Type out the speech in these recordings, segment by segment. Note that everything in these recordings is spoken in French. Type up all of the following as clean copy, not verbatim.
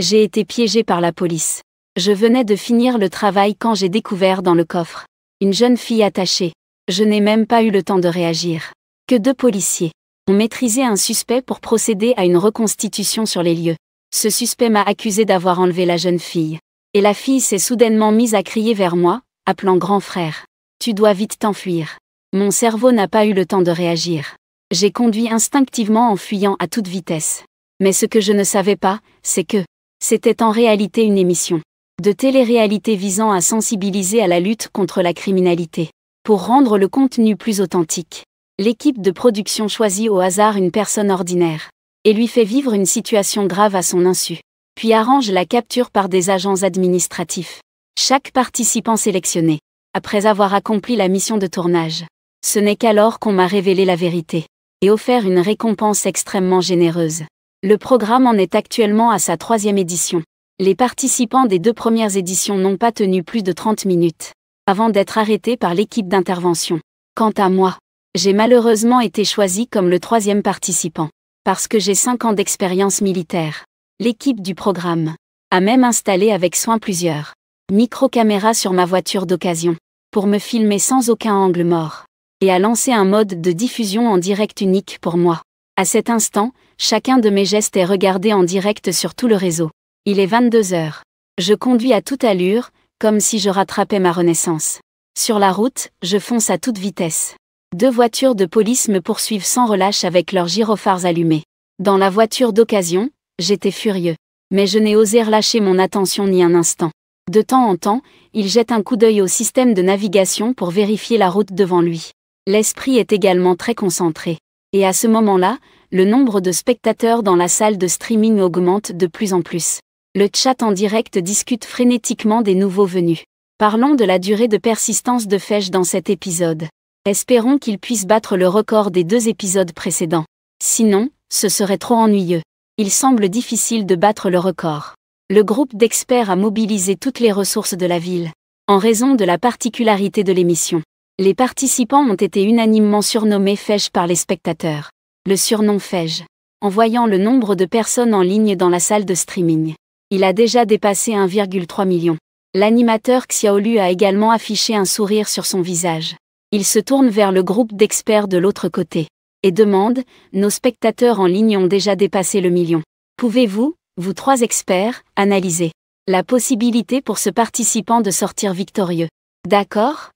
J'ai été piégé par la police. Je venais de finir le travail quand j'ai découvert dans le coffre une jeune fille attachée. Je n'ai même pas eu le temps de réagir. Que 2 policiers ont maîtrisé un suspect pour procéder à une reconstitution sur les lieux. Ce suspect m'a accusé d'avoir enlevé la jeune fille. Et la fille s'est soudainement mise à crier vers moi, appelant grand frère. Tu dois vite t'enfuir. Mon cerveau n'a pas eu le temps de réagir. J'ai conduit instinctivement en fuyant à toute vitesse. Mais ce que je ne savais pas, c'est que c'était en réalité une émission de télé-réalité visant à sensibiliser à la lutte contre la criminalité. Pour rendre le contenu plus authentique, l'équipe de production choisit au hasard une personne ordinaire et lui fait vivre une situation grave à son insu, puis arrange la capture par des agents administratifs. Chaque participant sélectionné, après avoir accompli la mission de tournage, ce n'est qu'alors qu'on m'a révélé la vérité et offert une récompense extrêmement généreuse. Le programme en est actuellement à sa 3e édition. Les participants des 2 premières éditions n'ont pas tenu plus de 30 minutes avant d'être arrêtés par l'équipe d'intervention. Quant à moi, j'ai malheureusement été choisi comme le 3e participant, parce que j'ai 5 ans d'expérience militaire. L'équipe du programme a même installé avec soin plusieurs micro-caméras sur ma voiture d'occasion, pour me filmer sans aucun angle mort, et a lancé un mode de diffusion en direct unique pour moi. À cet instant, chacun de mes gestes est regardé en direct sur tout le réseau. Il est 22 heures. Je conduis à toute allure, comme si je rattrapais ma renaissance. Sur la route, je fonce à toute vitesse. 2 voitures de police me poursuivent sans relâche avec leurs gyrophares allumés. Dans la voiture d'occasion, j'étais furieux. Mais je n'ai osé relâcher mon attention ni un instant. De temps en temps, il jette un coup d'œil au système de navigation pour vérifier la route devant lui. L'esprit est également très concentré. Et à ce moment-là, le nombre de spectateurs dans la salle de streaming augmente de plus en plus. Le chat en direct discute frénétiquement des nouveaux venus. Parlons de la durée de persistance de Feige dans cet épisode. Espérons qu'il puisse battre le record des 2 épisodes précédents. Sinon, ce serait trop ennuyeux. Il semble difficile de battre le record. Le groupe d'experts a mobilisé toutes les ressources de la ville. En raison de la particularité de l'émission, les participants ont été unanimement surnommés Feige par les spectateurs. Le surnom Feige, en voyant le nombre de personnes en ligne dans la salle de streaming. Il a déjà dépassé 1,3 million. L'animateur Xiaolu a également affiché un sourire sur son visage. Il se tourne vers le groupe d'experts de l'autre côté et demande « Nos spectateurs en ligne ont déjà dépassé le million. Pouvez-vous, vous 3 experts, analyser la possibilité pour ce participant de sortir victorieux? D'accord ?»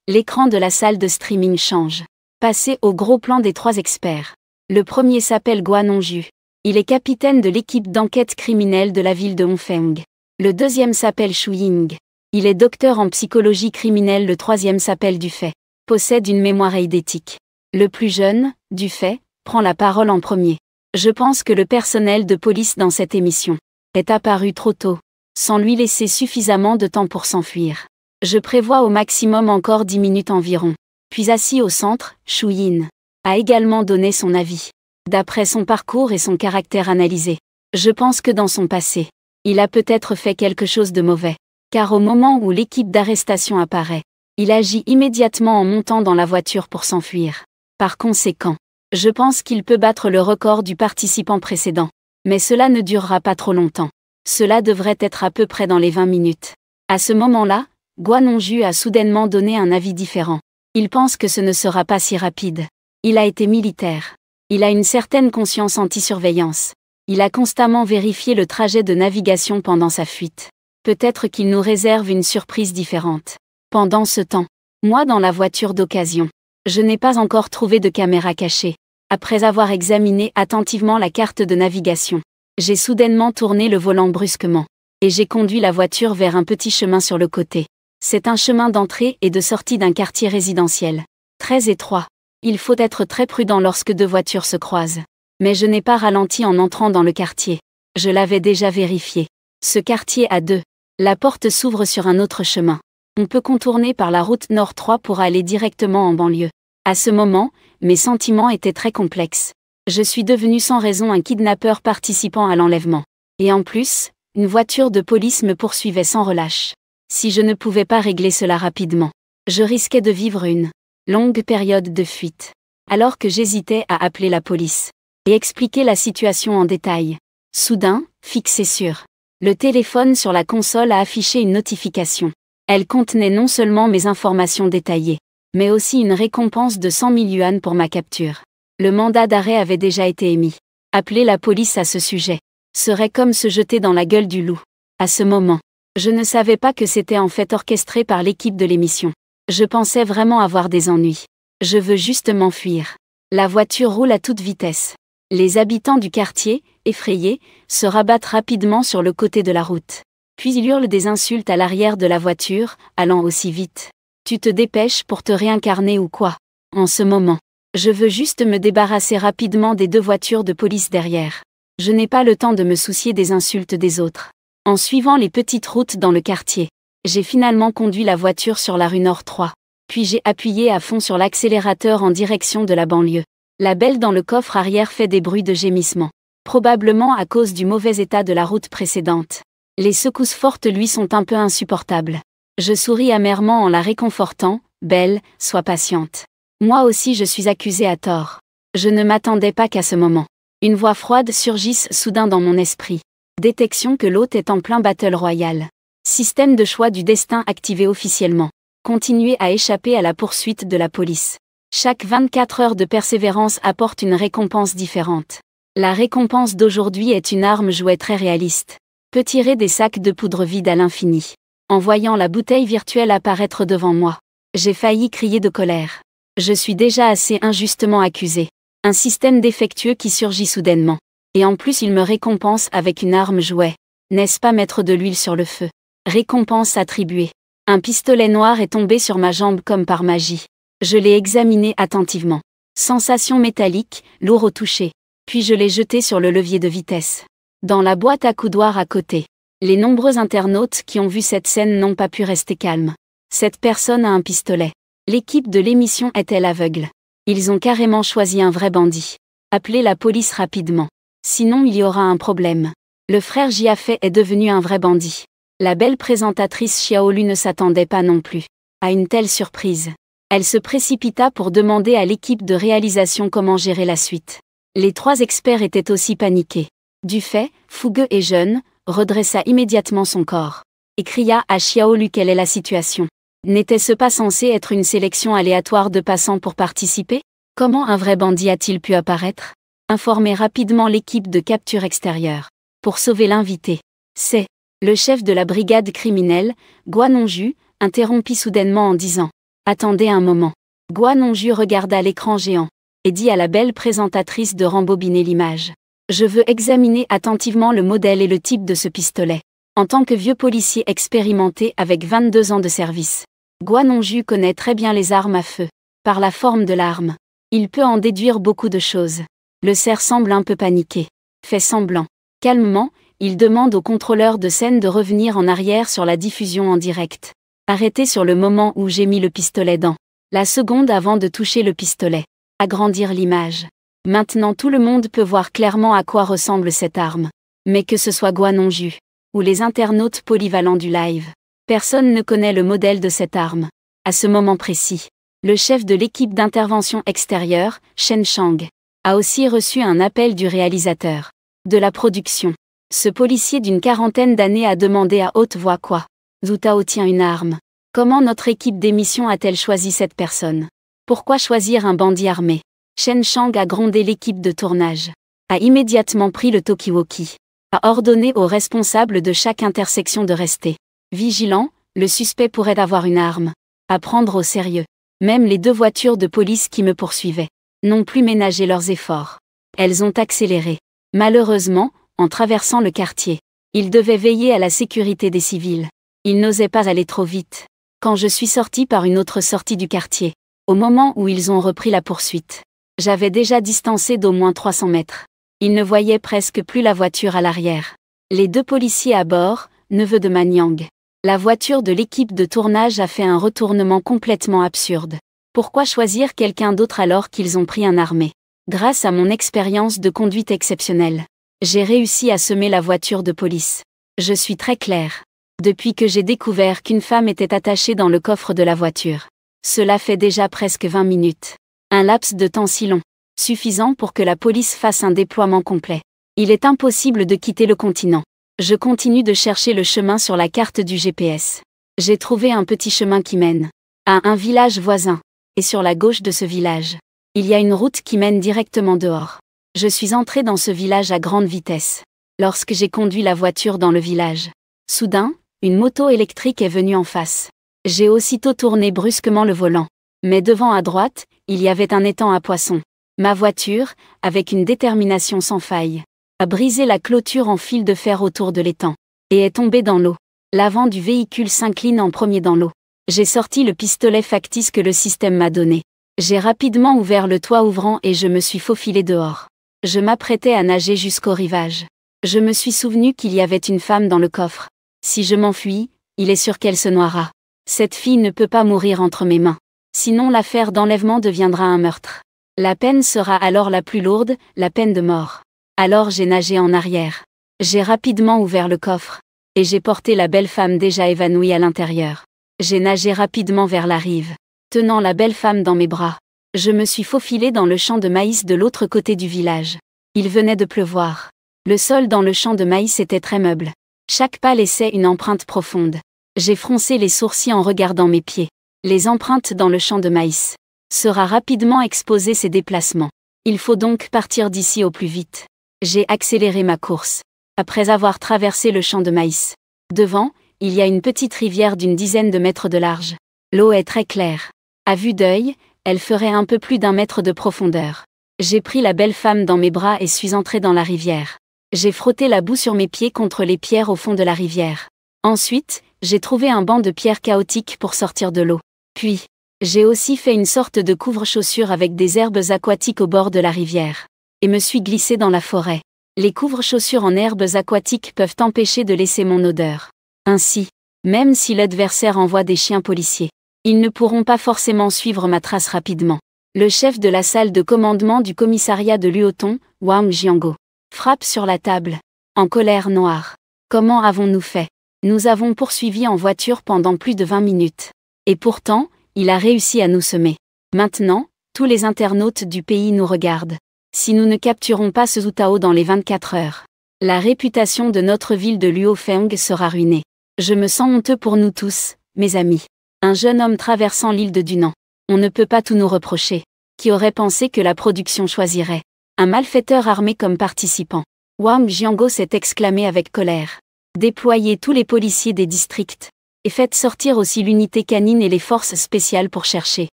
L'écran de la salle de streaming change. Passez au gros plan des 3 experts. Le premier s'appelle Guan Hongju. Il est capitaine de l'équipe d'enquête criminelle de la ville de Hongfeng. Le deuxième s'appelle Shu Ying. Il est docteur en psychologie criminelle. Le 3e s'appelle Dufay. Possède une mémoire eidétique. Le plus jeune, Dufay, prend la parole en premier. Je pense que le personnel de police dans cette émission est apparu trop tôt, sans lui laisser suffisamment de temps pour s'enfuir. Je prévois au maximum encore 10 minutes environ. Puis assis au centre, Shu Yin a également donné son avis. D'après son parcours et son caractère analysé, je pense que dans son passé, il a peut-être fait quelque chose de mauvais. Car au moment où l'équipe d'arrestation apparaît, il agit immédiatement en montant dans la voiture pour s'enfuir. Par conséquent, je pense qu'il peut battre le record du participant précédent. Mais cela ne durera pas trop longtemps. Cela devrait être à peu près dans les 20 minutes. À ce moment-là, Guan Hongju a soudainement donné un avis différent. Il pense que ce ne sera pas si rapide. Il a été militaire. Il a une certaine conscience anti-surveillance. Il a constamment vérifié le trajet de navigation pendant sa fuite. Peut-être qu'il nous réserve une surprise différente. Pendant ce temps, moi dans la voiture d'occasion, je n'ai pas encore trouvé de caméra cachée. Après avoir examiné attentivement la carte de navigation, j'ai soudainement tourné le volant brusquement. Et j'ai conduit la voiture vers un petit chemin sur le côté. C'est un chemin d'entrée et de sortie d'un quartier résidentiel. Très étroit. Il faut être très prudent lorsque 2 voitures se croisent. Mais je n'ai pas ralenti en entrant dans le quartier. Je l'avais déjà vérifié. Ce quartier a 2. La porte s'ouvre sur un autre chemin. On peut contourner par la route Nord 3 pour aller directement en banlieue. À ce moment, mes sentiments étaient très complexes. Je suis devenu sans raison un kidnappeur participant à l'enlèvement. Et en plus, une voiture de police me poursuivait sans relâche. Si je ne pouvais pas régler cela rapidement, je risquais de vivre une longue période de fuite. Alors que j'hésitais à appeler la police et expliquer la situation en détail, soudain, fixée sur le téléphone sur la console a affiché une notification. Elle contenait non seulement mes informations détaillées, mais aussi une récompense de 100 000 yuan pour ma capture. Le mandat d'arrêt avait déjà été émis. Appeler la police à ce sujet serait comme se jeter dans la gueule du loup. À ce moment, je ne savais pas que c'était en fait orchestré par l'équipe de l'émission. Je pensais vraiment avoir des ennuis. Je veux juste m'enfuir. La voiture roule à toute vitesse. Les habitants du quartier, effrayés, se rabattent rapidement sur le côté de la route. Puis ils hurlent des insultes à l'arrière de la voiture, allant aussi vite. Tu te dépêches pour te réincarner ou quoi? En ce moment, je veux juste me débarrasser rapidement des 2 voitures de police derrière. Je n'ai pas le temps de me soucier des insultes des autres. En suivant les petites routes dans le quartier, j'ai finalement conduit la voiture sur la rue Nord 3. Puis j'ai appuyé à fond sur l'accélérateur en direction de la banlieue. La belle dans le coffre arrière fait des bruits de gémissement. Probablement à cause du mauvais état de la route précédente. Les secousses fortes lui sont un peu insupportables. Je souris amèrement en la réconfortant. Belle, sois patiente. Moi aussi je suis accusée à tort. Je ne m'attendais pas qu'à ce moment. Une voix froide surgisse soudain dans mon esprit. Détection que l'hôte est en plein battle royal. Système de choix du destin activé officiellement. Continuez à échapper à la poursuite de la police. Chaque 24 heures de persévérance apporte une récompense différente. La récompense d'aujourd'hui est une arme jouet très réaliste. Peut tirer des sacs de poudre vide à l'infini. En voyant la bouteille virtuelle apparaître devant moi, j'ai failli crier de colère. Je suis déjà assez injustement accusé. Un système défectueux qui surgit soudainement. Et en plus il me récompense avec une arme jouet. N'est-ce pas mettre de l'huile sur le feu? Récompense attribuée. Un pistolet noir est tombé sur ma jambe comme par magie. Je l'ai examiné attentivement. Sensation métallique, lourd au toucher. Puis je l'ai jeté sur le levier de vitesse. Dans la boîte à coudoir à côté. Les nombreux internautes qui ont vu cette scène n'ont pas pu rester calmes. Cette personne a un pistolet. L'équipe de l'émission est-elle aveugle? Ils ont carrément choisi un vrai bandit. Appelez la police rapidement. Sinon il y aura un problème. Le frère Jiafei est devenu un vrai bandit. La belle présentatrice Xiaolu ne s'attendait pas non plus à une telle surprise. Elle se précipita pour demander à l'équipe de réalisation comment gérer la suite. Les 3 experts étaient aussi paniqués. Dufay, fougueux et jeune, redressa immédiatement son corps. Et cria à Xiaolu quelle est la situation. N'était-ce pas censé être une sélection aléatoire de passants pour participer? Comment un vrai bandit a-t-il pu apparaître? Informez rapidement l'équipe de capture extérieure. Pour sauver l'invité. C'est le chef de la brigade criminelle, Guanongju, interrompit soudainement en disant « Attendez un moment ». Guanongju regarda l'écran géant et dit à la belle présentatrice de rembobiner l'image. « Je veux examiner attentivement le modèle et le type de ce pistolet. En tant que vieux policier expérimenté avec 22 ans de service, Guanongju connaît très bien les armes à feu. Par la forme de l'arme, il peut en déduire beaucoup de choses. » Le cerf semble un peu paniqué. Fait semblant. Calmement, il demande au contrôleur de scène de revenir en arrière sur la diffusion en direct. Arrêtez sur le moment où j'ai mis le pistolet dans la seconde avant de toucher le pistolet. Agrandir l'image. Maintenant tout le monde peut voir clairement à quoi ressemble cette arme. Mais que ce soit Guanongju ou les internautes polyvalents du live, personne ne connaît le modèle de cette arme. À ce moment précis, le chef de l'équipe d'intervention extérieure, Shen Shang, a aussi reçu un appel du réalisateur de la production. Ce policier d'une 40aine d'années a demandé à haute voix quoi. Zhu Tao tient une arme. Comment notre équipe d'émission a-t-elle choisi cette personne? Pourquoi choisir un bandit armé? Shen Shang a grondé l'équipe de tournage. A immédiatement pris le talkie-walkie. A ordonné aux responsables de chaque intersection de rester vigilants, le suspect pourrait avoir une arme. À prendre au sérieux. Même les 2 voitures de police qui me poursuivaient n'ont plus ménagé leurs efforts. Elles ont accéléré. Malheureusement, en traversant le quartier, ils devaient veiller à la sécurité des civils. Ils n'osaient pas aller trop vite. Quand je suis sorti par une autre sortie du quartier, au moment où ils ont repris la poursuite, j'avais déjà distancé d'au moins 300 mètres. Ils ne voyaient presque plus la voiture à l'arrière. Les 2 policiers à bord, neveux de Manyang. La voiture de l'équipe de tournage a fait un retournement complètement absurde. Pourquoi choisir quelqu'un d'autre alors qu'ils ont pris un armé? Grâce à mon expérience de conduite exceptionnelle, j'ai réussi à semer la voiture de police. Je suis très clair. Depuis que j'ai découvert qu'une femme était attachée dans le coffre de la voiture. Cela fait déjà presque 20 minutes. Un laps de temps si long. Suffisant pour que la police fasse un déploiement complet. Il est impossible de quitter le continent. Je continue de chercher le chemin sur la carte du GPS. J'ai trouvé un petit chemin qui mène à un village voisin. Et sur la gauche de ce village, il y a une route qui mène directement dehors. Je suis entré dans ce village à grande vitesse. Lorsque j'ai conduit la voiture dans le village, soudain, une moto électrique est venue en face. J'ai aussitôt tourné brusquement le volant. Mais devant à droite, il y avait un étang à poissons. Ma voiture, avec une détermination sans faille, a brisé la clôture en fil de fer autour de l'étang, et est tombée dans l'eau. L'avant du véhicule s'incline en premier dans l'eau. J'ai sorti le pistolet factice que le système m'a donné. J'ai rapidement ouvert le toit ouvrant et je me suis faufilé dehors. Je m'apprêtais à nager jusqu'au rivage. Je me suis souvenu qu'il y avait une femme dans le coffre. Si je m'enfuis, il est sûr qu'elle se noiera. Cette fille ne peut pas mourir entre mes mains. Sinon l'affaire d'enlèvement deviendra un meurtre. La peine sera alors la plus lourde, la peine de mort. Alors j'ai nagé en arrière. J'ai rapidement ouvert le coffre. Et j'ai porté la belle femme déjà évanouie à l'intérieur. J'ai nagé rapidement vers la rive, tenant la belle femme dans mes bras. Je me suis faufilé dans le champ de maïs de l'autre côté du village. Il venait de pleuvoir. Le sol dans le champ de maïs était très meuble. Chaque pas laissait une empreinte profonde. J'ai froncé les sourcils en regardant mes pieds. Les empreintes dans le champ de maïs. Sera rapidement exposé ces déplacements. Il faut donc partir d'ici au plus vite. J'ai accéléré ma course. Après avoir traversé le champ de maïs. Devant, il y a une petite rivière d'une dizaine de mètres de large. L'eau est très claire. À vue d'œil, elle ferait un peu plus d'1 mètre de profondeur. J'ai pris la belle femme dans mes bras et suis entré dans la rivière. J'ai frotté la boue sur mes pieds contre les pierres au fond de la rivière. Ensuite, j'ai trouvé un banc de pierres chaotiques pour sortir de l'eau. Puis, j'ai aussi fait une sorte de couvre-chaussure avec des herbes aquatiques au bord de la rivière. Et me suis glissé dans la forêt. Les couvre-chaussures en herbes aquatiques peuvent empêcher de laisser mon odeur. Ainsi, même si l'adversaire envoie des chiens policiers, ils ne pourront pas forcément suivre ma trace rapidement. Le chef de la salle de commandement du commissariat de Luoton, Wang Jiango, frappe sur la table, en colère noire. Comment avons-nous fait? Nous avons poursuivi en voiture pendant plus de 20 minutes. Et pourtant, il a réussi à nous semer. Maintenant, tous les internautes du pays nous regardent. Si nous ne capturons pas ce Zhu Tao dans les 24 heures, la réputation de notre ville de Luofeng sera ruinée. Je me sens honteux pour nous tous, mes amis. Un jeune homme traversant l'île de Dunan. On ne peut pas tout nous reprocher. Qui aurait pensé que la production choisirait un malfaiteur armé comme participant? Wang Jiango s'est exclamé avec colère. Déployez tous les policiers des districts. Et faites sortir aussi l'unité canine et les forces spéciales pour chercher.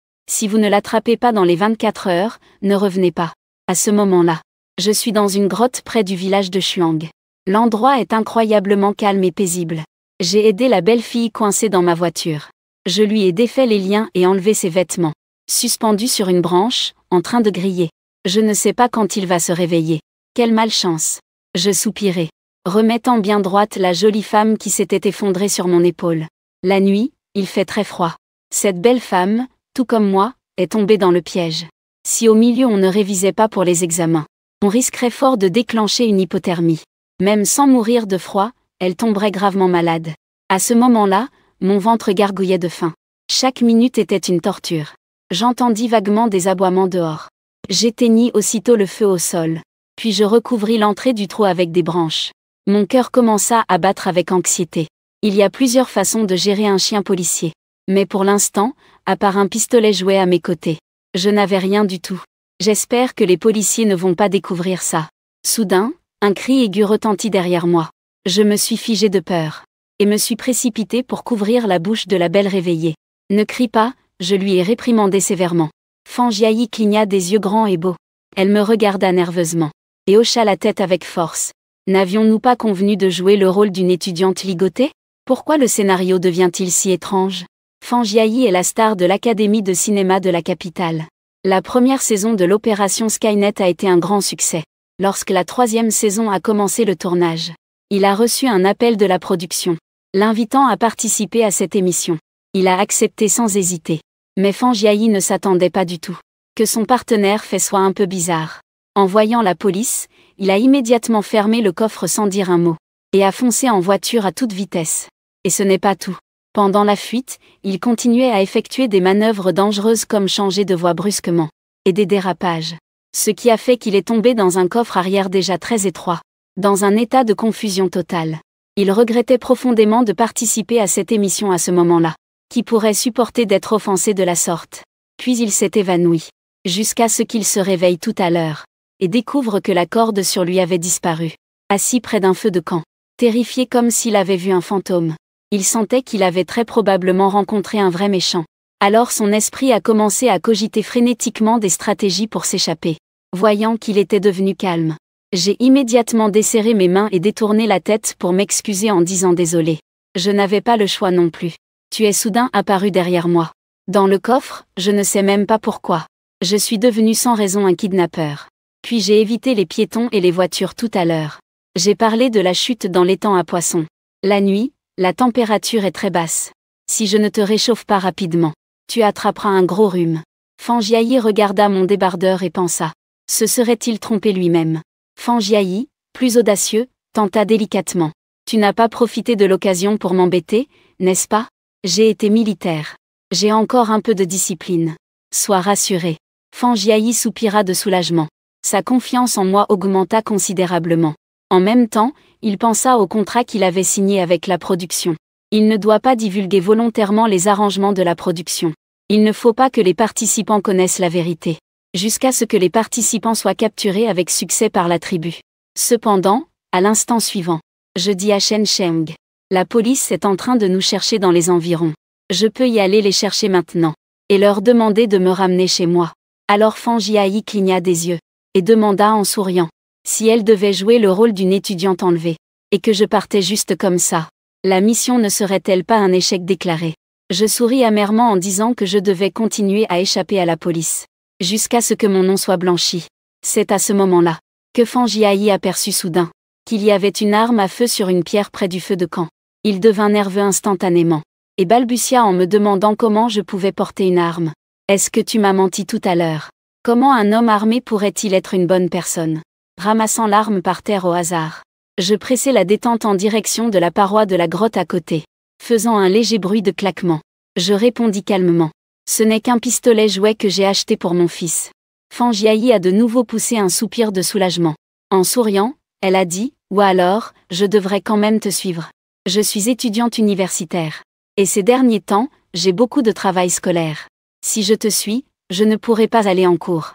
Si vous ne l'attrapez pas dans les 24 heures, ne revenez pas. À ce moment-là, je suis dans une grotte près du village de Shuang. L'endroit est incroyablement calme et paisible. J'ai aidé la belle fille coincée dans ma voiture. Je lui ai défait les liens et enlevé ses vêtements. Suspendu sur une branche, en train de griller. Je ne sais pas quand il va se réveiller. Quelle malchance. Je soupirai, remettant bien droite la jolie femme qui s'était effondrée sur mon épaule. La nuit, il fait très froid. Cette belle femme, tout comme moi, est tombée dans le piège. Si au milieu on ne révisait pas pour les examens, on risquerait fort de déclencher une hypothermie. Même sans mourir de froid, elle tomberait gravement malade. À ce moment-là, mon ventre gargouillait de faim. Chaque minute était une torture. J'entendis vaguement des aboiements dehors. J'éteignis aussitôt le feu au sol. Puis je recouvris l'entrée du trou avec des branches. Mon cœur commença à battre avec anxiété. Il y a plusieurs façons de gérer un chien policier. Mais pour l'instant, à part un pistolet jouet à mes côtés, je n'avais rien du tout. J'espère que les policiers ne vont pas découvrir ça. Soudain, un cri aigu retentit derrière moi. Je me suis figé de peur. Et me suis précipité pour couvrir la bouche de la belle réveillée. Ne crie pas, je lui ai réprimandé sévèrement. Fan Jiayi cligna des yeux grands et beaux. Elle me regarda nerveusement. Et hocha la tête avec force. N'avions-nous pas convenu de jouer le rôle d'une étudiante ligotée? Pourquoi le scénario devient-il si étrange? Fan Jiayi est la star de l'académie de cinéma de la capitale. La première saison de l'opération Skynet a été un grand succès. Lorsque la 3e saison a commencé le tournage, il a reçu un appel de la production, l'invitant à participer à cette émission. Il a accepté sans hésiter. Mais Fan Jiayi ne s'attendait pas du tout que son partenaire fait soit un peu bizarre. En voyant la police, il a immédiatement fermé le coffre sans dire un mot, et a foncé en voiture à toute vitesse. Et ce n'est pas tout. Pendant la fuite, il continuait à effectuer des manœuvres dangereuses comme changer de voie brusquement, et des dérapages. Ce qui a fait qu'il est tombé dans un coffre arrière déjà très étroit. dans un état de confusion totale. Il regrettait profondément de participer à cette émission à ce moment-là. Qui pourrait supporter d'être offensé de la sorte? Puis il s'est évanoui. Jusqu'à ce qu'il se réveille tout à l'heure. Et découvre que la corde sur lui avait disparu. Assis près d'un feu de camp. Terrifié comme s'il avait vu un fantôme. Il sentait qu'il avait très probablement rencontré un vrai méchant. Alors son esprit a commencé à cogiter frénétiquement des stratégies pour s'échapper. Voyant qu'il était devenu calme. J'ai immédiatement desserré mes mains et détourné la tête pour m'excuser en disant désolé. Je n'avais pas le choix non plus. Tu es soudain apparu derrière moi. Dans le coffre, je ne sais même pas pourquoi. Je suis devenu sans raison un kidnappeur. Puis j'ai évité les piétons et les voitures tout à l'heure. J'ai parlé de la chute dans l'étang à poissons. La nuit, la température est très basse. Si je ne te réchauffe pas rapidement, tu attraperas un gros rhume. Fangiaï regarda mon débardeur et pensa. Se serait-il trompé lui-même? Fangiaï, plus audacieux, tenta délicatement. Tu n'as pas profité de l'occasion pour m'embêter, n'est-ce pas? J'ai été militaire. J'ai encore un peu de discipline. Sois rassuré. Fangiaï soupira de soulagement. Sa confiance en moi augmenta considérablement. En même temps, il pensa au contrat qu'il avait signé avec la production. Il ne doit pas divulguer volontairement les arrangements de la production. Il ne faut pas que les participants connaissent la vérité. Jusqu'à ce que les participants soient capturés avec succès par la tribu. Cependant, à l'instant suivant, je dis à Shen Sheng. La police est en train de nous chercher dans les environs. Je peux y aller les chercher maintenant. Et leur demander de me ramener chez moi. Alors Fangiaï cligna des yeux. Et demanda en souriant. Si elle devait jouer le rôle d'une étudiante enlevée. Et que je partais juste comme ça. La mission ne serait-elle pas un échec déclaré? Je souris amèrement en disant que je devais continuer à échapper à la police. Jusqu'à ce que mon nom soit blanchi. C'est à ce moment-là que Fangiaï aperçut soudain qu'il y avait une arme à feu sur une pierre près du feu de camp. Il devint nerveux instantanément. Et balbutia en me demandant comment je pouvais porter une arme. Est-ce que tu m'as menti tout à l'heure? Comment un homme armé pourrait-il être une bonne personne? Ramassant l'arme par terre au hasard. Je pressai la détente en direction de la paroi de la grotte à côté. Faisant un léger bruit de claquement. Je répondis calmement. Ce n'est qu'un pistolet jouet que j'ai acheté pour mon fils. Fangiaï a de nouveau poussé un soupir de soulagement. En souriant, elle a dit, ou alors, je devrais quand même te suivre. Je suis étudiante universitaire. Et ces derniers temps, j'ai beaucoup de travail scolaire. Si je te suis, je ne pourrai pas aller en cours.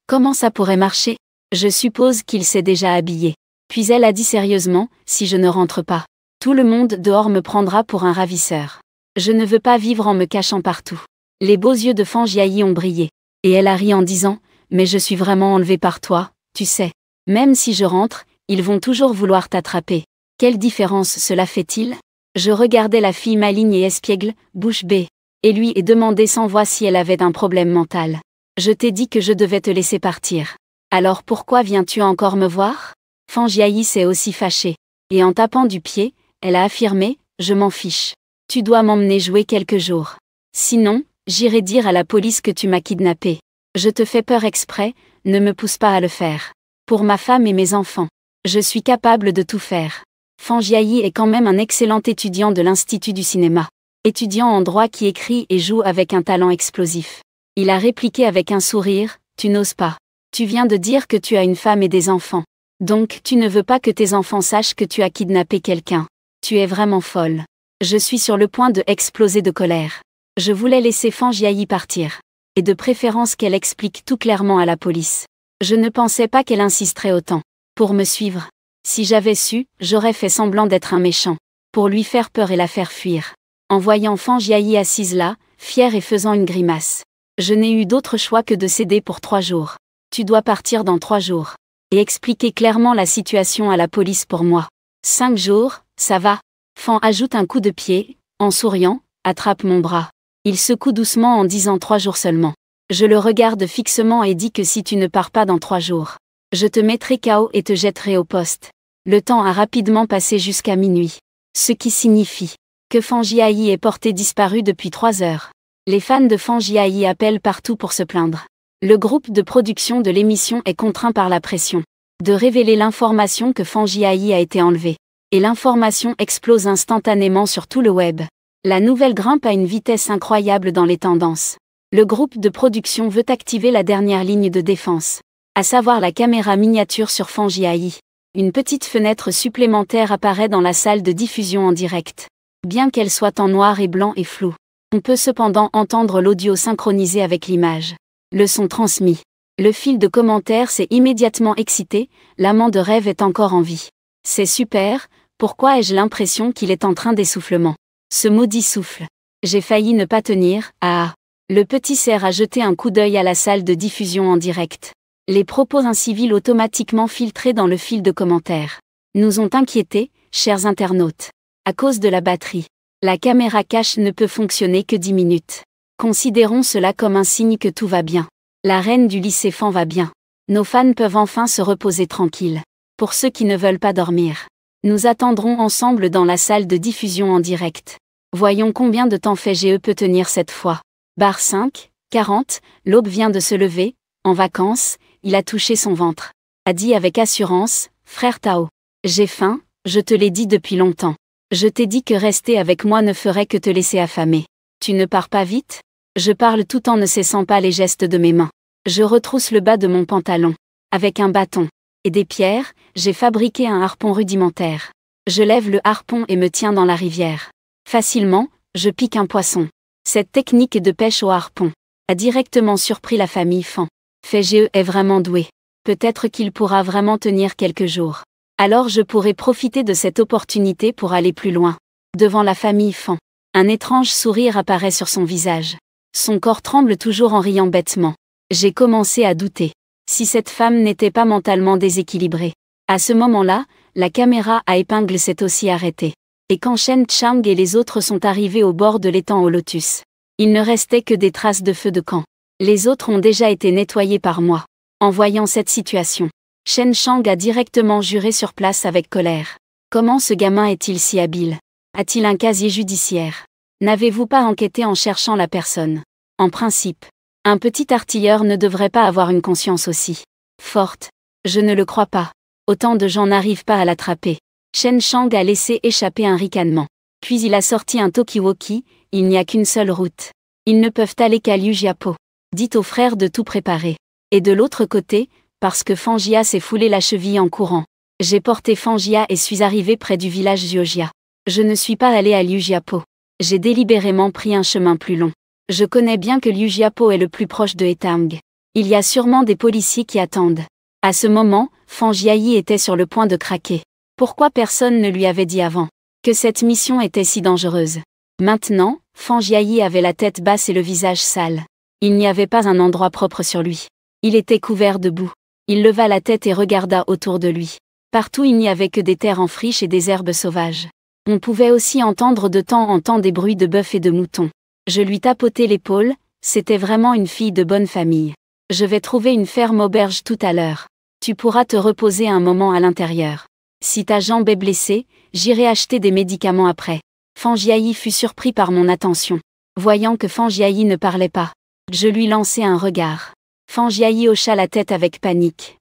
Comment ça pourrait marcher? Je suppose qu'il s'est déjà habillé. Puis elle a dit sérieusement, si je ne rentre pas, tout le monde dehors me prendra pour un ravisseur. Je ne veux pas vivre en me cachant partout. Les beaux yeux de Fangiaï ont brillé. Et elle a ri en disant, mais je suis vraiment enlevée par toi, tu sais. Même si je rentre, ils vont toujours vouloir t'attraper. Quelle différence cela fait-il? Je regardais la fille maligne et espiègle, bouche bée. Et lui ai demandé sans voix si elle avait un problème mental. Je t'ai dit que je devais te laisser partir. Alors pourquoi viens-tu encore me voir? Fangiaï s'est aussi fâchée. Et en tapant du pied, elle a affirmé, je m'en fiche. Tu dois m'emmener jouer quelques jours. Sinon, j'irai dire à la police que tu m'as kidnappé. Je te fais peur exprès, ne me pousse pas à le faire. Pour ma femme et mes enfants. Je suis capable de tout faire. Fangiaï est quand même un excellent étudiant de l'Institut du cinéma. Étudiant en droit qui écrit et joue avec un talent explosif. Il a répliqué avec un sourire, tu n'oses pas. Tu viens de dire que tu as une femme et des enfants. Donc tu ne veux pas que tes enfants sachent que tu as kidnappé quelqu'un. Tu es vraiment folle. Je suis sur le point de exploser de colère. Je voulais laisser Fangiaï partir. Et de préférence qu'elle explique tout clairement à la police. Je ne pensais pas qu'elle insisterait autant. Pour me suivre. Si j'avais su, j'aurais fait semblant d'être un méchant. Pour lui faire peur et la faire fuir. En voyant Fangiaï assise là, fière et faisant une grimace. Je n'ai eu d'autre choix que de céder pour 3 jours. Tu dois partir dans 3 jours. Et expliquer clairement la situation à la police pour moi. 5 jours, ça va. Fan ajoute un coup de pied, en souriant, attrape mon bras. Il secoue doucement en disant 3 jours seulement. Je le regarde fixement et dis que si tu ne pars pas dans 3 jours, je te mettrai KO et te jetterai au poste. Le temps a rapidement passé jusqu'à minuit. Ce qui signifie que Fangiaï est porté disparu depuis 3 heures. Les fans de Fangiaï appellent partout pour se plaindre. Le groupe de production de l'émission est contraint par la pression de révéler l'information que Fangiaï a été enlevé. Et l'information explose instantanément sur tout le web. La nouvelle grimpe à une vitesse incroyable dans les tendances. Le groupe de production veut activer la dernière ligne de défense, à savoir la caméra miniature sur Fangiaï. Une petite fenêtre supplémentaire apparaît dans la salle de diffusion en direct. Bien qu'elle soit en noir et blanc et floue, on peut cependant entendre l'audio synchronisé avec l'image. Le son transmis. Le fil de commentaires s'est immédiatement excité, l'amant de rêve est encore en vie. C'est super, pourquoi ai-je l'impression qu'il est en train d'essoufflement? Ce maudit souffle. J'ai failli ne pas tenir, ah. Le petit cerf a jeté un coup d'œil à la salle de diffusion en direct. Les propos incivils automatiquement filtrés dans le fil de commentaires nous ont inquiétés, chers internautes. À cause de la batterie, la caméra cache ne peut fonctionner que 10 minutes. Considérons cela comme un signe que tout va bien. La reine du lycée Fan va bien. Nos fans peuvent enfin se reposer tranquilles. Pour ceux qui ne veulent pas dormir, nous attendrons ensemble dans la salle de diffusion en direct. Voyons combien de temps FGE peut tenir cette fois. Barre 5, 40, l'aube vient de se lever, en vacances, il a touché son ventre. A dit avec assurance, frère Tao. J'ai faim, je te l'ai dit depuis longtemps. Je t'ai dit que rester avec moi ne ferait que te laisser affamer. Tu ne pars pas vite? Je parle tout en ne cessant pas les gestes de mes mains. Je retrousse le bas de mon pantalon. Avec un bâton et des pierres, j'ai fabriqué un harpon rudimentaire. Je lève le harpon et me tiens dans la rivière. Facilement, je pique un poisson. Cette technique de pêche au harpon a directement surpris la famille Fan. FGE est vraiment doué. Peut-être qu'il pourra vraiment tenir quelques jours. Alors je pourrai profiter de cette opportunité pour aller plus loin. Devant la famille Fan, un étrange sourire apparaît sur son visage. Son corps tremble toujours en riant bêtement. J'ai commencé à douter. Si cette femme n'était pas mentalement déséquilibrée. À ce moment-là, la caméra à épingle s'est aussi arrêtée. Et quand Shen Chang et les autres sont arrivés au bord de l'étang au lotus, il ne restait que des traces de feu de camp. Les autres ont déjà été nettoyés par moi. En voyant cette situation, Shen Chang a directement juré sur place avec colère. Comment ce gamin est-il si habile? A-t-il un casier judiciaire? N'avez-vous pas enquêté en cherchant la personne? En principe, un petit artilleur ne devrait pas avoir une conscience aussi forte. Je ne le crois pas. Autant de gens n'arrivent pas à l'attraper. Shen Chang a laissé échapper un ricanement. Puis il a sorti un talkie-walkie, il n'y a qu'une seule route. Ils ne peuvent aller qu'à Liu Jiapo. Dites aux frères de tout préparer. Et de l'autre côté, parce que Fangia s'est foulé la cheville en courant. J'ai porté Fangia et suis arrivé près du village Jiojia. Je ne suis pas allé à Liu Jiapo. J'ai délibérément pris un chemin plus long. Je connais bien que Liu Jiapo est le plus proche de Etang. Il y a sûrement des policiers qui attendent. À ce moment, Fangiayi était sur le point de craquer. Pourquoi personne ne lui avait dit avant que cette mission était si dangereuse? Maintenant, Fangiayi avait la tête basse et le visage sale. Il n'y avait pas un endroit propre sur lui. Il était couvert de boue. Il leva la tête et regarda autour de lui. Partout il n'y avait que des terres en friche et des herbes sauvages. On pouvait aussi entendre de temps en temps des bruits de bœufs et de moutons. Je lui tapotai l'épaule, c'était vraiment une fille de bonne famille. Je vais trouver une ferme auberge tout à l'heure. Tu pourras te reposer un moment à l'intérieur. Si ta jambe est blessée, j'irai acheter des médicaments après. Fangiayi fut surpris par mon attention. Voyant que Fangiayi ne parlait pas, je lui lançai un regard. Fangiayi hocha la tête avec panique.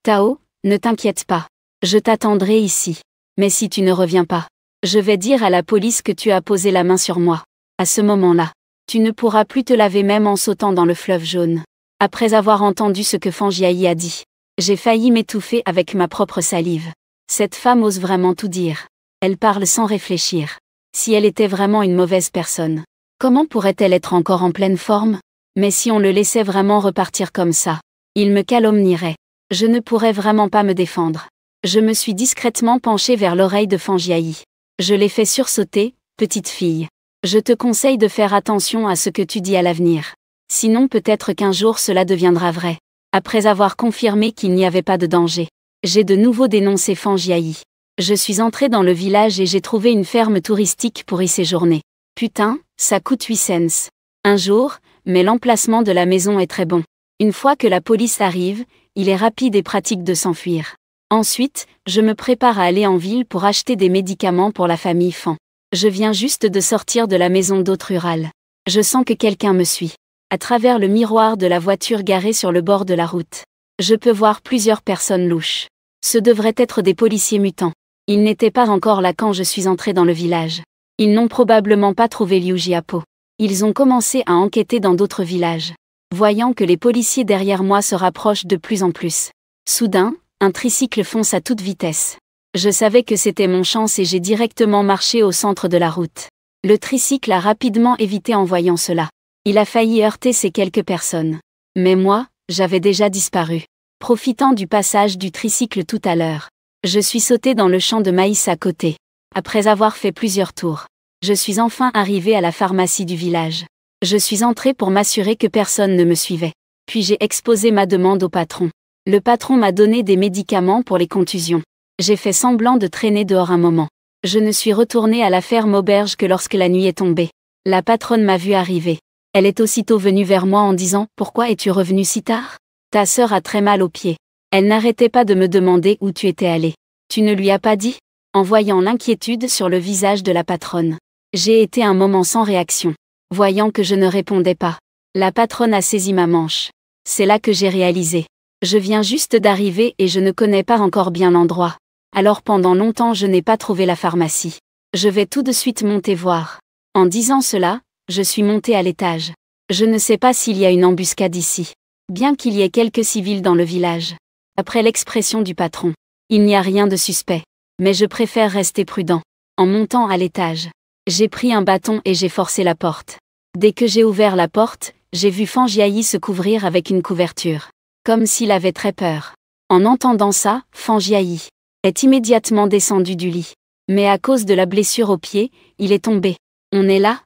Tao, ne t'inquiète pas. Je t'attendrai ici. Mais si tu ne reviens pas, je vais dire à la police que tu as posé la main sur moi. À ce moment-là, tu ne pourras plus te laver même en sautant dans le fleuve jaune. Après avoir entendu ce que Fangiayi a dit, j'ai failli m'étouffer avec ma propre salive. Cette femme ose vraiment tout dire. Elle parle sans réfléchir. Si elle était vraiment une mauvaise personne, comment pourrait-elle être encore en pleine forme? Mais si on le laissait vraiment repartir comme ça, il me calomnierait. Je ne pourrais vraiment pas me défendre. Je me suis discrètement penché vers l'oreille de Fangiayi. Je l'ai fait sursauter, petite fille. Je te conseille de faire attention à ce que tu dis à l'avenir. Sinon peut-être qu'un jour cela deviendra vrai. Après avoir confirmé qu'il n'y avait pas de danger, j'ai de nouveau dénoncé Fangiayi. Je suis entré dans le village et j'ai trouvé une ferme touristique pour y séjourner. Putain, ça coûte 8 cents. Un jour, mais l'emplacement de la maison est très bon. Une fois que la police arrive, il est rapide et pratique de s'enfuir. Ensuite, je me prépare à aller en ville pour acheter des médicaments pour la famille Fan. Je viens juste de sortir de la maison d'hôte rurale. Je sens que quelqu'un me suit. À travers le miroir de la voiture garée sur le bord de la route, je peux voir plusieurs personnes louches. Ce devraient être des policiers mutants. Ils n'étaient pas encore là quand je suis entré dans le village. Ils n'ont probablement pas trouvé Liu Jiapo. Ils ont commencé à enquêter dans d'autres villages. Voyant que les policiers derrière moi se rapprochent de plus en plus. Soudain, Un tricycle fonce à toute vitesse. Je savais que c'était mon chance et j'ai directement marché au centre de la route. Le tricycle a rapidement évité en voyant cela. Il a failli heurter ces quelques personnes. Mais moi, j'avais déjà disparu. Profitant du passage du tricycle tout à l'heure, je suis sauté dans le champ de maïs à côté. Après avoir fait plusieurs tours, je suis enfin arrivé à la pharmacie du village. Je suis entré pour m'assurer que personne ne me suivait. Puis j'ai exposé ma demande au patron. Le patron m'a donné des médicaments pour les contusions. J'ai fait semblant de traîner dehors un moment. Je ne suis retourné à la ferme auberge que lorsque la nuit est tombée. La patronne m'a vu arriver. Elle est aussitôt venue vers moi en disant « Pourquoi es-tu revenu si tard ? Ta sœur a très mal aux pieds. » Elle n'arrêtait pas de me demander où tu étais allé. Tu ne lui as pas dit ? En voyant l'inquiétude sur le visage de la patronne, j'ai été un moment sans réaction. Voyant que je ne répondais pas, la patronne a saisi ma manche. C'est là que j'ai réalisé. Je viens juste d'arriver et je ne connais pas encore bien l'endroit. Alors pendant longtemps je n'ai pas trouvé la pharmacie. Je vais tout de suite monter voir. En disant cela, je suis monté à l'étage. Je ne sais pas s'il y a une embuscade ici. Bien qu'il y ait quelques civils dans le village. Après l'expression du patron, il n'y a rien de suspect. Mais je préfère rester prudent. En montant à l'étage, j'ai pris un bâton et j'ai forcé la porte. Dès que j'ai ouvert la porte, j'ai vu Fangiaï se couvrir avec une couverture. Comme s'il avait très peur. En entendant ça, Fangiaï est immédiatement descendu du lit. Mais à cause de la blessure au pied, il est tombé. On est là ?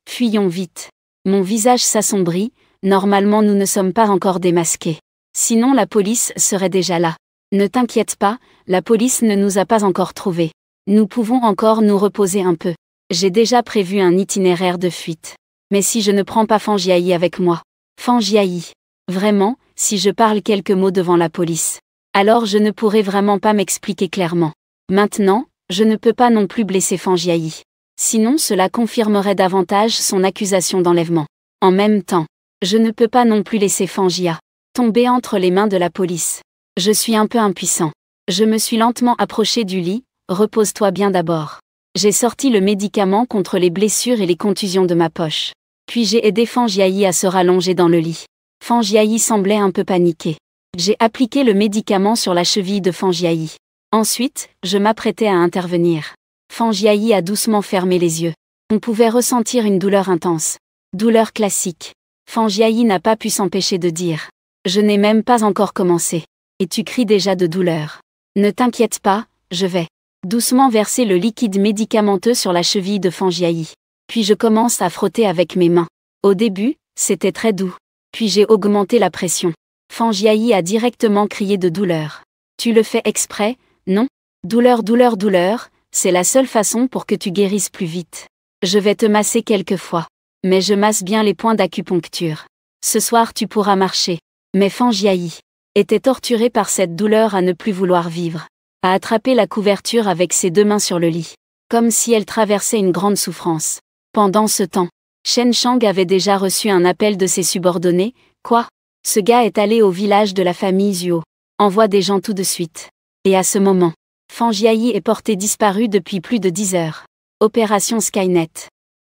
Fuyons vite. Mon visage s'assombrit, normalement nous ne sommes pas encore démasqués. Sinon la police serait déjà là. Ne t'inquiète pas, la police ne nous a pas encore trouvés. Nous pouvons encore nous reposer un peu. J'ai déjà prévu un itinéraire de fuite. Mais si je ne prends pas Fangiaï avec moi, Fangiaï, vraiment, si je parle quelques mots devant la police, alors je ne pourrai vraiment pas m'expliquer clairement. Maintenant, je ne peux pas non plus blesser Fangiaï. Sinon cela confirmerait davantage son accusation d'enlèvement. En même temps, je ne peux pas non plus laisser Fangia tomber entre les mains de la police. Je suis un peu impuissant. Je me suis lentement approché du lit. Repose-toi bien d'abord. J'ai sorti le médicament contre les blessures et les contusions de ma poche. Puis j'ai aidé Fangiaï à se rallonger dans le lit. Fangiaï semblait un peu paniqué. J'ai appliqué le médicament sur la cheville de Fangiaï. Ensuite, je m'apprêtais à intervenir. Fangiaï a doucement fermé les yeux. On pouvait ressentir une douleur intense. Douleur classique. Fangiaï n'a pas pu s'empêcher de dire. Je n'ai même pas encore commencé. Et tu cries déjà de douleur. Ne t'inquiète pas, je vais doucement verser le liquide médicamenteux sur la cheville de Fangiaï. Puis je commence à frotter avec mes mains. Au début, c'était très doux. Puis j'ai augmenté la pression. Fangiaï a directement crié de douleur. Tu le fais exprès, non ? Douleur, douleur, douleur, c'est la seule façon pour que tu guérisses plus vite. Je vais te masser quelques fois. Mais je masse bien les points d'acupuncture. Ce soir tu pourras marcher. Mais Fangiaï était torturé par cette douleur à ne plus vouloir vivre. A attrapé la couverture avec ses deux mains sur le lit. Comme si elle traversait une grande souffrance. Pendant ce temps, Shen Shang avait déjà reçu un appel de ses subordonnés. Quoi ? Ce gars est allé au village de la famille Zuo. Envoie des gens tout de suite. Et à ce moment, Fangiaï est porté disparu depuis plus de 10 heures. Opération Skynet.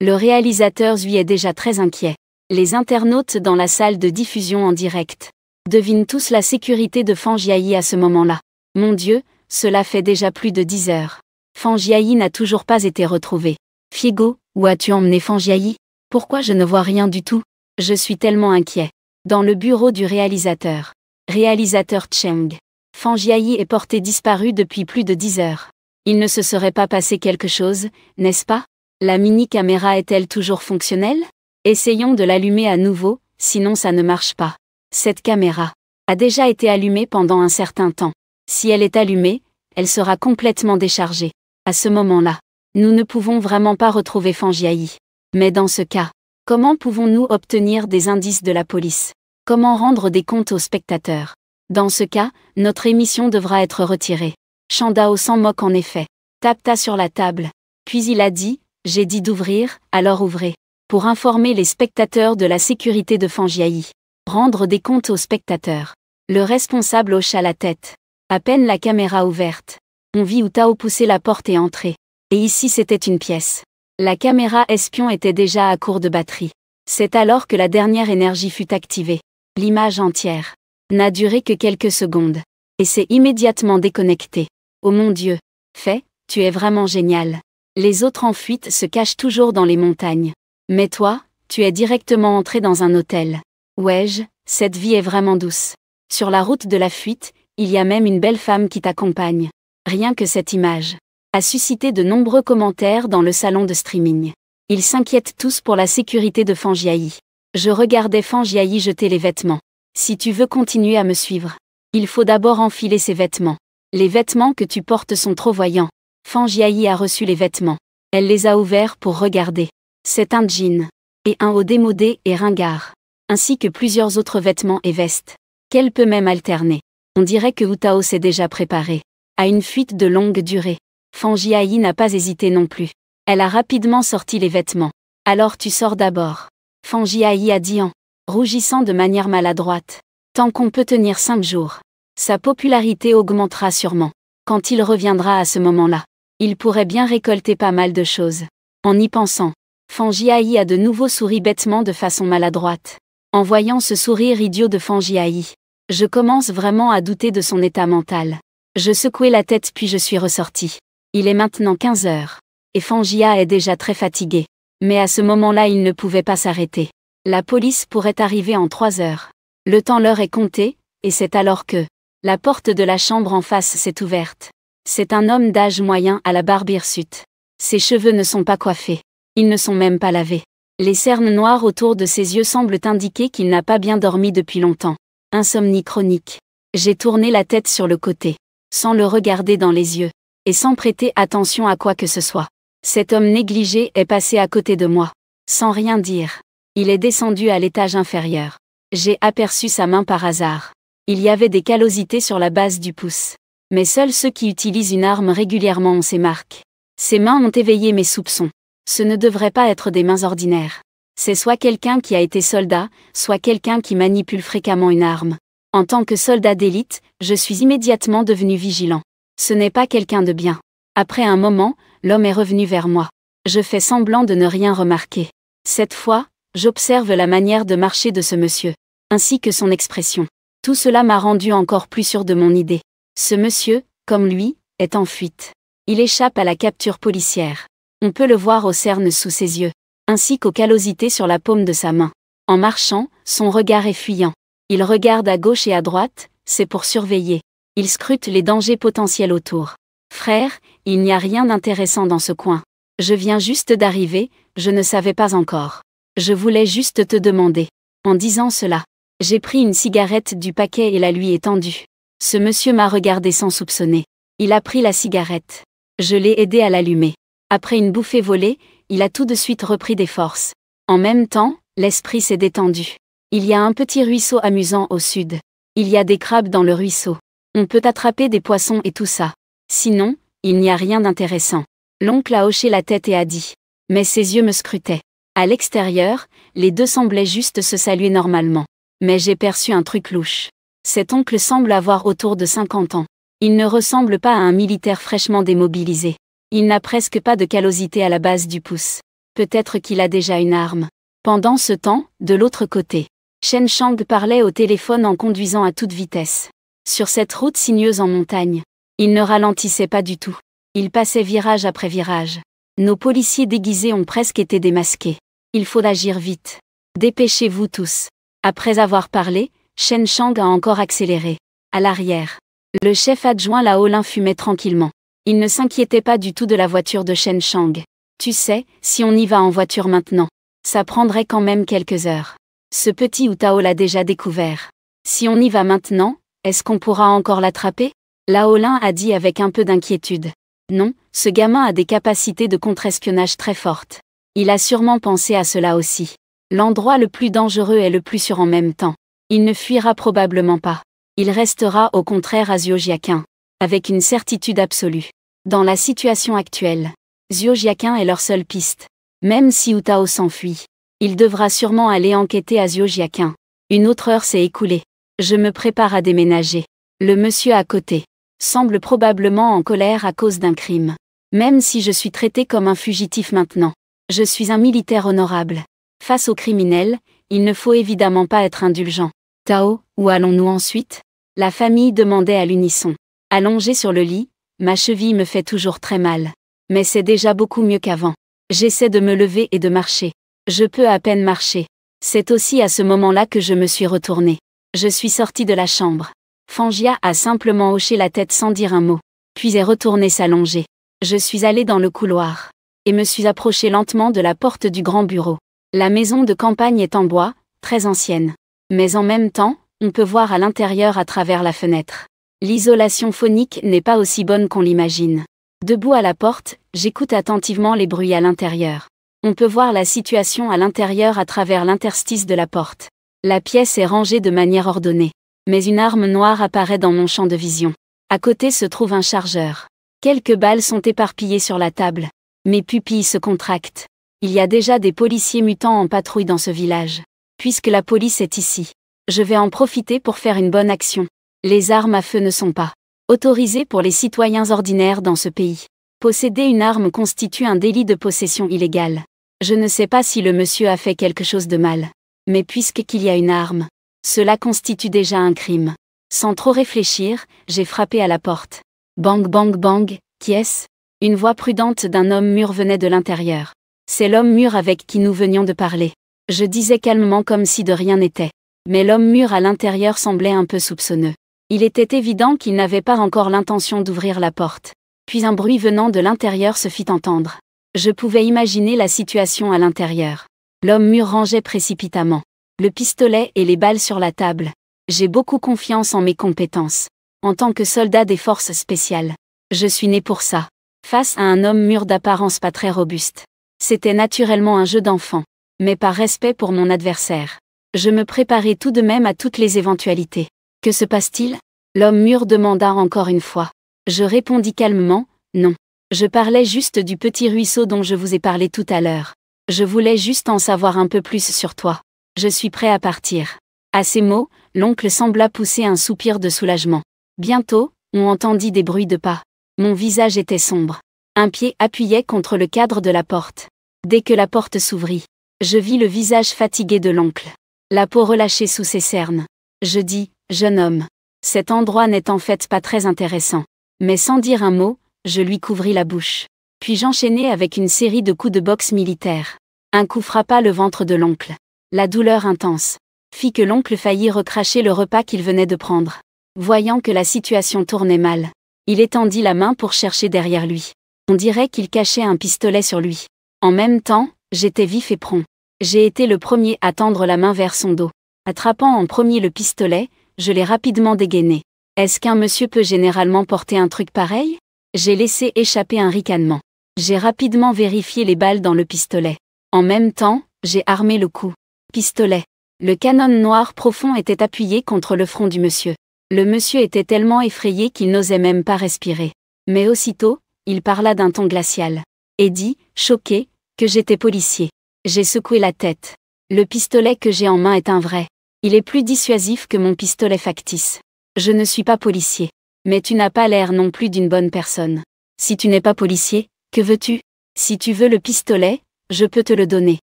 Le réalisateur Zui est déjà très inquiet. Les internautes dans la salle de diffusion en direct devinent tous la sécurité de Fangiaï à ce moment-là. Mon Dieu, cela fait déjà plus de 10 heures. Fangiaï n'a toujours pas été retrouvé. Fiego, où as-tu emmené Fangiaï ? Pourquoi je ne vois rien du tout ? Je suis tellement inquiet. Dans le bureau du réalisateur. Réalisateur Cheng. Fangiaï est porté disparu depuis plus de 10 heures. Il ne se serait pas passé quelque chose, n'est-ce pas ? La mini-caméra est-elle toujours fonctionnelle ? Essayons de l'allumer à nouveau, sinon ça ne marche pas. Cette caméra a déjà été allumée pendant un certain temps. Si elle est allumée, elle sera complètement déchargée. À ce moment-là, nous ne pouvons vraiment pas retrouver Fangiaï. Mais dans ce cas, comment pouvons-nous obtenir des indices de la police ? Comment rendre des comptes aux spectateurs ? Dans ce cas, notre émission devra être retirée. Chandao s'en moque en effet. Tapta sur la table. Puis il a dit, j'ai dit d'ouvrir, alors ouvrez. Pour informer les spectateurs de la sécurité de Fangiaï. Rendre des comptes aux spectateurs. Le responsable hocha la tête. À peine la caméra ouverte. On vit Wu Tao pousser la porte et entrer. Et ici c'était une pièce. La caméra espion était déjà à court de batterie. C'est alors que la dernière énergie fut activée. L'image entière n'a duré que quelques secondes. et s'est immédiatement déconnecté. Oh mon Dieu. Fais, tu es vraiment génial. Les autres en fuite se cachent toujours dans les montagnes. Mais toi, tu es directement entré dans un hôtel. Ouais, cette vie est vraiment douce. Sur la route de la fuite, il y a même une belle femme qui t'accompagne. Rien que cette image a suscité de nombreux commentaires dans le salon de streaming. Ils s'inquiètent tous pour la sécurité de Fangiaï. Je regardais Fangiaï jeter les vêtements. Si tu veux continuer à me suivre, il faut d'abord enfiler ces vêtements. Les vêtements que tu portes sont trop voyants. Fangiaï a reçu les vêtements. Elle les a ouverts pour regarder. C'est un jean. Et un haut démodé et ringard. Ainsi que plusieurs autres vêtements et vestes. Qu'elle peut même alterner. On dirait que Utao s'est déjà préparée à une fuite de longue durée. Fangiaï n'a pas hésité non plus. Elle a rapidement sorti les vêtements. Alors tu sors d'abord. Fangiaï a dit en rougissant de manière maladroite. Tant qu'on peut tenir 5 jours. Sa popularité augmentera sûrement. Quand il reviendra à ce moment-là, il pourrait bien récolter pas mal de choses. En y pensant, Fangiaï a de nouveau souri bêtement de façon maladroite. En voyant ce sourire idiot de Fangiaï, je commence vraiment à douter de son état mental. Je secouai la tête puis je suis ressorti. Il est maintenant 15 heures. Et Fangia est déjà très fatigué. Mais à ce moment-là il ne pouvait pas s'arrêter. La police pourrait arriver en 3 heures. Le temps leur est compté, et c'est alors que la porte de la chambre en face s'est ouverte. C'est un homme d'âge moyen à la barbe hirsute. Ses cheveux ne sont pas coiffés. Ils ne sont même pas lavés. Les cernes noires autour de ses yeux semblent indiquer qu'il n'a pas bien dormi depuis longtemps. Insomnie chronique. J'ai tourné la tête sur le côté, sans le regarder dans les yeux, et sans prêter attention à quoi que ce soit. Cet homme négligé est passé à côté de moi, sans rien dire. Il est descendu à l'étage inférieur. J'ai aperçu sa main par hasard. Il y avait des callosités sur la base du pouce. Mais seuls ceux qui utilisent une arme régulièrement ont ces marques. Ces mains ont éveillé mes soupçons. Ce ne devrait pas être des mains ordinaires. C'est soit quelqu'un qui a été soldat, soit quelqu'un qui manipule fréquemment une arme. En tant que soldat d'élite, je suis immédiatement devenu vigilant. Ce n'est pas quelqu'un de bien. Après un moment, l'homme est revenu vers moi. Je fais semblant de ne rien remarquer. Cette fois, j'observe la manière de marcher de ce monsieur, ainsi que son expression. Tout cela m'a rendu encore plus sûr de mon idée. Ce monsieur, comme lui, est en fuite. Il échappe à la capture policière. On peut le voir aux cernes sous ses yeux, ainsi qu'aux callosités sur la paume de sa main. En marchant, son regard est fuyant. Il regarde à gauche et à droite, c'est pour surveiller. Il scrute les dangers potentiels autour. Frère, il n'y a rien d'intéressant dans ce coin. Je viens juste d'arriver, je ne savais pas encore. Je voulais juste te demander. En disant cela, j'ai pris une cigarette du paquet et la lui ai tendue. Ce monsieur m'a regardé sans soupçonner. Il a pris la cigarette. Je l'ai aidé à l'allumer. Après une bouffée volée, il a tout de suite repris des forces. En même temps, l'esprit s'est détendu. Il y a un petit ruisseau amusant au sud. Il y a des crabes dans le ruisseau. On peut attraper des poissons et tout ça. Sinon, il n'y a rien d'intéressant. L'oncle a hoché la tête et a dit. Mais ses yeux me scrutaient. À l'extérieur, les deux semblaient juste se saluer normalement. Mais j'ai perçu un truc louche. Cet oncle semble avoir autour de 50 ans. Il ne ressemble pas à un militaire fraîchement démobilisé. Il n'a presque pas de callosité à la base du pouce. Peut-être qu'il a déjà une arme. Pendant ce temps, de l'autre côté, Shen Shang parlait au téléphone en conduisant à toute vitesse. Sur cette route sinueuse en montagne, il ne ralentissait pas du tout. Il passait virage après virage. Nos policiers déguisés ont presque été démasqués. Il faut agir vite. Dépêchez-vous tous. Après avoir parlé, Shen Shang a encore accéléré. À l'arrière, le chef adjoint Laolin fumait tranquillement. Il ne s'inquiétait pas du tout de la voiture de Shen Shang. Tu sais, si on y va en voiture maintenant, ça prendrait quand même quelques heures. Ce petit Utao l'a déjà découvert. Si on y va maintenant, est-ce qu'on pourra encore l'attraper? Laolin a dit avec un peu d'inquiétude. Non, ce gamin a des capacités de contre-espionnage très fortes. Il a sûrement pensé à cela aussi. L'endroit le plus dangereux est le plus sûr en même temps. Il ne fuira probablement pas. Il restera au contraire à Zhuojiaquin, avec une certitude absolue. Dans la situation actuelle, Zhuojiaquin est leur seule piste. Même si Utao s'enfuit, il devra sûrement aller enquêter à Zhuojiaquin. Une autre heure s'est écoulée. Je me prépare à déménager. Le monsieur à côté semble probablement en colère à cause d'un crime. Même si je suis traité comme un fugitif maintenant, je suis un militaire honorable. Face aux criminels, il ne faut évidemment pas être indulgent. Tao, où allons-nous ensuite? La famille demandait à l'unisson. Allongée sur le lit, ma cheville me fait toujours très mal. Mais c'est déjà beaucoup mieux qu'avant. J'essaie de me lever et de marcher. Je peux à peine marcher. C'est aussi à ce moment-là que je me suis retournée. Je suis sortie de la chambre. Fangia a simplement hoché la tête sans dire un mot. Puis est retournée s'allonger. Je suis allée dans le couloir. Et me suis approchée lentement de la porte du grand bureau. La maison de campagne est en bois, très ancienne. Mais en même temps, on peut voir à l'intérieur à travers la fenêtre. L'isolation phonique n'est pas aussi bonne qu'on l'imagine. Debout à la porte, j'écoute attentivement les bruits à l'intérieur. On peut voir la situation à l'intérieur à travers l'interstice de la porte. La pièce est rangée de manière ordonnée. Mais une arme noire apparaît dans mon champ de vision. À côté se trouve un chargeur. Quelques balles sont éparpillées sur la table. Mes pupilles se contractent. Il y a déjà des policiers mutants en patrouille dans ce village. Puisque la police est ici, je vais en profiter pour faire une bonne action. Les armes à feu ne sont pas autorisées pour les citoyens ordinaires dans ce pays. Posséder une arme constitue un délit de possession illégale. Je ne sais pas si le monsieur a fait quelque chose de mal. Mais puisqu'il y a une arme, cela constitue déjà un crime. Sans trop réfléchir, j'ai frappé à la porte. Bang bang bang, qui est-ce ? Une voix prudente d'un homme mûr venait de l'intérieur. C'est l'homme mûr avec qui nous venions de parler. Je disais calmement comme si de rien n'était. Mais l'homme mûr à l'intérieur semblait un peu soupçonneux. Il était évident qu'il n'avait pas encore l'intention d'ouvrir la porte. Puis un bruit venant de l'intérieur se fit entendre. Je pouvais imaginer la situation à l'intérieur. L'homme mûr rangeait précipitamment le pistolet et les balles sur la table. J'ai beaucoup confiance en mes compétences. En tant que soldat des forces spéciales, je suis né pour ça. Face à un homme mûr d'apparence pas très robuste. C'était naturellement un jeu d'enfant. Mais par respect pour mon adversaire, je me préparais tout de même à toutes les éventualités. Que se passe-t-il ? L'homme mûr demanda encore une fois. Je répondis calmement, non. Je parlais juste du petit ruisseau dont je vous ai parlé tout à l'heure. Je voulais juste en savoir un peu plus sur toi. Je suis prêt à partir. À ces mots, l'oncle sembla pousser un soupir de soulagement. Bientôt, on entendit des bruits de pas. Mon visage était sombre. Un pied appuyait contre le cadre de la porte. Dès que la porte s'ouvrit, je vis le visage fatigué de l'oncle. La peau relâchée sous ses cernes. Je dis, jeune homme. Cet endroit n'est en fait pas très intéressant. Mais sans dire un mot, je lui couvris la bouche. Puis j'enchaînai avec une série de coups de boxe militaire. Un coup frappa le ventre de l'oncle. La douleur intense fit que l'oncle faillit recracher le repas qu'il venait de prendre. Voyant que la situation tournait mal, il étendit la main pour chercher derrière lui. On dirait qu'il cachait un pistolet sur lui. En même temps, j'étais vif et prompt. J'ai été le premier à tendre la main vers son dos. Attrapant en premier le pistolet, je l'ai rapidement dégainé. Est-ce qu'un monsieur peut généralement porter un truc pareil ? J'ai laissé échapper un ricanement. J'ai rapidement vérifié les balles dans le pistolet. En même temps, j'ai armé le coup. Pistolet. Le canon noir profond était appuyé contre le front du monsieur. Le monsieur était tellement effrayé qu'il n'osait même pas respirer. Mais aussitôt, il parla d'un ton glacial. Et dit, choqué, que j'étais policier. J'ai secoué la tête. Le pistolet que j'ai en main est un vrai. Il est plus dissuasif que mon pistolet factice. Je ne suis pas policier. Mais tu n'as pas l'air non plus d'une bonne personne. Si tu n'es pas policier, que veux-tu ? Si tu veux le pistolet, je peux te le donner.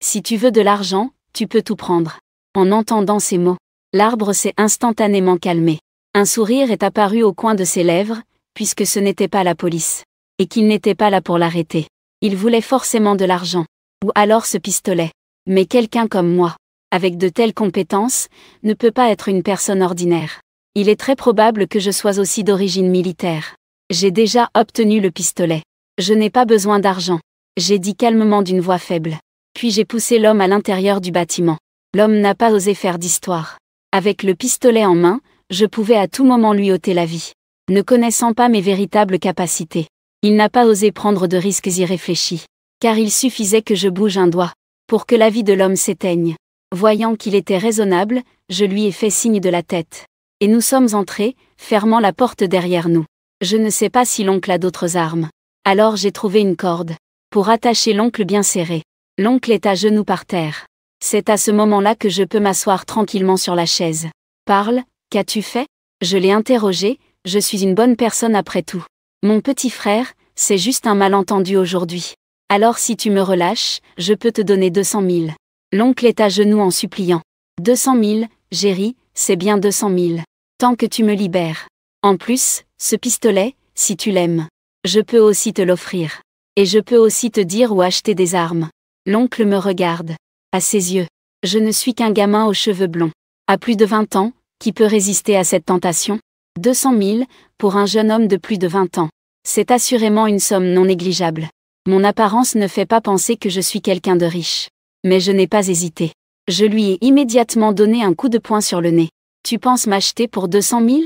Si tu veux de l'argent, tu peux tout prendre. En entendant ces mots, l'arbre s'est instantanément calmé. Un sourire est apparu au coin de ses lèvres, puisque ce n'était pas la police. Et qu'il n'était pas là pour l'arrêter. Il voulait forcément de l'argent. Ou alors ce pistolet. Mais quelqu'un comme moi, avec de telles compétences, ne peut pas être une personne ordinaire. Il est très probable que je sois aussi d'origine militaire. J'ai déjà obtenu le pistolet. Je n'ai pas besoin d'argent. J'ai dit calmement d'une voix faible. Puis j'ai poussé l'homme à l'intérieur du bâtiment. L'homme n'a pas osé faire d'histoire. Avec le pistolet en main, je pouvais à tout moment lui ôter la vie. Ne connaissant pas mes véritables capacités, il n'a pas osé prendre de risques irréfléchis. Car il suffisait que je bouge un doigt pour que la vie de l'homme s'éteigne. Voyant qu'il était raisonnable, je lui ai fait signe de la tête. Et nous sommes entrés, fermant la porte derrière nous. Je ne sais pas si l'oncle a d'autres armes. Alors j'ai trouvé une corde pour attacher l'oncle bien serré. L'oncle est à genoux par terre. C'est à ce moment-là que je peux m'asseoir tranquillement sur la chaise. Parle, qu'as-tu fait ? Je l'ai interrogé, je suis une bonne personne après tout. Mon petit frère, c'est juste un malentendu aujourd'hui. Alors si tu me relâches, je peux te donner 200 000. L'oncle est à genoux en suppliant. 200 000, j'ai ri, c'est bien 200 000. Tant que tu me libères. En plus, ce pistolet, si tu l'aimes, je peux aussi te l'offrir. Et je peux aussi te dire où acheter des armes. L'oncle me regarde. À ses yeux, je ne suis qu'un gamin aux cheveux blonds. À plus de 20 ans, qui peut résister à cette tentation? 200 000, pour un jeune homme de plus de 20 ans. C'est assurément une somme non négligeable. Mon apparence ne fait pas penser que je suis quelqu'un de riche. Mais je n'ai pas hésité. Je lui ai immédiatement donné un coup de poing sur le nez. Tu penses m'acheter pour 200 000?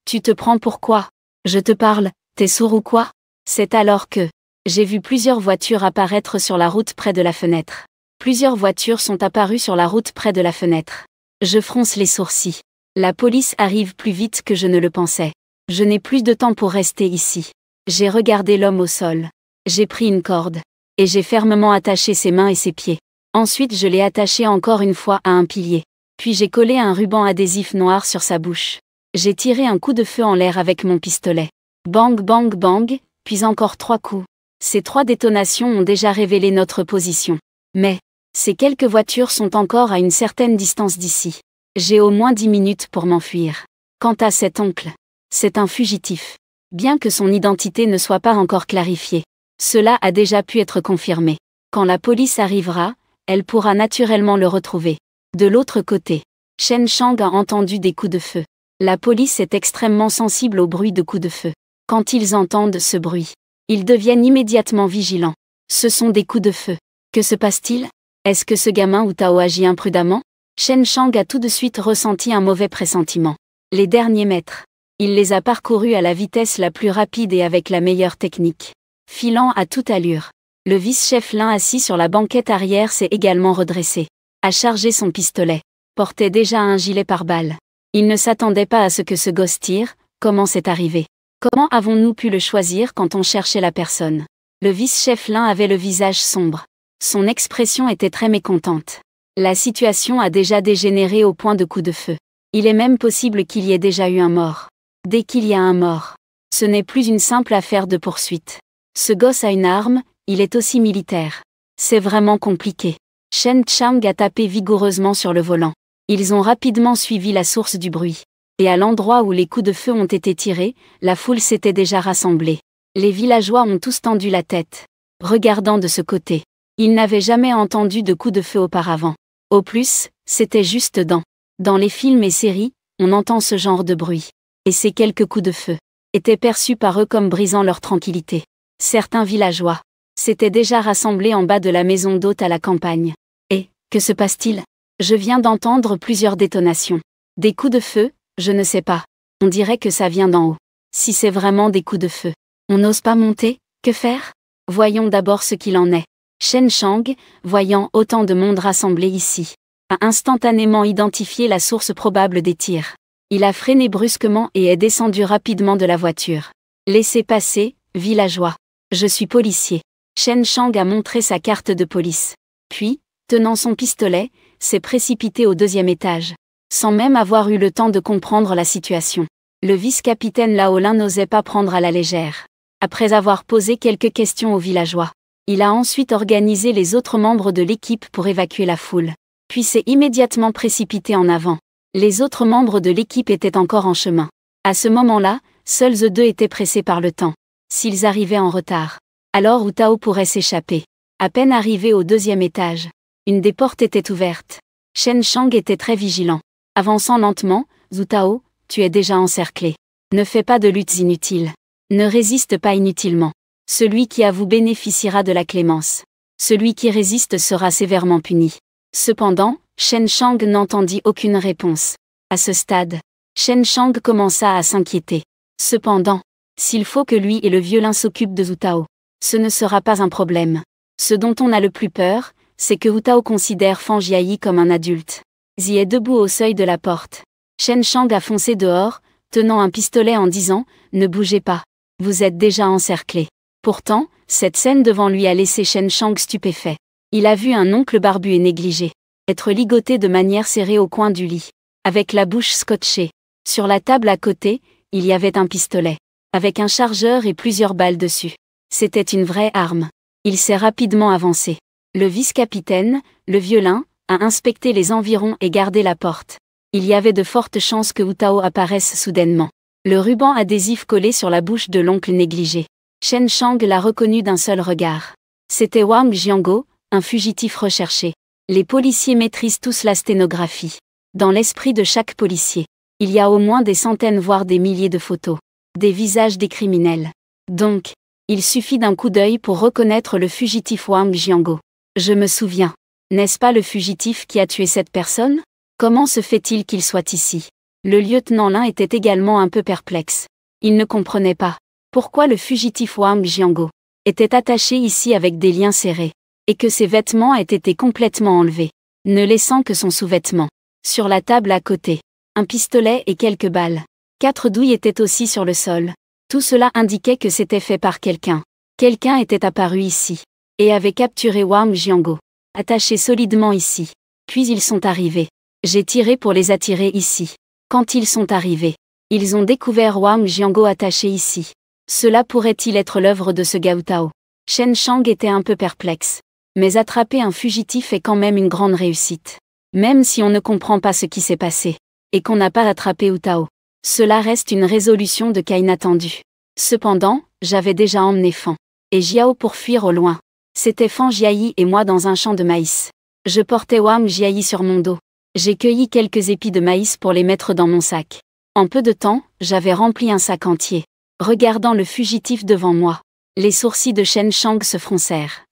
Tu te prends pour quoi? Je te parle, t'es sourd ou quoi? C'est alors que j'ai vu plusieurs voitures apparaître sur la route près de la fenêtre. Plusieurs voitures sont apparues sur la route près de la fenêtre. Je fronce les sourcils. La police arrive plus vite que je ne le pensais. Je n'ai plus de temps pour rester ici. J'ai regardé l'homme au sol. J'ai pris une corde. Et j'ai fermement attaché ses mains et ses pieds. Ensuite je l'ai attaché encore une fois à un pilier. Puis j'ai collé un ruban adhésif noir sur sa bouche. J'ai tiré un coup de feu en l'air avec mon pistolet. Bang bang bang, puis encore 3 coups. Ces 3 détonations ont déjà révélé notre position. Mais, ces quelques voitures sont encore à une certaine distance d'ici. J'ai au moins 10 minutes pour m'enfuir. Quant à cet oncle, c'est un fugitif. Bien que son identité ne soit pas encore clarifiée, cela a déjà pu être confirmé. Quand la police arrivera, elle pourra naturellement le retrouver. De l'autre côté, Chen Shang a entendu des coups de feu. La police est extrêmement sensible au bruit de coups de feu. Quand ils entendent ce bruit, ils deviennent immédiatement vigilants. Ce sont des coups de feu. Que se passe-t-il? Est-ce que ce gamin Wu Tao agit imprudemment? Chen Shang a tout de suite ressenti un mauvais pressentiment. Les derniers mètres, il les a parcourus à la vitesse la plus rapide et avec la meilleure technique. Filant à toute allure. Le vice-chef Lin assis sur la banquette arrière s'est également redressé. A chargé son pistolet. Portait déjà un gilet pare-balles. Il ne s'attendait pas à ce que ce gosse tire. Comment c'est arrivé? Comment avons-nous pu le choisir quand on cherchait la personne? Le vice-chef Lin avait le visage sombre. Son expression était très mécontente. La situation a déjà dégénéré au point de coup de feu. Il est même possible qu'il y ait déjà eu un mort. Dès qu'il y a un mort, ce n'est plus une simple affaire de poursuite. Ce gosse a une arme, il est aussi militaire. C'est vraiment compliqué. Chen Chang a tapé vigoureusement sur le volant. Ils ont rapidement suivi la source du bruit. Et à l'endroit où les coups de feu ont été tirés, la foule s'était déjà rassemblée. Les villageois ont tous tendu la tête, regardant de ce côté. Ils n'avaient jamais entendu de coups de feu auparavant. Au plus, c'était juste dans les films et séries, on entend ce genre de bruit. Et ces quelques coups de feu étaient perçus par eux comme brisant leur tranquillité. Certains villageois s'étaient déjà rassemblés en bas de la maison d'hôte à la campagne. Et, que se passe-t-il? Je viens d'entendre plusieurs détonations. Des coups de feu? Je ne sais pas. On dirait que ça vient d'en haut. Si c'est vraiment des coups de feu, on n'ose pas monter? Que faire? Voyons d'abord ce qu'il en est. Chen Shang, voyant autant de monde rassemblé ici, a instantanément identifié la source probable des tirs. Il a freiné brusquement et est descendu rapidement de la voiture. Laissez passer, villageois. Je suis policier. Chen Shang a montré sa carte de police. Puis, tenant son pistolet, s'est précipité au 2e étage. Sans même avoir eu le temps de comprendre la situation. Le vice-capitaine Lao Lin n'osait pas prendre à la légère. Après avoir posé quelques questions aux villageois, il a ensuite organisé les autres membres de l'équipe pour évacuer la foule. Puis s'est immédiatement précipité en avant. Les autres membres de l'équipe étaient encore en chemin. À ce moment-là, seuls eux deux étaient pressés par le temps. S'ils arrivaient en retard, alors Wu Tao pourrait s'échapper. À peine arrivé au 2e étage, une des portes était ouverte. Chen Shang était très vigilant. Avançant lentement, Wu Tao, tu es déjà encerclé. Ne fais pas de luttes inutiles. Ne résiste pas inutilement. Celui qui avoue bénéficiera de la clémence. Celui qui résiste sera sévèrement puni. Cependant, Chen Shang n'entendit aucune réponse. À ce stade, Chen Shang commença à s'inquiéter. Cependant, s'il faut que lui et le vieux Lin s'occupent de Wu Tao, ce ne sera pas un problème. Ce dont on a le plus peur, c'est que Wu Tao considère Fang Jiayi comme un adulte. Zi est debout au seuil de la porte. Chen Shang a foncé dehors, tenant un pistolet en disant « Ne bougez pas. Vous êtes déjà encerclés ». Pourtant, cette scène devant lui a laissé Chen Shang stupéfait. Il a vu un oncle barbu et négligé être ligoté de manière serrée au coin du lit, avec la bouche scotchée. Sur la table à côté, il y avait un pistolet, avec un chargeur et plusieurs balles dessus. C'était une vraie arme. Il s'est rapidement avancé. Le vice-capitaine, le vieux Lin, a inspecté les environs et gardé la porte. il y avait de fortes chances que Wu Tao apparaisse soudainement. Le ruban adhésif collé sur la bouche de l'oncle négligé. Chen Shang l'a reconnu d'un seul regard. C'était Wang Jianguo, un fugitif recherché. Les policiers maîtrisent tous la sténographie. Dans l'esprit de chaque policier, il y a au moins des centaines voire des milliers de photos. Des visages des criminels. Donc, il suffit d'un coup d'œil pour reconnaître le fugitif Wang Jianguo. Je me souviens. N'est-ce pas le fugitif qui a tué cette personne? Comment se fait-il qu'il soit ici? Le lieutenant Lin était également un peu perplexe. Il ne comprenait pas pourquoi le fugitif Wang Jianguo était attaché ici avec des liens serrés, et que ses vêtements aient été complètement enlevés, ne laissant que son sous-vêtement. Sur la table à côté, un pistolet et quelques balles. 4 douilles étaient aussi sur le sol. Tout cela indiquait que c'était fait par quelqu'un. Quelqu'un était apparu ici, et avait capturé Wang Jianguo, attaché solidement ici. Puis ils sont arrivés. J'ai tiré pour les attirer ici. Quand ils sont arrivés, ils ont découvert Wang Jianguo attaché ici. Cela pourrait-il être l'œuvre de ce Gao Tao? Chen Shang était un peu perplexe. Mais attraper un fugitif est quand même une grande réussite. Même si on ne comprend pas ce qui s'est passé, et qu'on n'a pas attrapé Wu Tao, cela reste une résolution de cas inattendue. Cependant, j'avais déjà emmené Fan et Jiao pour fuir au loin. C'était Fan Jiayi et moi dans un champ de maïs. Je portais Wang Jiayi sur mon dos. J'ai cueilli quelques épis de maïs pour les mettre dans mon sac. En peu de temps, j'avais rempli un sac entier. Regardant le fugitif devant moi, les sourcils de Chen Shang se froncèrent.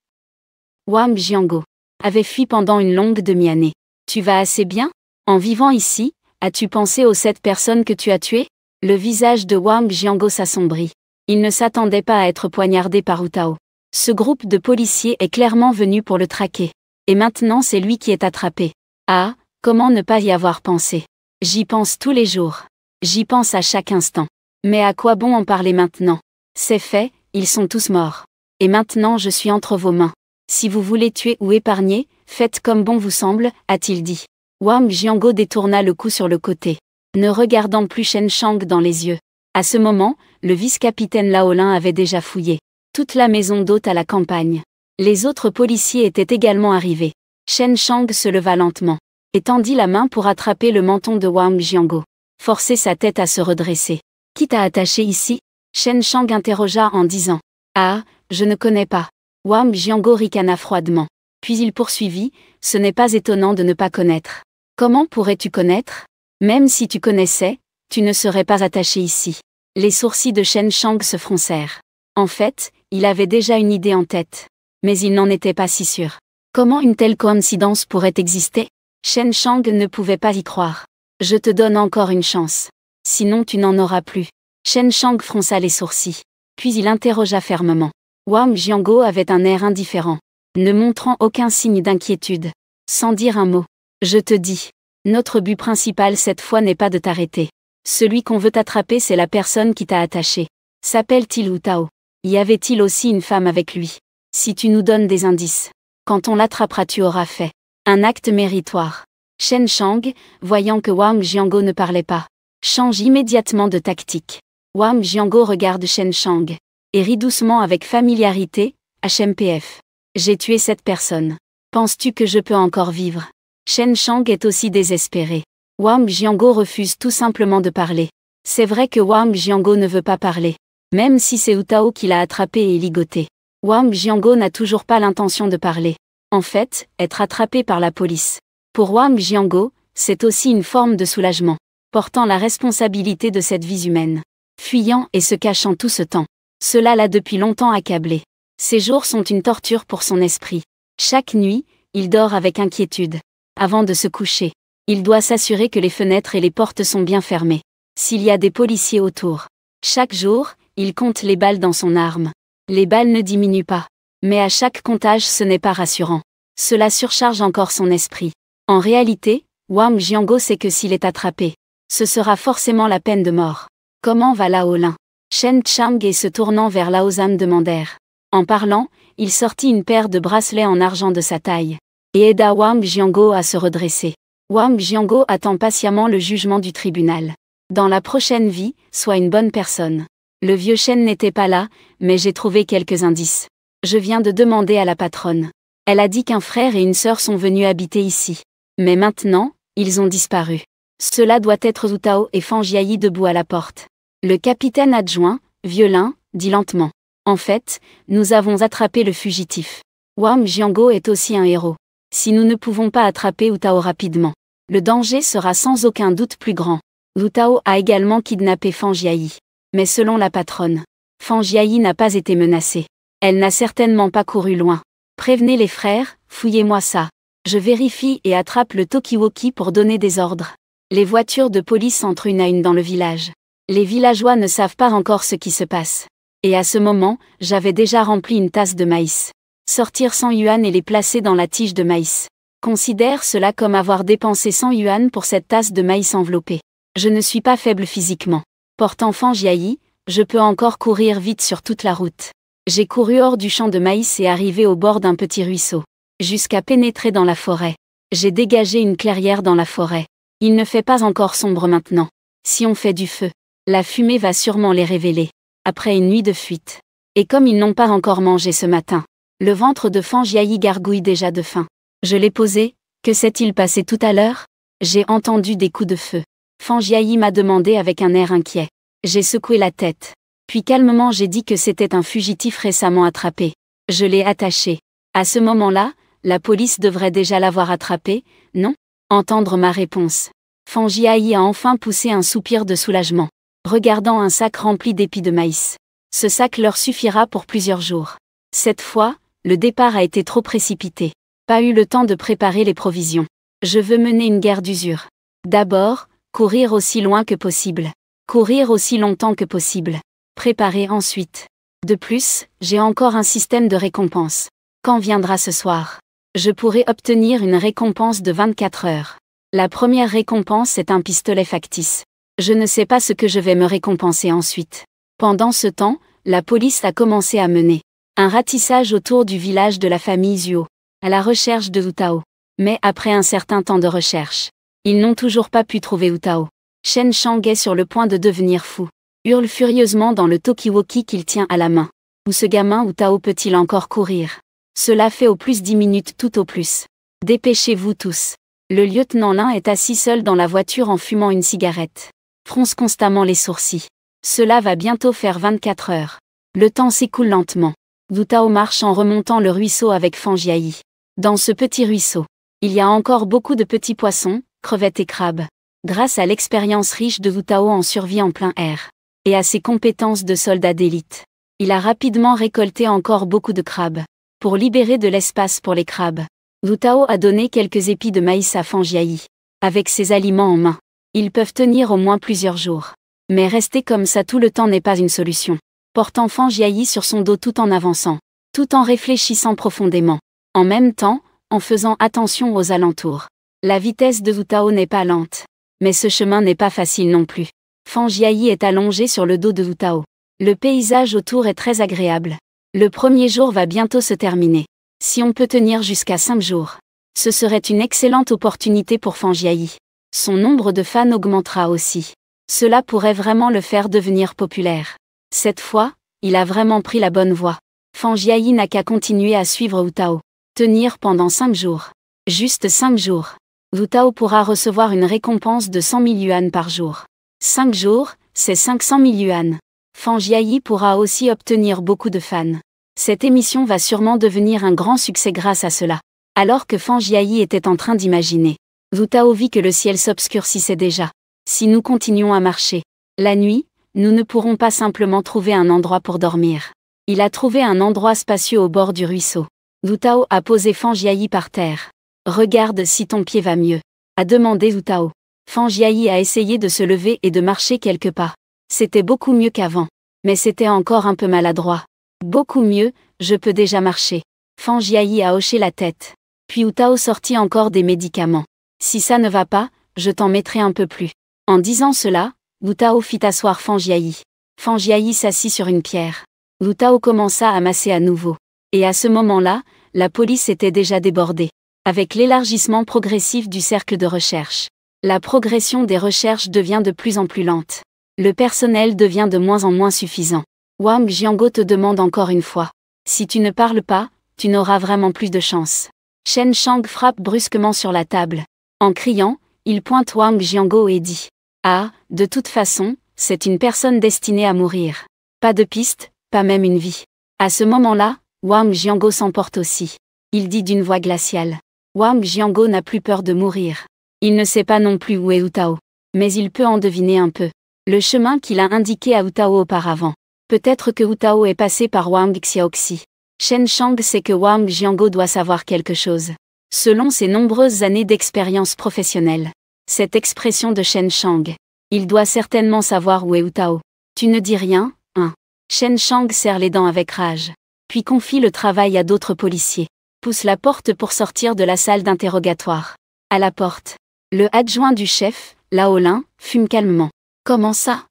Wang Jianguo avait fui pendant une longue demi-année. Tu vas assez bien? En vivant ici, as-tu pensé aux 7 personnes que tu as tuées? Le visage de Wang Jianguo s'assombrit. Il ne s'attendait pas à être poignardé par Wu Tao. Ce groupe de policiers est clairement venu pour le traquer. Et maintenant c'est lui qui est attrapé. Ah, comment ne pas y avoir pensé? J'y pense tous les jours. J'y pense à chaque instant. Mais à quoi bon en parler maintenant? C'est fait, ils sont tous morts. Et maintenant je suis entre vos mains. Si vous voulez tuer ou épargner, faites comme bon vous semble, a-t-il dit. Wang Jianguo détourna le cou sur le côté, ne regardant plus Chen Shang dans les yeux. À ce moment, le vice-capitaine Lao Lin avait déjà fouillé toute la maison d'hôte à la campagne. Les autres policiers étaient également arrivés. Chen Shang se leva lentement et tendit la main pour attraper le menton de Wang Jianguo, forcer sa tête à se redresser. Qui t'a attaché ici? Chen Shang interrogea en disant. Ah, je ne connais pas. Wang Jianguo ricana froidement. Puis il poursuivit, ce n'est pas étonnant de ne pas connaître. Comment pourrais-tu connaître? Même si tu connaissais, tu ne serais pas attaché ici. Les sourcils de Chen Shang se froncèrent. En fait, il avait déjà une idée en tête. Mais il n'en était pas si sûr. Comment une telle coïncidence pourrait exister? Chen Shang ne pouvait pas y croire. Je te donne encore une chance. Sinon tu n'en auras plus. Chen Shang fronça les sourcils. Puis il interrogea fermement. Wang Jianguo avait un air indifférent, ne montrant aucun signe d'inquiétude. Sans dire un mot. Je te dis. Notre but principal cette fois n'est pas de t'arrêter. Celui qu'on veut attraper c'est la personne qui t'a attaché. S'appelle-t-il Wu Tao? Y avait-il aussi une femme avec lui? Si tu nous donnes des indices, quand on l'attrapera tu auras fait un acte méritoire. Chen Shang, voyant que Wang Jianguo ne parlait pas, change immédiatement de tactique. Wang Jianguo regarde Chen Shang et rit doucement avec familiarité. HMPF. J'ai tué cette personne. Penses-tu que je peux encore vivre? Chen Shang est aussi désespéré. Wang Jianguo refuse tout simplement de parler. C'est vrai que Wang Jianguo ne veut pas parler. Même si c'est Wu Tao qui l'a attrapé et ligoté. Wang Jianguo n'a toujours pas l'intention de parler. En fait, être attrapé par la police. Pour Wang Jianguo, c'est aussi une forme de soulagement, portant la responsabilité de cette vie humaine. Fuyant et se cachant tout ce temps. Cela l'a depuis longtemps accablé. Ces jours sont une torture pour son esprit. Chaque nuit, il dort avec inquiétude. Avant de se coucher, il doit s'assurer que les fenêtres et les portes sont bien fermées. S'il y a des policiers autour. Chaque jour, il compte les balles dans son arme. Les balles ne diminuent pas. Mais à chaque comptage ce n'est pas rassurant. Cela surcharge encore son esprit. En réalité, Wang Jianguo sait que s'il est attrapé, ce sera forcément la peine de mort. Comment va Lao Lin? Chen Chang et se tournant vers Lao Zhan demandèrent. En parlant, il sortit une paire de bracelets en argent de sa taille et aida Wang Jianguo à se redresser. Wang Jianguo attend patiemment le jugement du tribunal. Dans la prochaine vie, sois une bonne personne. Le vieux Chen n'était pas là, mais j'ai trouvé quelques indices. Je viens de demander à la patronne. Elle a dit qu'un frère et une sœur sont venus habiter ici. Mais maintenant, ils ont disparu. Cela doit être Zhu Tao et Fan Jiayi debout à la porte. Le capitaine adjoint, Violin, dit lentement. En fait, nous avons attrapé le fugitif. Wang Jiango est aussi un héros. Si nous ne pouvons pas attraper Wu Tao rapidement, le danger sera sans aucun doute plus grand. Wu Tao a également kidnappé Fan Jiayi. Mais selon la patronne, Fan Jiayi n'a pas été menacée. Elle n'a certainement pas couru loin. Prévenez les frères, fouillez-moi ça. Je vérifie et attrape le talkie-walkie pour donner des ordres. Les voitures de police entrent une à une dans le village. Les villageois ne savent pas encore ce qui se passe. Et à ce moment, j'avais déjà rempli une tasse de maïs. Sortir 100 yuan et les placer dans la tige de maïs. Considère cela comme avoir dépensé 100 yuan pour cette tasse de maïs enveloppée. Je ne suis pas faible physiquement. Portant Fan Jiayi, je peux encore courir vite sur toute la route. J'ai couru hors du champ de maïs et arrivé au bord d'un petit ruisseau. Jusqu'à pénétrer dans la forêt. J'ai dégagé une clairière dans la forêt. Il ne fait pas encore sombre maintenant. Si on fait du feu, la fumée va sûrement les révéler. Après une nuit de fuite. Et comme ils n'ont pas encore mangé ce matin, le ventre de Fan Jiayi gargouille déjà de faim. Je l'ai posé, que s'est-il passé tout à l'heure? J'ai entendu des coups de feu. Fan Jiayi m'a demandé avec un air inquiet. J'ai secoué la tête. Puis calmement j'ai dit que c'était un fugitif récemment attrapé. Je l'ai attaché. À ce moment-là, la police devrait déjà l'avoir attrapé, non? Entendre ma réponse. Fan Jiayi a enfin poussé un soupir de soulagement, regardant un sac rempli d'épis de maïs. Ce sac leur suffira pour plusieurs jours. Cette fois, le départ a été trop précipité. Pas eu le temps de préparer les provisions. Je veux mener une guerre d'usure. D'abord, courir aussi loin que possible. Courir aussi longtemps que possible. Préparer ensuite. De plus, j'ai encore un système de récompense. Quand viendra ce soir? Je pourrai obtenir une récompense de 24 heures. La première récompense est un pistolet factice. Je ne sais pas ce que je vais me récompenser ensuite. Pendant ce temps, la police a commencé à mener un ratissage autour du village de la famille Zuo, à la recherche de Wu Tao. Mais après un certain temps de recherche, ils n'ont toujours pas pu trouver Wu Tao. Shen Shang est sur le point de devenir fou. Hurle furieusement dans le talkie-walkie qu'il tient à la main. Où ce gamin Wu Tao peut-il encore courir? Cela fait au plus 10 minutes tout au plus. Dépêchez-vous tous. Le lieutenant Lin est assis seul dans la voiture en fumant une cigarette. Fronce constamment les sourcils. Cela va bientôt faire 24 heures. Le temps s'écoule lentement. Wu Tao marche en remontant le ruisseau avec Fan Jiayi. Dans ce petit ruisseau, il y a encore beaucoup de petits poissons, crevettes et crabes. Grâce à l'expérience riche de Wu Tao en survie en plein air, et à ses compétences de soldat d'élite, il a rapidement récolté encore beaucoup de crabes. Pour libérer de l'espace pour les crabes, Wu Tao a donné quelques épis de maïs à Fan Jiayi. Avec ces aliments en main, ils peuvent tenir au moins plusieurs jours. Mais rester comme ça tout le temps n'est pas une solution. Portant Fan Jiayi sur son dos tout en avançant, tout en réfléchissant profondément. En même temps, en faisant attention aux alentours. La vitesse de Wu Tao n'est pas lente. Mais ce chemin n'est pas facile non plus. Fan Jiayi est allongé sur le dos de Wu Tao. Le paysage autour est très agréable. Le premier jour va bientôt se terminer. Si on peut tenir jusqu'à 5 jours, ce serait une excellente opportunité pour Fan Jiayi. Son nombre de fans augmentera aussi. Cela pourrait vraiment le faire devenir populaire. Cette fois, il a vraiment pris la bonne voie. Fan Jiayi n'a qu'à continuer à suivre Wu Tao. Tenir pendant 5 jours. Juste 5 jours. Wu Tao pourra recevoir une récompense de 100 000 yuan par jour. 5 jours, c'est 500 000 yuan. Fan Jiayi pourra aussi obtenir beaucoup de fans. Cette émission va sûrement devenir un grand succès grâce à cela. Alors que Fan Jiayi était en train d'imaginer, Wu Tao vit que le ciel s'obscurcissait déjà. Si nous continuons à marcher, la nuit, nous ne pourrons pas simplement trouver un endroit pour dormir. Il a trouvé un endroit spacieux au bord du ruisseau. Wu Tao a posé Fan Jiayi par terre. Regarde si ton pied va mieux, a demandé Wu Tao. Fan Jiayi a essayé de se lever et de marcher quelques pas. C'était beaucoup mieux qu'avant. Mais c'était encore un peu maladroit. Beaucoup mieux, je peux déjà marcher. Fan Jiayi a hoché la tête. Puis Wu Tao sortit encore des médicaments. Si ça ne va pas, je t'en mettrai un peu plus. En disant cela, Wu Tao fit asseoir Fan Jiayi. Fan Jiayi s'assit sur une pierre. Wu Tao commença à masser à nouveau. Et à ce moment-là, la police était déjà débordée. Avec l'élargissement progressif du cercle de recherche, la progression des recherches devient de plus en plus lente. Le personnel devient de moins en moins suffisant. Wang Jiango te demande encore une fois. Si tu ne parles pas, tu n'auras vraiment plus de chance. Shen Shang frappe brusquement sur la table. En criant, Il pointe Wang Jiango et dit: Ah, de toute façon, c'est une personne destinée à mourir. Pas de piste, pas même une vie. À ce moment-là, Wang Jiango s'emporte aussi. Il dit d'une voix glaciale. Wang Jiango n'a plus peur de mourir. Il ne sait pas non plus où est Hu Tao. Mais il peut en deviner un peu. Le chemin qu'il a indiqué à Hu Tao auparavant. Peut-être que Hu Tao est passé par Wang Xiaoxi. Shen Shang sait que Wang Jiango doit savoir quelque chose. Selon ses nombreuses années d'expérience professionnelle. Cette expression de Shen Shang. Il doit certainement savoir où est Hu Tao. Tu ne dis rien, hein? Shen Shang serre les dents avec rage. Puis confie le travail à d'autres policiers. Pousse la porte pour sortir de la salle d'interrogatoire. À la porte. Le adjoint du chef, Lao Lin, fume calmement. Comment ça?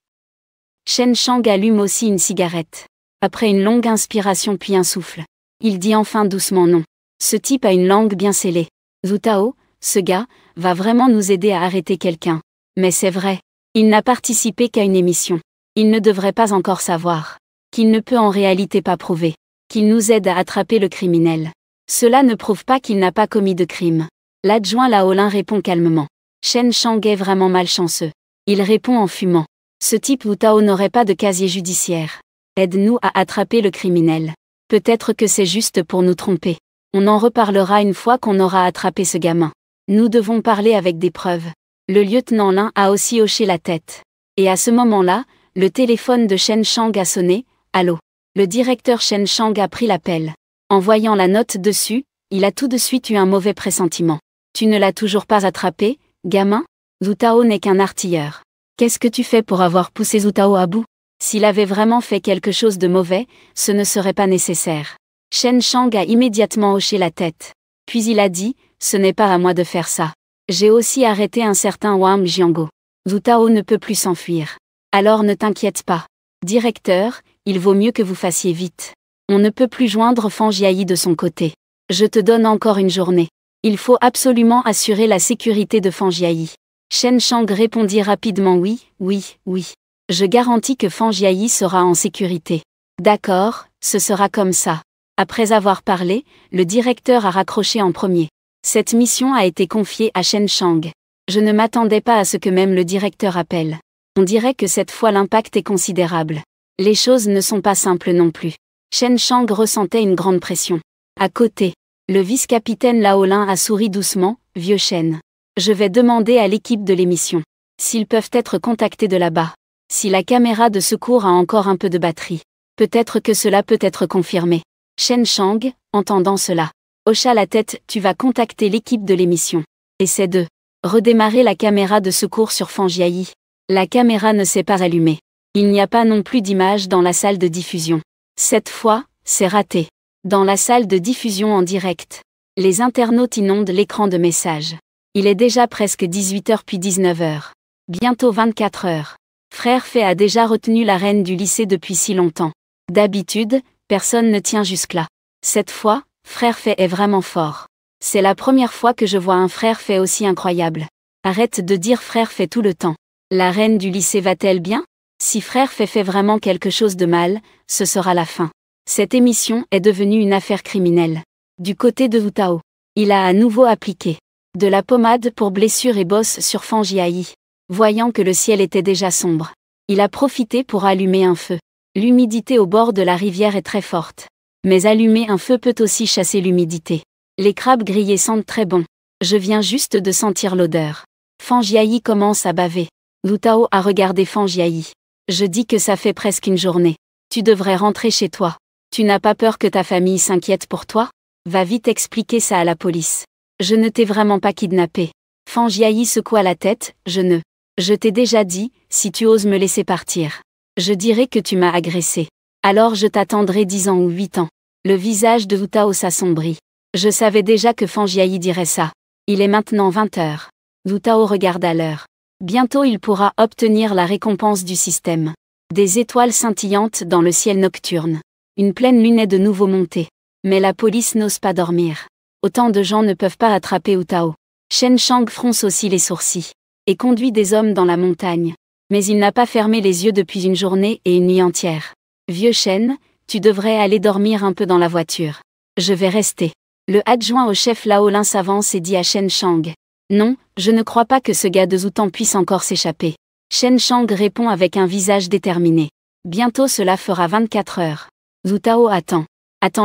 Shen Shang allume aussi une cigarette. Après une longue inspiration puis un souffle. Il dit enfin doucement non. Ce type a une langue bien scellée. Hu Tao, ce gars, va vraiment nous aider à arrêter quelqu'un. Mais c'est vrai. Il n'a participé qu'à une émission. Il ne devrait pas encore savoir. Qu'il ne peut en réalité pas prouver. Qu'il nous aide à attraper le criminel. Cela ne prouve pas qu'il n'a pas commis de crime. L'adjoint Lao Lin répond calmement. Shen Shang est vraiment malchanceux. Il répond en fumant. Ce type Hu Tao n'aurait pas de casier judiciaire. Aide-nous à attraper le criminel. Peut-être que c'est juste pour nous tromper. On en reparlera une fois qu'on aura attrapé ce gamin. Nous devons parler avec des preuves. Le lieutenant Lin a aussi hoché la tête. Et à ce moment-là, le téléphone de Shen Shang a sonné. Allô? Le directeur Shen Shang a pris l'appel. En voyant la note dessus, il a tout de suite eu un mauvais pressentiment. Tu ne l'as toujours pas attrapé, gamin? Hu Tao n'est qu'un artilleur. Qu'est-ce que tu fais pour avoir poussé Hu Tao à bout? S'il avait vraiment fait quelque chose de mauvais, ce ne serait pas nécessaire. Shen Shang a immédiatement hoché la tête. Puis il a dit, ce n'est pas à moi de faire ça. J'ai aussi arrêté un certain Wang Jiango. Hu Tao ne peut plus s'enfuir. Alors ne t'inquiète pas. Directeur, il vaut mieux que vous fassiez vite. On ne peut plus joindre Fang Jiayi de son côté. Je te donne encore une journée. Il faut absolument assurer la sécurité de Fang Jiayi. Shen Shang répondit rapidement oui, oui, oui. Je garantis que Fang Jiayi sera en sécurité. D'accord, ce sera comme ça. Après avoir parlé, le directeur a raccroché en premier. Cette mission a été confiée à Shen Shang. Je ne m'attendais pas à ce que même le directeur appelle. On dirait que cette fois l'impact est considérable. Les choses ne sont pas simples non plus. Shen Shang ressentait une grande pression. À côté, le vice-capitaine Lao Lin a souri doucement. Vieux Shen. Je vais demander à l'équipe de l'émission s'ils peuvent être contactés de là-bas. Si la caméra de secours a encore un peu de batterie, peut-être que cela peut être confirmé. Shen Shang, entendant cela, hocha la tête. Tu vas contacter l'équipe de l'émission. Essaie de redémarrer la caméra de secours sur Fang Jiayi. La caméra ne s'est pas allumée. Il n'y a pas non plus d'image dans la salle de diffusion. Cette fois, c'est raté. Dans la salle de diffusion en direct, les internautes inondent l'écran de messages. Il est déjà presque 18h puis 19h. Bientôt 24h. Frère Fei a déjà retenu la reine du lycée depuis si longtemps. D'habitude, personne ne tient jusque-là. Cette fois, Frère Fei est vraiment fort. C'est la première fois que je vois un Frère Fei aussi incroyable. Arrête de dire Frère Fei tout le temps. La reine du lycée va-t-elle bien? Si Frère Fei fait vraiment quelque chose de mal, ce sera la fin. Cette émission est devenue une affaire criminelle. Du côté de Hu Tao, il a à nouveau appliqué de la pommade pour blessure et bosse sur Fang Jiayi. Voyant que le ciel était déjà sombre, il a profité pour allumer un feu. L'humidité au bord de la rivière est très forte. Mais allumer un feu peut aussi chasser l'humidité. Les crabes grillés sentent très bon. Je viens juste de sentir l'odeur. Fang Jiayi commence à baver. Hu Tao a regardé Fang Jiayi. Je dis que ça fait presque une journée. Tu devrais rentrer chez toi. Tu n'as pas peur que ta famille s'inquiète pour toi? Va vite expliquer ça à la police. Je ne t'ai vraiment pas kidnappé. Fang Jiayi secoua la tête. Je t'ai déjà dit, si tu oses me laisser partir, je dirai que tu m'as agressé. Alors je t'attendrai 10 ans ou 8 ans. Le visage de Hu Tao s'assombrit. Je savais déjà que Fang Jiayi dirait ça. Il est maintenant 20h. Hu Tao regarda l'heure. Bientôt il pourra obtenir la récompense du système. Des étoiles scintillantes dans le ciel nocturne. Une pleine lune est de nouveau montée. Mais la police n'ose pas dormir. Autant de gens ne peuvent pas attraper Hu Tao. Shen Shang fronce aussi les sourcils. Et conduit des hommes dans la montagne. Mais il n'a pas fermé les yeux depuis une journée et une nuit entière. Vieux Shen, tu devrais aller dormir un peu dans la voiture. Je vais rester. Le adjoint au chef Lao Lin s'avance et dit à Shen Shang. Non, je ne crois pas que ce gars de Zoutan puisse encore s'échapper. Shen Shang répond avec un visage déterminé. Bientôt cela fera 24 heures. Zutao attend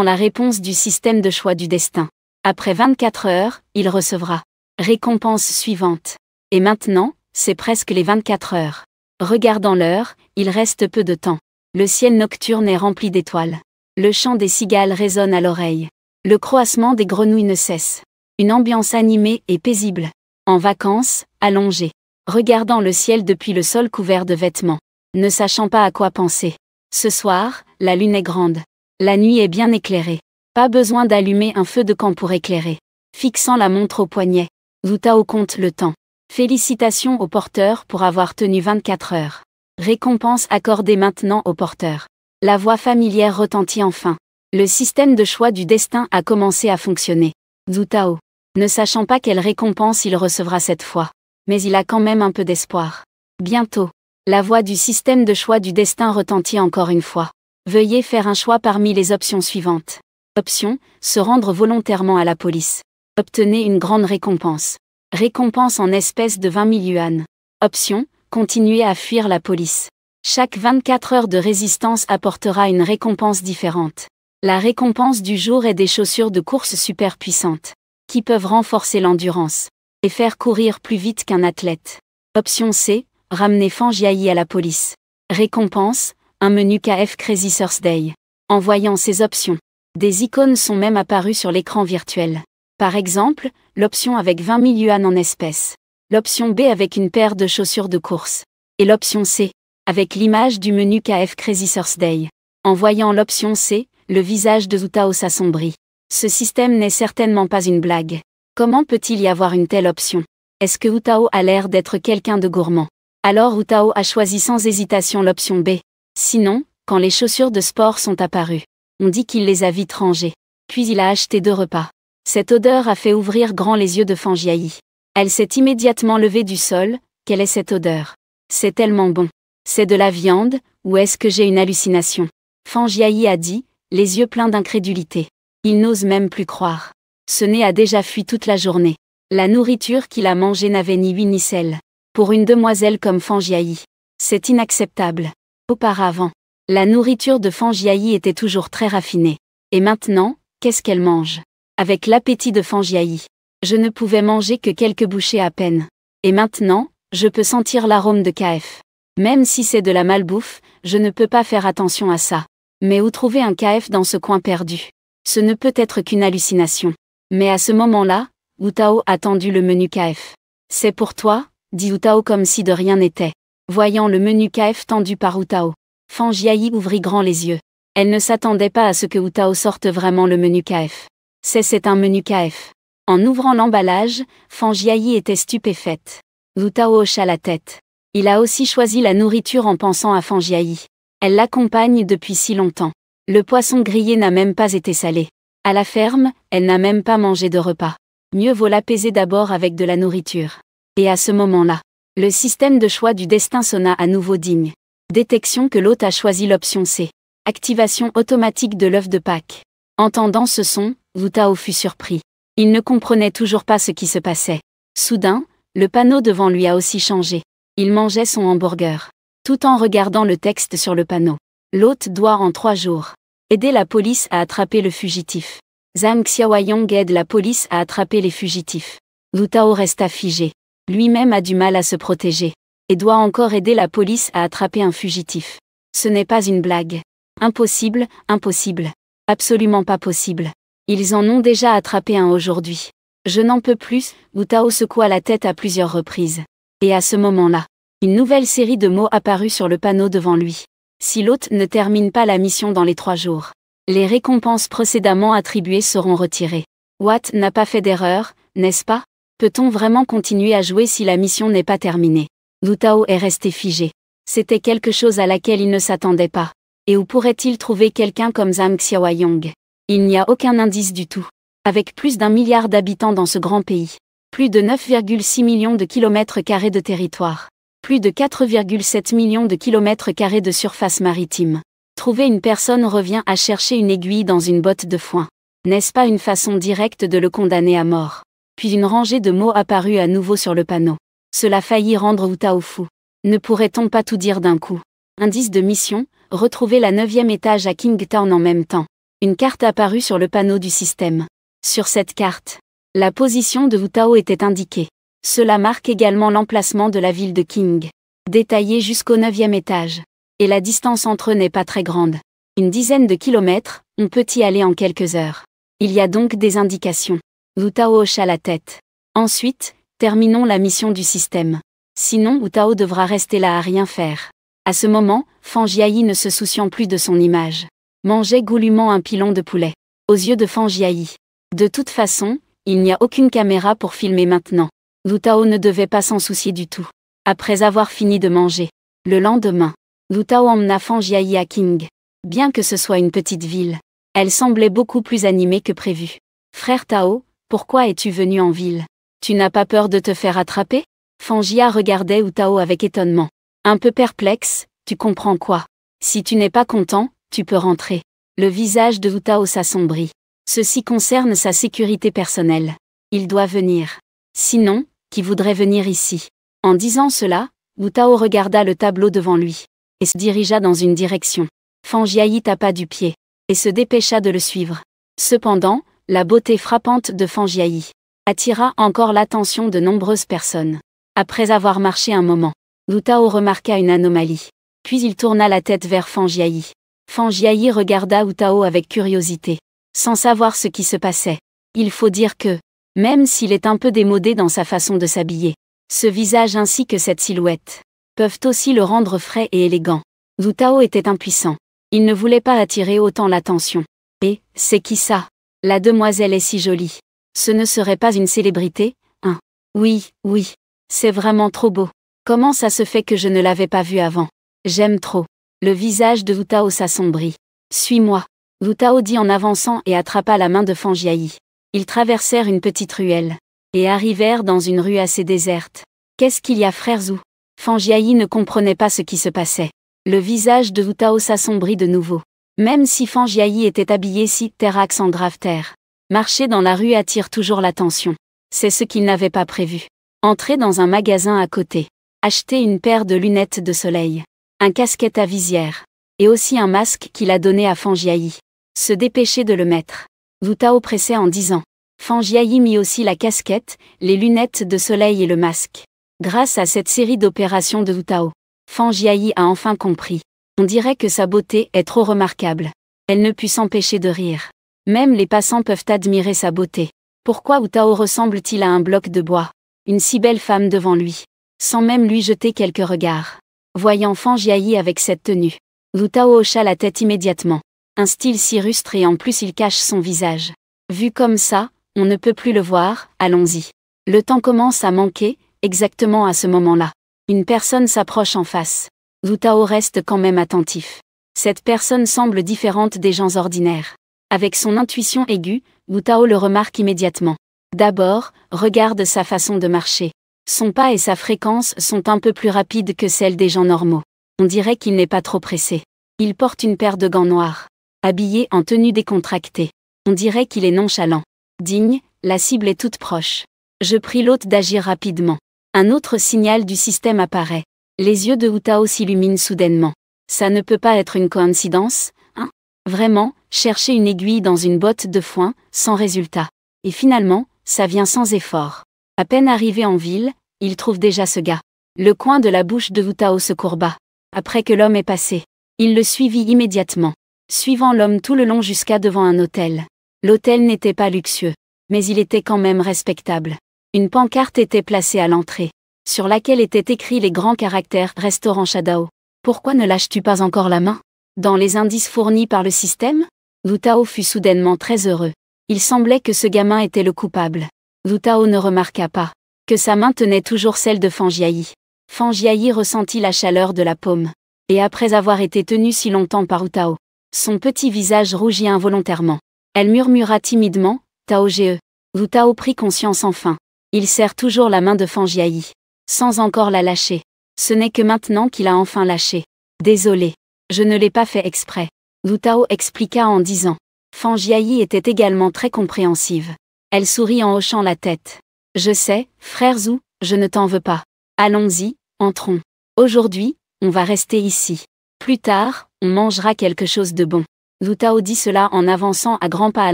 la réponse du système de choix du destin. Après 24 heures, il recevra. Récompense suivante. Et maintenant, c'est presque les 24 heures. Regardant l'heure, il reste peu de temps. Le ciel nocturne est rempli d'étoiles. Le chant des cigales résonne à l'oreille. Le croassement des grenouilles ne cesse. Une ambiance animée et paisible. En vacances, allongé. Regardant le ciel depuis le sol couvert de vêtements. Ne sachant pas à quoi penser. Ce soir, la lune est grande. La nuit est bien éclairée. Pas besoin d'allumer un feu de camp pour éclairer. Fixant la montre au poignet. Zutao compte le temps. Félicitations au porteur pour avoir tenu 24 heures. Récompense accordée maintenant au porteur. La voix familière retentit enfin. Le système de choix du destin a commencé à fonctionner. Zutao, ne sachant pas quelle récompense il recevra cette fois. Mais il a quand même un peu d'espoir. Bientôt, la voix du système de choix du destin retentit encore une fois. Veuillez faire un choix parmi les options suivantes. Option, se rendre volontairement à la police. Obtenez une grande récompense. Récompense en espèces de 20 000 yuan. Option, continuez à fuir la police. Chaque 24 heures de résistance apportera une récompense différente. La récompense du jour est des chaussures de course super puissantes, qui peuvent renforcer l'endurance et faire courir plus vite qu'un athlète. Option C, ramener Fang Jiayi à la police. Récompense, un menu KF Crazy Thursday. En voyant ces options, des icônes sont même apparues sur l'écran virtuel. Par exemple, l'option avec 20 000 yuan en espèces. L'option B avec une paire de chaussures de course. Et l'option C, avec l'image du menu KF Crazy Thursday. En voyant l'option C, le visage de Zutao s'assombrit. Ce système n'est certainement pas une blague. Comment peut-il y avoir une telle option? Est-ce que Zutao a l'air d'être quelqu'un de gourmand? Alors Zutao a choisi sans hésitation l'option B. Sinon, quand les chaussures de sport sont apparues, on dit qu'il les a vite rangées. Puis il a acheté 2 repas. Cette odeur a fait ouvrir grand les yeux de Fang Jiayi. Elle s'est immédiatement levée du sol. Quelle est cette odeur? C'est tellement bon. C'est de la viande, ou est-ce que j'ai une hallucination? Fang Jiayi a dit, les yeux pleins d'incrédulité. Il n'ose même plus croire. Ce nez a déjà fui toute la journée. La nourriture qu'il a mangée n'avait ni huile ni sel. Pour une demoiselle comme Fang Jiayi, c'est inacceptable. Auparavant, la nourriture de Fang Jiayi était toujours très raffinée. Et maintenant, qu'est-ce qu'elle mange? Avec l'appétit de Fang Jiayi, je ne pouvais manger que quelques bouchées à peine. Et maintenant, je peux sentir l'arôme de KF. Même si c'est de la malbouffe, je ne peux pas faire attention à ça. Mais où trouver un KF dans ce coin perdu? Ce ne peut être qu'une hallucination. Mais à ce moment-là, Zutao a tendu le menu KF. C'est pour toi, dit Zutao comme si de rien n'était. Voyant le menu KF tendu par Zutao, Fang Jiayi ouvrit grand les yeux. Elle ne s'attendait pas à ce que Zutao sorte vraiment le menu KF. C'est un menu KF. En ouvrant l'emballage, Fang Jiayi était stupéfaite. Zutao hocha la tête. Il a aussi choisi la nourriture en pensant à Fang Jiayi. Elle l'accompagne depuis si longtemps. Le poisson grillé n'a même pas été salé. À la ferme, elle n'a même pas mangé de repas. Mieux vaut l'apaiser d'abord avec de la nourriture. Et à ce moment-là, le système de choix du destin sonna à nouveau digne. Détection que l'hôte a choisi l'option C. Activation automatique de l'œuf de Pâques. Entendant ce son, Zutao fut surpris. Il ne comprenait toujours pas ce qui se passait. Soudain, le panneau devant lui a aussi changé. Il mangeait son hamburger, tout en regardant le texte sur le panneau. L'hôte doit en 3 jours aider la police à attraper le fugitif. Zhang Xiaoyong aide la police à attraper les fugitifs. Zutao resta figé. Lui-même a du mal à se protéger. Et doit encore aider la police à attraper un fugitif. Ce n'est pas une blague. Impossible, impossible. Absolument pas possible. Ils en ont déjà attrapé un aujourd'hui. Je n'en peux plus, Zutao secoua la tête à plusieurs reprises. Et à ce moment-là, une nouvelle série de mots apparut sur le panneau devant lui. Si l'hôte ne termine pas la mission dans les 3 jours, les récompenses précédemment attribuées seront retirées. Watt n'a pas fait d'erreur, n'est-ce pas? Peut-on vraiment continuer à jouer si la mission n'est pas terminée? Zutao est resté figé. C'était quelque chose à laquelle il ne s'attendait pas. Et où pourrait-il trouver quelqu'un comme Zhang Xiaoyong? Il n'y a aucun indice du tout. Avec plus d'1 milliard d'habitants dans ce grand pays, plus de 9,6 millions de kilomètres carrés de territoire, plus de 4,7 millions de kilomètres carrés de surface maritime. Trouver une personne revient à chercher une aiguille dans une botte de foin. N'est-ce pas une façon directe de le condamner à mort? Puis une rangée de mots apparut à nouveau sur le panneau. Cela faillit rendre Wu Tao fou. Ne pourrait-on pas tout dire d'un coup? Indice de mission, retrouver la 9e étage à Kingtown en même temps. Une carte apparut sur le panneau du système. Sur cette carte, la position de Wu Tao était indiquée. Cela marque également l'emplacement de la ville de King, détaillé jusqu'au 9e étage. Et la distance entre eux n'est pas très grande. Une dizaine de kilomètres, on peut y aller en quelques heures. Il y a donc des indications. Wu Tao hocha la tête. Ensuite, terminons la mission du système. Sinon Wu Tao devra rester là à rien faire. À ce moment, Fan Jiayi, ne se souciant plus de son image, mangeait goulûment un pilon de poulet. Aux yeux de Fan Jiayi. De toute façon, il n'y a aucune caméra pour filmer maintenant. Wu Tao ne devait pas s'en soucier du tout. Après avoir fini de manger, le lendemain, Wu Tao emmena Fan Jiayi à King. Bien que ce soit une petite ville, elle semblait beaucoup plus animée que prévu. Frère Tao, pourquoi es-tu venu en ville? Tu n'as pas peur de te faire attraper? Fan Jia regardait Wu Tao avec étonnement. Un peu perplexe, tu comprends quoi? Si tu n'es pas content, tu peux rentrer. Le visage de Wu Tao s'assombrit. Ceci concerne sa sécurité personnelle. Il doit venir. Sinon, qui voudrait venir ici? En disant cela, Wu Tao regarda le tableau devant lui et se dirigea dans une direction. Fan Jiayi tapa du pied et se dépêcha de le suivre. Cependant, la beauté frappante de Fan Jiayi attira encore l'attention de nombreuses personnes. Après avoir marché un moment, Wu Tao remarqua une anomalie. Puis il tourna la tête vers Fan Jiayi. Fan Jiayi regarda Wu Tao avec curiosité, sans savoir ce qui se passait. Il faut dire que, même s'il est un peu démodé dans sa façon de s'habiller, ce visage ainsi que cette silhouette peuvent aussi le rendre frais et élégant. Wu Tao était impuissant. Il ne voulait pas attirer autant l'attention. Et, c'est qui ça? La demoiselle est si jolie. Ce ne serait pas une célébrité, hein? Oui, oui. C'est vraiment trop beau. Comment ça se fait que je ne l'avais pas vue avant? J'aime trop. Le visage de Wu Tao s'assombrit. Suis-moi. Wu Tao dit en avançant et attrapa la main de Fan Jiayi. Ils traversèrent une petite ruelle et arrivèrent dans une rue assez déserte. Qu'est-ce qu'il y a, frère Zhu? Fan Jiayi ne comprenait pas ce qui se passait. Le visage de Wu Tao s'assombrit de nouveau. Même si Fan Jiayi était habillé si terrax en grave terre, marcher dans la rue attire toujours l'attention. C'est ce qu'il n'avait pas prévu. Entrer dans un magasin à côté. Acheter une paire de lunettes de soleil. Un casquette à visière. Et aussi un masque qu'il a donné à Fan Jiayi. Se dépêcher de le mettre. Wu Tao pressait en disant. Fan Jiayi mit aussi la casquette, les lunettes de soleil et le masque. Grâce à cette série d'opérations de Wu Tao, Fan Jiayi a enfin compris. On dirait que sa beauté est trop remarquable. Elle ne put s'empêcher de rire. Même les passants peuvent admirer sa beauté. Pourquoi Wu Tao ressemble-t-il à un bloc de bois? Une si belle femme devant lui. Sans même lui jeter quelques regards. Voyant Fan Jiayi avec cette tenue, Wu Tao hocha la tête immédiatement. Un style si rustre et en plus il cache son visage. Vu comme ça, on ne peut plus le voir, allons-y. Le temps commence à manquer, exactement à ce moment-là. Une personne s'approche en face. Wu Tao reste quand même attentif. Cette personne semble différente des gens ordinaires. Avec son intuition aiguë, Wu Tao le remarque immédiatement. D'abord, regarde sa façon de marcher. Son pas et sa fréquence sont un peu plus rapides que celles des gens normaux. On dirait qu'il n'est pas trop pressé. Il porte une paire de gants noirs. Habillé en tenue décontractée. On dirait qu'il est nonchalant. Digne, la cible est toute proche. Je prie l'hôte d'agir rapidement. Un autre signal du système apparaît. Les yeux de Wu Tao s'illuminent soudainement. Ça ne peut pas être une coïncidence, hein? Vraiment, chercher une aiguille dans une botte de foin, sans résultat. Et finalement, ça vient sans effort. À peine arrivé en ville, il trouve déjà ce gars. Le coin de la bouche de Wu Tao se courba. Après que l'homme est passé, il le suivit immédiatement. Suivant l'homme tout le long jusqu'à devant un hôtel. L'hôtel n'était pas luxueux, mais il était quand même respectable. Une pancarte était placée à l'entrée, sur laquelle étaient écrits les grands caractères « Restaurant Shadao ». Pourquoi ne lâches-tu pas encore la main? Dans les indices fournis par le système? Wu Tao fut soudainement très heureux. Il semblait que ce gamin était le coupable. Wu Tao ne remarqua pas que sa main tenait toujours celle de Fan Jiayi. Fan Jiayi ressentit la chaleur de la paume. Et après avoir été tenu si longtemps par Wu Tao, son petit visage rougit involontairement. Elle murmura timidement, « Tao Ge. » Wu Tao prit conscience enfin. Il serre toujours la main de Fan Jiayi, sans encore la lâcher. Ce n'est que maintenant qu'il a enfin lâché. « Désolé, je ne l'ai pas fait exprès. » Wu Tao expliqua en disant. Fan Jiayi était également très compréhensive. Elle sourit en hochant la tête. Je sais, frère Zhu, je ne t'en veux pas. Allons-y, entrons. Aujourd'hui, on va rester ici. Plus tard, on mangera quelque chose de bon. Zhu Tao dit cela en avançant à grands pas à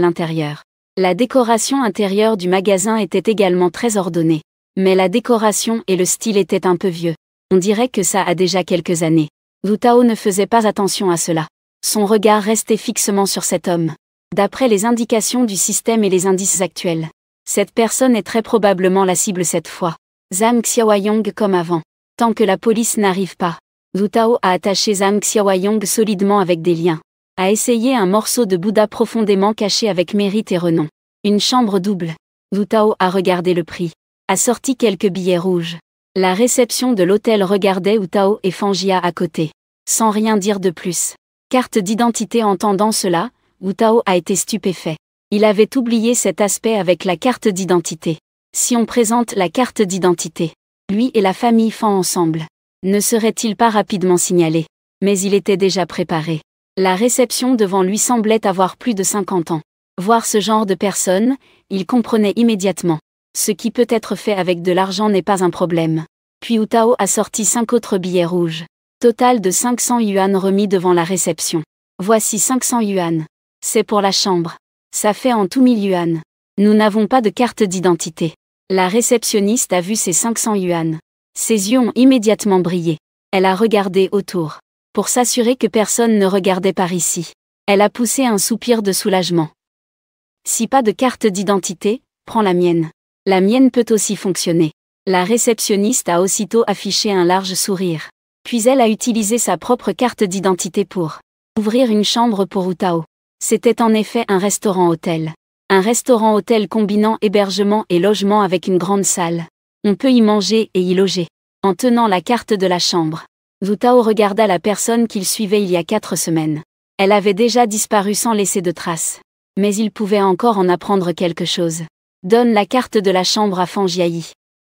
l'intérieur. La décoration intérieure du magasin était également très ordonnée. Mais la décoration et le style étaient un peu vieux. On dirait que ça a déjà quelques années. Zhu Tao ne faisait pas attention à cela. Son regard restait fixement sur cet homme. D'après les indications du système et les indices actuels, cette personne est très probablement la cible cette fois. Zhang Xiaoyong comme avant. Tant que la police n'arrive pas, Zhu Tao a attaché Zhang Xiaoyong solidement avec des liens. A essayé un morceau de Bouddha profondément caché avec mérite et renom. Une chambre double. Zhu Tao a regardé le prix. A sorti quelques billets rouges. La réception de l'hôtel regardait Wu Tao et Fangjia à côté. Sans rien dire de plus. Carte d'identité. Entendant cela, Wu Tao a été stupéfait. Il avait oublié cet aspect avec la carte d'identité. Si on présente la carte d'identité, lui et la famille Fan ensemble, ne serait-il pas rapidement signalé? Mais il était déjà préparé. La réception devant lui semblait avoir plus de 50 ans. Voir ce genre de personne, il comprenait immédiatement. Ce qui peut être fait avec de l'argent n'est pas un problème. Puis Wu Tao a sorti 5 autres billets rouges. Total de 500 yuan remis devant la réception. Voici 500 yuan. C'est pour la chambre. Ça fait en tout 1000 yuan. Nous n'avons pas de carte d'identité. La réceptionniste a vu ces 500 yuan. Ses yeux ont immédiatement brillé. Elle a regardé autour. Pour s'assurer que personne ne regardait par ici. Elle a poussé un soupir de soulagement. Si pas de carte d'identité, prends la mienne. La mienne peut aussi fonctionner. La réceptionniste a aussitôt affiché un large sourire. Puis elle a utilisé sa propre carte d'identité pour ouvrir une chambre pour Wu Tao. C'était en effet un restaurant-hôtel. Un restaurant-hôtel combinant hébergement et logement avec une grande salle. On peut y manger et y loger. En tenant la carte de la chambre, Wu Tao regarda la personne qu'il suivait il y a 4 semaines. Elle avait déjà disparu sans laisser de traces. Mais il pouvait encore en apprendre quelque chose. Donne la carte de la chambre à Fangjia.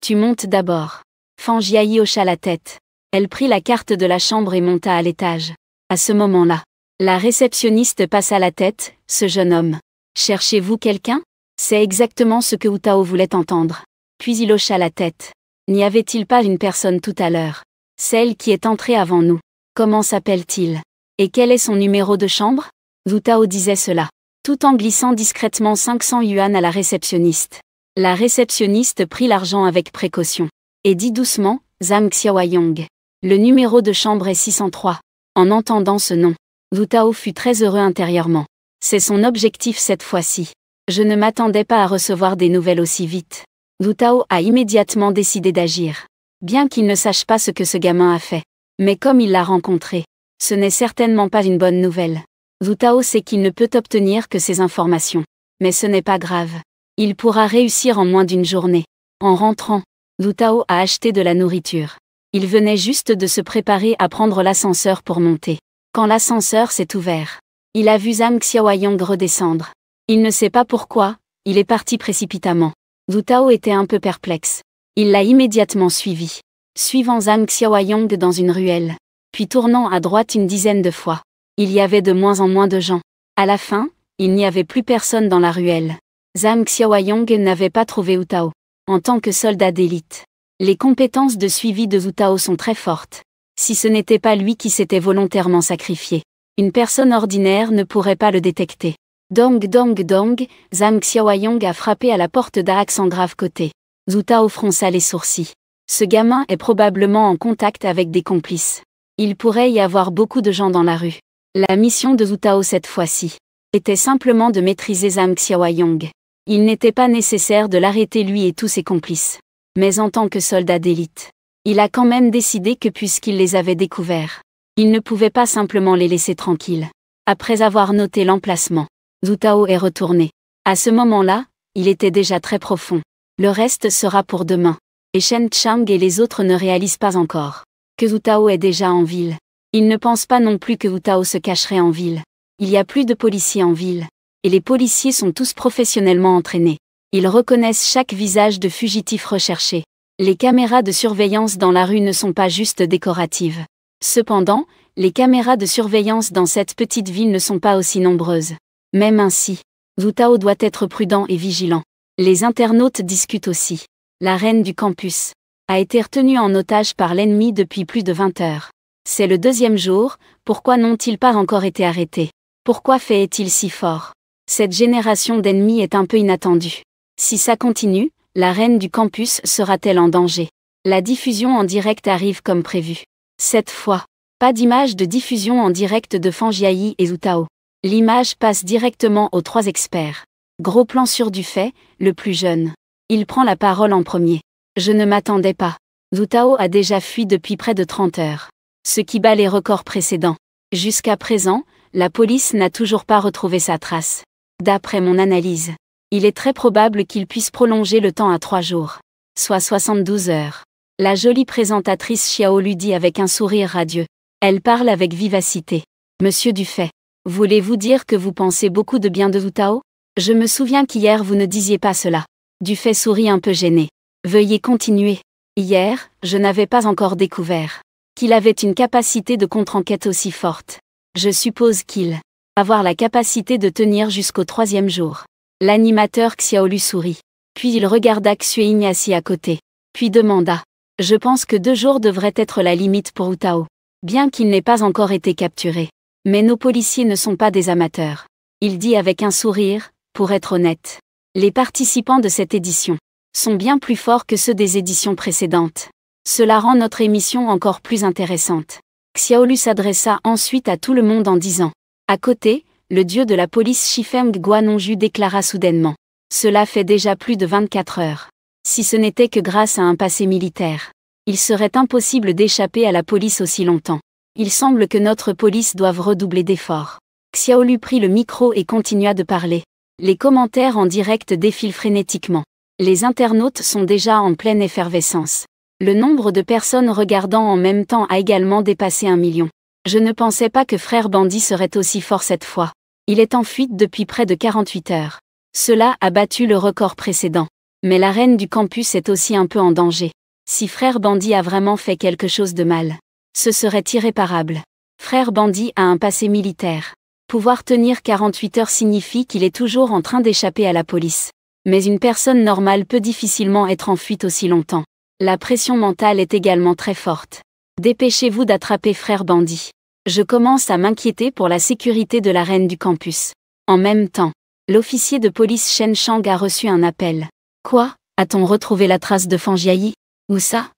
Tu montes d'abord. Fangjia hocha la tête. Elle prit la carte de la chambre et monta à l'étage. À ce moment-là, la réceptionniste passa la tête. Ce jeune homme. Cherchez-vous quelqu'un? C'est exactement ce que Wu Tao voulait entendre. Puis il hocha la tête. N'y avait-il pas une personne tout à l'heure? Celle qui est entrée avant nous. Comment s'appelle-t-il? Et quel est son numéro de chambre? Wu Tao disait cela, tout en glissant discrètement 500 yuan à la réceptionniste. La réceptionniste prit l'argent avec précaution. Et dit doucement, Zhang Xiaoyong. Le numéro de chambre est 603. En entendant ce nom, Wu Tao fut très heureux intérieurement. C'est son objectif cette fois-ci. Je ne m'attendais pas à recevoir des nouvelles aussi vite. Wu Tao a immédiatement décidé d'agir. Bien qu'il ne sache pas ce que ce gamin a fait. Mais comme il l'a rencontré, ce n'est certainement pas une bonne nouvelle. Wu Tao sait qu'il ne peut obtenir que ces informations. Mais ce n'est pas grave. Il pourra réussir en moins d'une journée. En rentrant, Wu Tao a acheté de la nourriture. Il venait juste de se préparer à prendre l'ascenseur pour monter. Quand l'ascenseur s'est ouvert, il a vu Zhang Xiaoyong redescendre. Il ne sait pas pourquoi, il est parti précipitamment. Wu Tao était un peu perplexe. Il l'a immédiatement suivi. Suivant Zhang Xiaoyong dans une ruelle. Puis tournant à droite une dizaine de fois. Il y avait de moins en moins de gens. À la fin, il n'y avait plus personne dans la ruelle. Zhang Xiaoyong n'avait pas trouvé Wu Tao. En tant que soldat d'élite, les compétences de suivi de Wu Tao sont très fortes. Si ce n'était pas lui qui s'était volontairement sacrifié, une personne ordinaire ne pourrait pas le détecter. Dong dong dong, Zhang Xiaoyong a frappé à la porte d'Axan grave côté. Wu Tao fronça les sourcils. Ce gamin est probablement en contact avec des complices. Il pourrait y avoir beaucoup de gens dans la rue. La mission de Wu Tao cette fois-ci était simplement de maîtriser Zhang Xiaoyong. Il n'était pas nécessaire de l'arrêter lui et tous ses complices. Mais en tant que soldat d'élite, il a quand même décidé que puisqu'il les avait découverts, il ne pouvait pas simplement les laisser tranquilles. Après avoir noté l'emplacement, Wu Tao est retourné. À ce moment-là, il était déjà très profond. Le reste sera pour demain. Et Shen Chang et les autres ne réalisent pas encore que Wu Tao est déjà en ville. Ils ne pensent pas non plus que Wu Tao se cacherait en ville. Il y a plus de policiers en ville. Et les policiers sont tous professionnellement entraînés. Ils reconnaissent chaque visage de fugitif recherché. Les caméras de surveillance dans la rue ne sont pas juste décoratives. Cependant, les caméras de surveillance dans cette petite ville ne sont pas aussi nombreuses. Même ainsi, Wu Tao doit être prudent et vigilant. Les internautes discutent aussi. La reine du campus a été retenue en otage par l'ennemi depuis plus de 20 heures. C'est le deuxième jour, pourquoi n'ont-ils pas encore été arrêtés? Pourquoi fait-il si fort? Cette génération d'ennemis est un peu inattendue. Si ça continue, la reine du campus sera-t-elle en danger? La diffusion en direct arrive comme prévu. Cette fois, pas d'image de diffusion en direct de Fangiaï et Zhu Tao. L'image passe directement aux 3 experts. Gros plan sur Dufay, le plus jeune. Il prend la parole en premier. Je ne m'attendais pas. Zhu Tao a déjà fui depuis près de 30 heures. Ce qui bat les records précédents. Jusqu'à présent, la police n'a toujours pas retrouvé sa trace. D'après mon analyse, il est très probable qu'il puisse prolonger le temps à 3 jours. Soit 72 heures. La jolie présentatrice Xiao lui dit avec un sourire radieux. Elle parle avec vivacité. Monsieur Dufay, voulez-vous dire que vous pensez beaucoup de bien de Zhu Tao? Je me souviens qu'hier vous ne disiez pas cela. Dufay sourit un peu gêné. Veuillez continuer. Hier, je n'avais pas encore découvert qu'il avait une capacité de contre-enquête aussi forte. Je suppose qu'il avoir la capacité de tenir jusqu'au 3e jour. L'animateur Xiaolu sourit. Puis il regarda Xueing assis à côté. Puis demanda. Je pense que 2 jours devraient être la limite pour Zhu Tao. Bien qu'il n'ait pas encore été capturé. Mais nos policiers ne sont pas des amateurs. Il dit avec un sourire, pour être honnête. Les participants de cette édition sont bien plus forts que ceux des éditions précédentes. Cela rend notre émission encore plus intéressante. Xiaolu s'adressa ensuite à tout le monde en disant. À côté, le dieu de la police Shifeng Guanongju déclara soudainement. Cela fait déjà plus de 24 heures. Si ce n'était que grâce à un passé militaire, il serait impossible d'échapper à la police aussi longtemps. Il semble que notre police doive redoubler d'efforts. Xiaolu prit le micro et continua de parler. Les commentaires en direct défilent frénétiquement. Les internautes sont déjà en pleine effervescence. Le nombre de personnes regardant en même temps a également dépassé 1 million. Je ne pensais pas que Frère Bandit serait aussi fort cette fois. Il est en fuite depuis près de 48 heures. Cela a battu le record précédent. Mais la reine du campus est aussi un peu en danger. Si Frère Bandit a vraiment fait quelque chose de mal, ce serait irréparable. Frère Bandit a un passé militaire. Pouvoir tenir 48 heures signifie qu'il est toujours en train d'échapper à la police. Mais une personne normale peut difficilement être en fuite aussi longtemps. La pression mentale est également très forte. Dépêchez-vous d'attraper Frère Bandit. Je commence à m'inquiéter pour la sécurité de la reine du campus. En même temps, l'officier de police Shen Shang a reçu un appel. Quoi? A-t-on retrouvé la trace de Fangiaï? Où ça?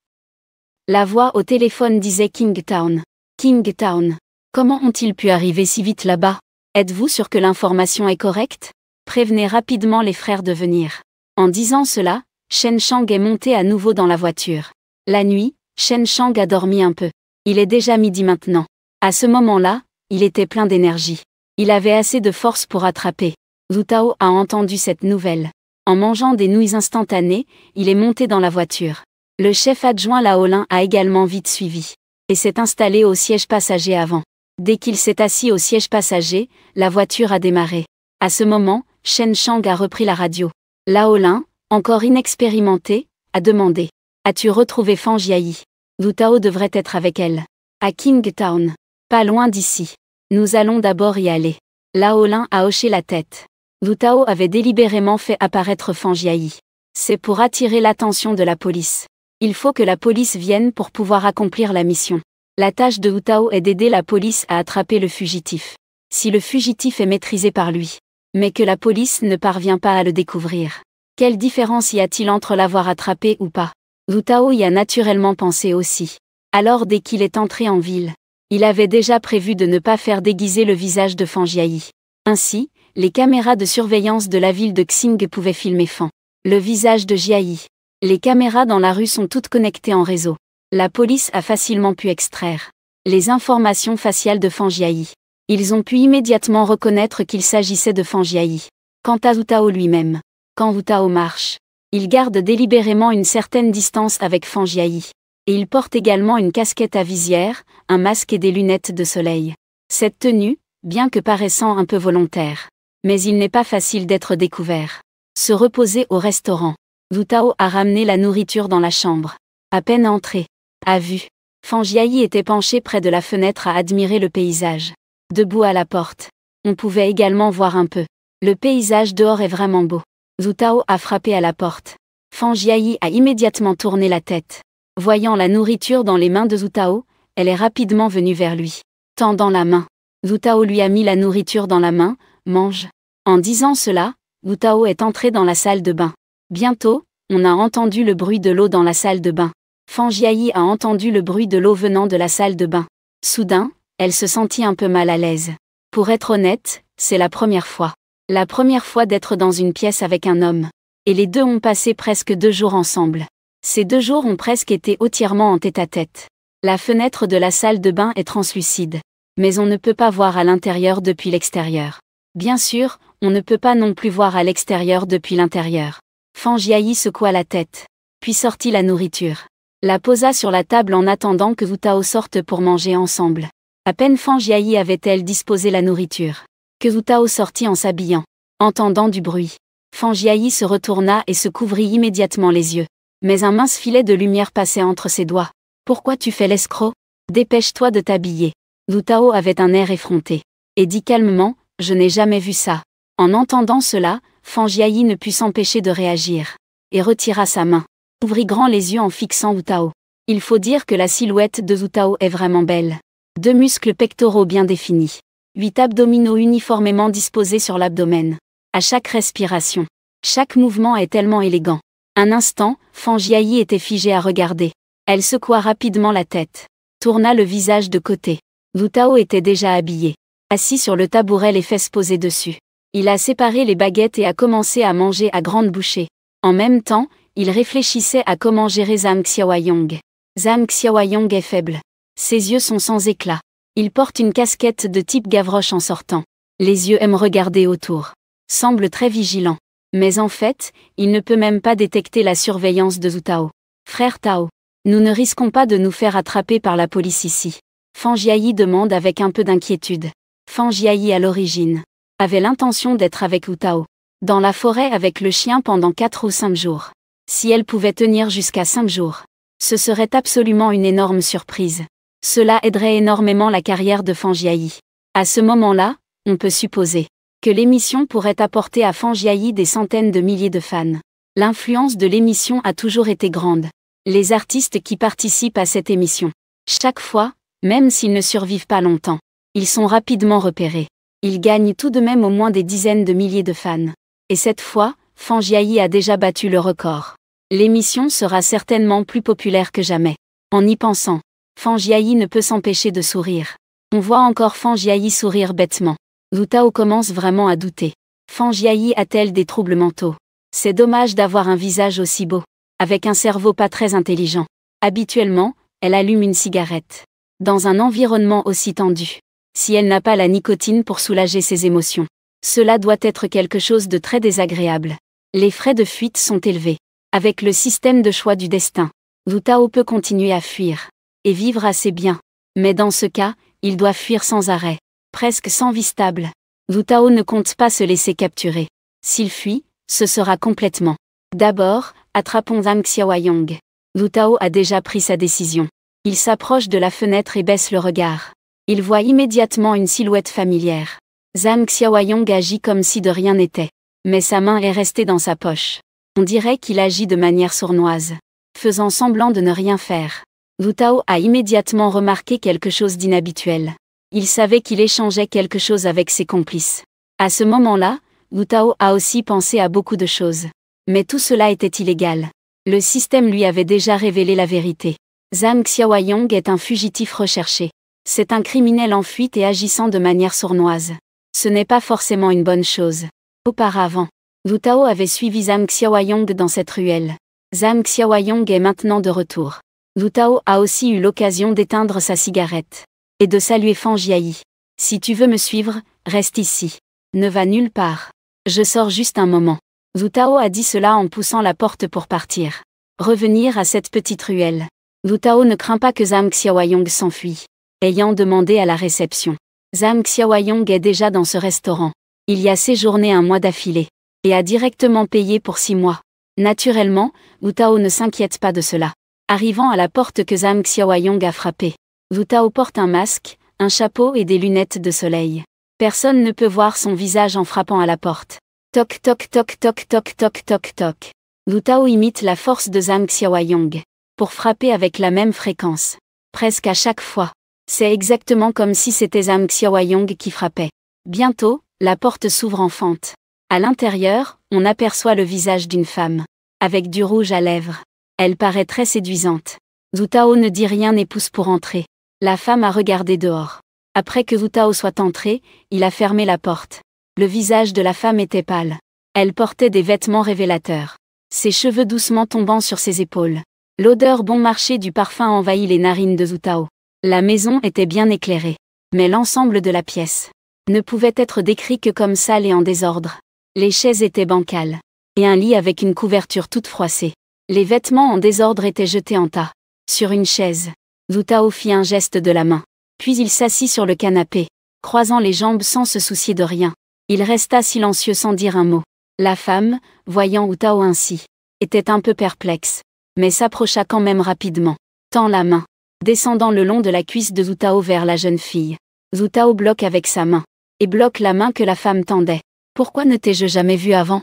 La voix au téléphone disait Kingtown. Kingtown. Comment ont-ils pu arriver si vite là-bas? Êtes-vous sûr que l'information est correcte? Prévenez rapidement les frères de venir. En disant cela, Shen Shang est monté à nouveau dans la voiture. La nuit, Shen Shang a dormi un peu. Il est déjà midi maintenant. À ce moment-là, il était plein d'énergie. Il avait assez de force pour attraper. Zhu Tao a entendu cette nouvelle. En mangeant des nouilles instantanées, il est monté dans la voiture. Le chef adjoint Laolin a également vite suivi. Et s'est installé au siège passager avant. Dès qu'il s'est assis au siège passager, la voiture a démarré. À ce moment, Shen Shang a repris la radio. Laolin, encore inexpérimenté, a demandé. As-tu retrouvé Fangiaï? Zhu Tao devrait être avec elle. À Kingtown. Pas loin d'ici. Nous allons d'abord y aller. Laolin a hoché la tête. Zhu Tao avait délibérément fait apparaître Fangiaï. C'est pour attirer l'attention de la police. Il faut que la police vienne pour pouvoir accomplir la mission. La tâche de Zhu Tao est d'aider la police à attraper le fugitif. Si le fugitif est maîtrisé par lui, mais que la police ne parvient pas à le découvrir. Quelle différence y a-t-il entre l'avoir attrapé ou pas? Zhu Tao y a naturellement pensé aussi. Alors dès qu'il est entré en ville, il avait déjà prévu de ne pas faire déguiser le visage de Fangiaï. Ainsi, les caméras de surveillance de la ville de Xing pouvaient filmer Fan. Le visage de Jiayi. Les caméras dans la rue sont toutes connectées en réseau. La police a facilement pu extraire les informations faciales de Fangiaï. Ils ont pu immédiatement reconnaître qu'il s'agissait de Fangiaï. Quant à Zhu Tao lui-même, quand Zhu Tao marche, il garde délibérément une certaine distance avec Fangiaï. Et il porte également une casquette à visière, un masque et des lunettes de soleil. Cette tenue, bien que paraissant un peu volontaire, mais il n'est pas facile d'être découvert. Se reposer au restaurant. Zhu Tao a ramené la nourriture dans la chambre. À peine entré, a vu. Fangiaï était penché près de la fenêtre à admirer le paysage. Debout à la porte. On pouvait également voir un peu. Le paysage dehors est vraiment beau. Zhu Tao a frappé à la porte. Fan Jiayi a immédiatement tourné la tête. Voyant la nourriture dans les mains de Zhu Tao, elle est rapidement venue vers lui. Tendant la main. Zhu Tao lui a mis la nourriture dans la main, mange. En disant cela, Zhu Tao est entré dans la salle de bain. Bientôt, on a entendu le bruit de l'eau dans la salle de bain. Fan Jiayi a entendu le bruit de l'eau venant de la salle de bain. Soudain, elle se sentit un peu mal à l'aise. Pour être honnête, c'est la première fois. La première fois d'être dans une pièce avec un homme. Et les deux ont passé presque 2 jours ensemble. Ces 2 jours ont presque été entièrement en tête-à-tête. La fenêtre de la salle de bain est translucide. Mais on ne peut pas voir à l'intérieur depuis l'extérieur. Bien sûr, on ne peut pas non plus voir à l'extérieur depuis l'intérieur. Fan Jiayi secoua la tête. Puis sortit la nourriture. La posa sur la table en attendant que Zhu Tao sorte pour manger ensemble. À peine Fan Jiayi avait-elle disposé la nourriture, que Zhu Tao sortit en s'habillant. Entendant du bruit, Fan Jiayi se retourna et se couvrit immédiatement les yeux. Mais un mince filet de lumière passait entre ses doigts. « Pourquoi tu fais l'escroc? Dépêche-toi de t'habiller. » Zhu Tao avait un air effronté. Et dit calmement, « Je n'ai jamais vu ça. » En entendant cela, Fan Jiayi ne put s'empêcher de réagir. Et retira sa main. Ouvrit grand les yeux en fixant Zhu Tao. Il faut dire que la silhouette de Zhu Tao est vraiment belle. 2 muscles pectoraux bien définis. 8 abdominaux uniformément disposés sur l'abdomen. À chaque respiration. Chaque mouvement est tellement élégant. Un instant, Fan Jiayi était figée à regarder. Elle secoua rapidement la tête. Tourna le visage de côté. Zhu Tao était déjà habillé. Assis sur le tabouret, les fesses posées dessus. Il a séparé les baguettes et a commencé à manger à grandes bouchées. En même temps, il réfléchissait à comment gérer Zhang Xiaoyong. Zhang Xiaoyong est faible. Ses yeux sont sans éclat. Il porte une casquette de type Gavroche en sortant. Les yeux aiment regarder autour. Semble très vigilant. Mais en fait, il ne peut même pas détecter la surveillance de Zhu Tao. Frère Tao, nous ne risquons pas de nous faire attraper par la police ici. Fan Jiayi demande avec un peu d'inquiétude. Fan Jiayi à l'origine avait l'intention d'être avec Zhu Tao dans la forêt avec le chien pendant 4 ou 5 jours. Si elle pouvait tenir jusqu'à 5 jours, ce serait absolument une énorme surprise. Cela aiderait énormément la carrière de Fan Jiayi. À ce moment-là, on peut supposer que l'émission pourrait apporter à Fan Jiayi des centaines de milliers de fans. L'influence de l'émission a toujours été grande. Les artistes qui participent à cette émission, chaque fois, même s'ils ne survivent pas longtemps, ils sont rapidement repérés. Ils gagnent tout de même au moins des dizaines de milliers de fans. Et cette fois, Fan Jiayi a déjà battu le record. L'émission sera certainement plus populaire que jamais. En y pensant, Fan Jiayi ne peut s'empêcher de sourire. On voit encore Fan Jiayi sourire bêtement. Zhu Tao commence vraiment à douter. Fan Jiayi a-t-elle des troubles mentaux? C'est dommage d'avoir un visage aussi beau, avec un cerveau pas très intelligent. Habituellement, elle allume une cigarette. Dans un environnement aussi tendu. Si elle n'a pas la nicotine pour soulager ses émotions, cela doit être quelque chose de très désagréable. Les frais de fuite sont élevés. Avec le système de choix du destin, Zhu Tao peut continuer à fuir et vivre assez bien. Mais dans ce cas, il doit fuir sans arrêt, presque sans vie stable. Zhu Tao ne compte pas se laisser capturer. S'il fuit, ce sera complètement. D'abord, attrapons Zhang Xiaoyong. Zhu Tao a déjà pris sa décision. Il s'approche de la fenêtre et baisse le regard. Il voit immédiatement une silhouette familière. Zhang Xiaoyong agit comme si de rien n'était. Mais sa main est restée dans sa poche. On dirait qu'il agit de manière sournoise, faisant semblant de ne rien faire. Zhu Tao a immédiatement remarqué quelque chose d'inhabituel. Il savait qu'il échangeait quelque chose avec ses complices. À ce moment-là, Zhu Tao a aussi pensé à beaucoup de choses. Mais tout cela était illégal. Le système lui avait déjà révélé la vérité. Zhang Xiaoyong est un fugitif recherché. C'est un criminel en fuite et agissant de manière sournoise. Ce n'est pas forcément une bonne chose. Auparavant, Zhu Tao avait suivi Zhang Xiaoyong dans cette ruelle. Zhang Xiaoyong est maintenant de retour. Zhu Tao a aussi eu l'occasion d'éteindre sa cigarette et de saluer Fan Jiayi. Si tu veux me suivre, reste ici. Ne va nulle part. Je sors juste un moment. Zhu Tao a dit cela en poussant la porte pour partir. Revenir à cette petite ruelle. Zhu Tao ne craint pas que Zhang Xiaoyong s'enfuit. Ayant demandé à la réception. Zhang Xiaoyong est déjà dans ce restaurant. Il y a séjourné un mois d'affilée. Et a directement payé pour 6 mois. Naturellement, Zhu Tao ne s'inquiète pas de cela. Arrivant à la porte que Zhang Xiaoyong a frappée, Zhu Tao porte un masque, un chapeau et des lunettes de soleil. Personne ne peut voir son visage en frappant à la porte. Toc toc toc toc toc toc toc toc. Wu Tao imite la force de Zhang Xiaoyong pour frapper avec la même fréquence. Presque à chaque fois. C'est exactement comme si c'était Zhang Xiaoyong qui frappait. Bientôt, la porte s'ouvre en fente. À l'intérieur, on aperçoit le visage d'une femme. Avec du rouge à lèvres. Elle paraît très séduisante. Wu Tao ne dit rien et pousse pour entrer. La femme a regardé dehors. Après que Wu Tao soit entré, il a fermé la porte. Le visage de la femme était pâle. Elle portait des vêtements révélateurs. Ses cheveux doucement tombant sur ses épaules. L'odeur bon marché du parfum envahit les narines de Wu Tao. La maison était bien éclairée. Mais l'ensemble de la pièce ne pouvait être décrit que comme sale et en désordre. Les chaises étaient bancales. Et un lit avec une couverture toute froissée. Les vêtements en désordre étaient jetés en tas. Sur une chaise. Wu Tao fit un geste de la main. Puis il s'assit sur le canapé, croisant les jambes sans se soucier de rien. Il resta silencieux sans dire un mot. La femme, voyant Wu Tao ainsi, était un peu perplexe, mais s'approcha quand même rapidement, tend la main, descendant le long de la cuisse de Wu Tao vers la jeune fille. Wu Tao bloque avec sa main, et bloque la main que la femme tendait. Pourquoi ne t'ai-je jamais vu avant?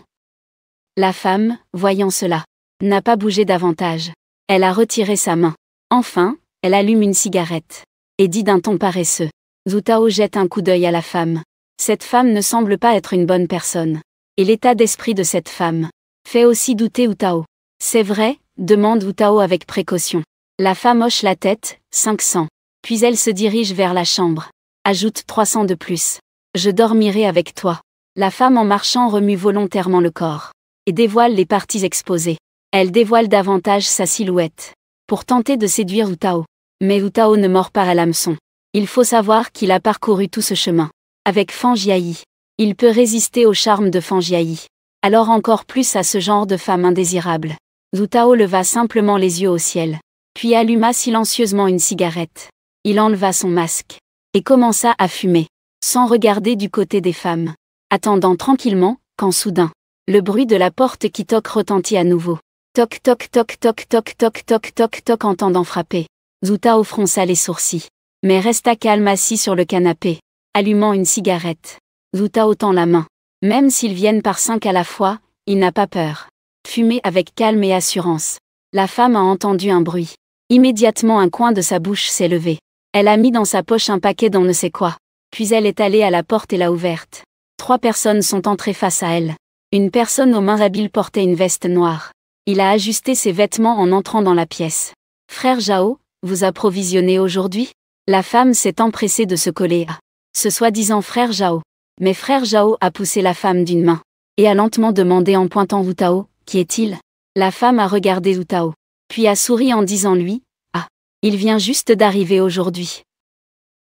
La femme, voyant cela, n'a pas bougé davantage. Elle a retiré sa main. Enfin, elle allume une cigarette. Et dit d'un ton paresseux. Wu Tao jette un coup d'œil à la femme. Cette femme ne semble pas être une bonne personne. Et l'état d'esprit de cette femme fait aussi douter Wu Tao. C'est vrai, demande Wu Tao avec précaution. La femme hoche la tête, 500. Puis elle se dirige vers la chambre. Ajoute 300 de plus. Je dormirai avec toi. La femme en marchant remue volontairement le corps. Et dévoile les parties exposées. Elle dévoile davantage sa silhouette. Pour tenter de séduire Wu Tao. Mais Wu Tao ne mord pas à l'hameçon. Il faut savoir qu'il a parcouru tout ce chemin. Avec Fang Jiayi. Il peut résister au charme de Fang Jiayi. Alors encore plus à ce genre de femme indésirable. Wu Tao leva simplement les yeux au ciel. Puis alluma silencieusement une cigarette. Il enleva son masque. Et commença à fumer. Sans regarder du côté des femmes. Attendant tranquillement, quand soudain, le bruit de la porte qui toque retentit à nouveau. Toc toc toc toc toc toc toc toc toc entendant frapper. Wu Tao fronça les sourcils. Mais resta calme assis sur le canapé, allumant une cigarette. Wu Tao tend la main. Même s'ils viennent par 5 à la fois, il n'a pas peur. Fumer avec calme et assurance. La femme a entendu un bruit. Immédiatement un coin de sa bouche s'est levé. Elle a mis dans sa poche un paquet d'on ne sait quoi. Puis elle est allée à la porte et l'a ouverte. 3 personnes sont entrées face à elle. Une personne aux mains habiles portait une veste noire. Il a ajusté ses vêtements en entrant dans la pièce. Frère Zhao, vous approvisionnez aujourd'hui? La femme s'est empressée de se coller à ce soi-disant frère Zhao. Mais frère Zhao a poussé la femme d'une main. Et a lentement demandé en pointant Wu Tao, qui est-il? La femme a regardé Wu Tao. Puis a souri en disant lui, ah, il vient juste d'arriver aujourd'hui.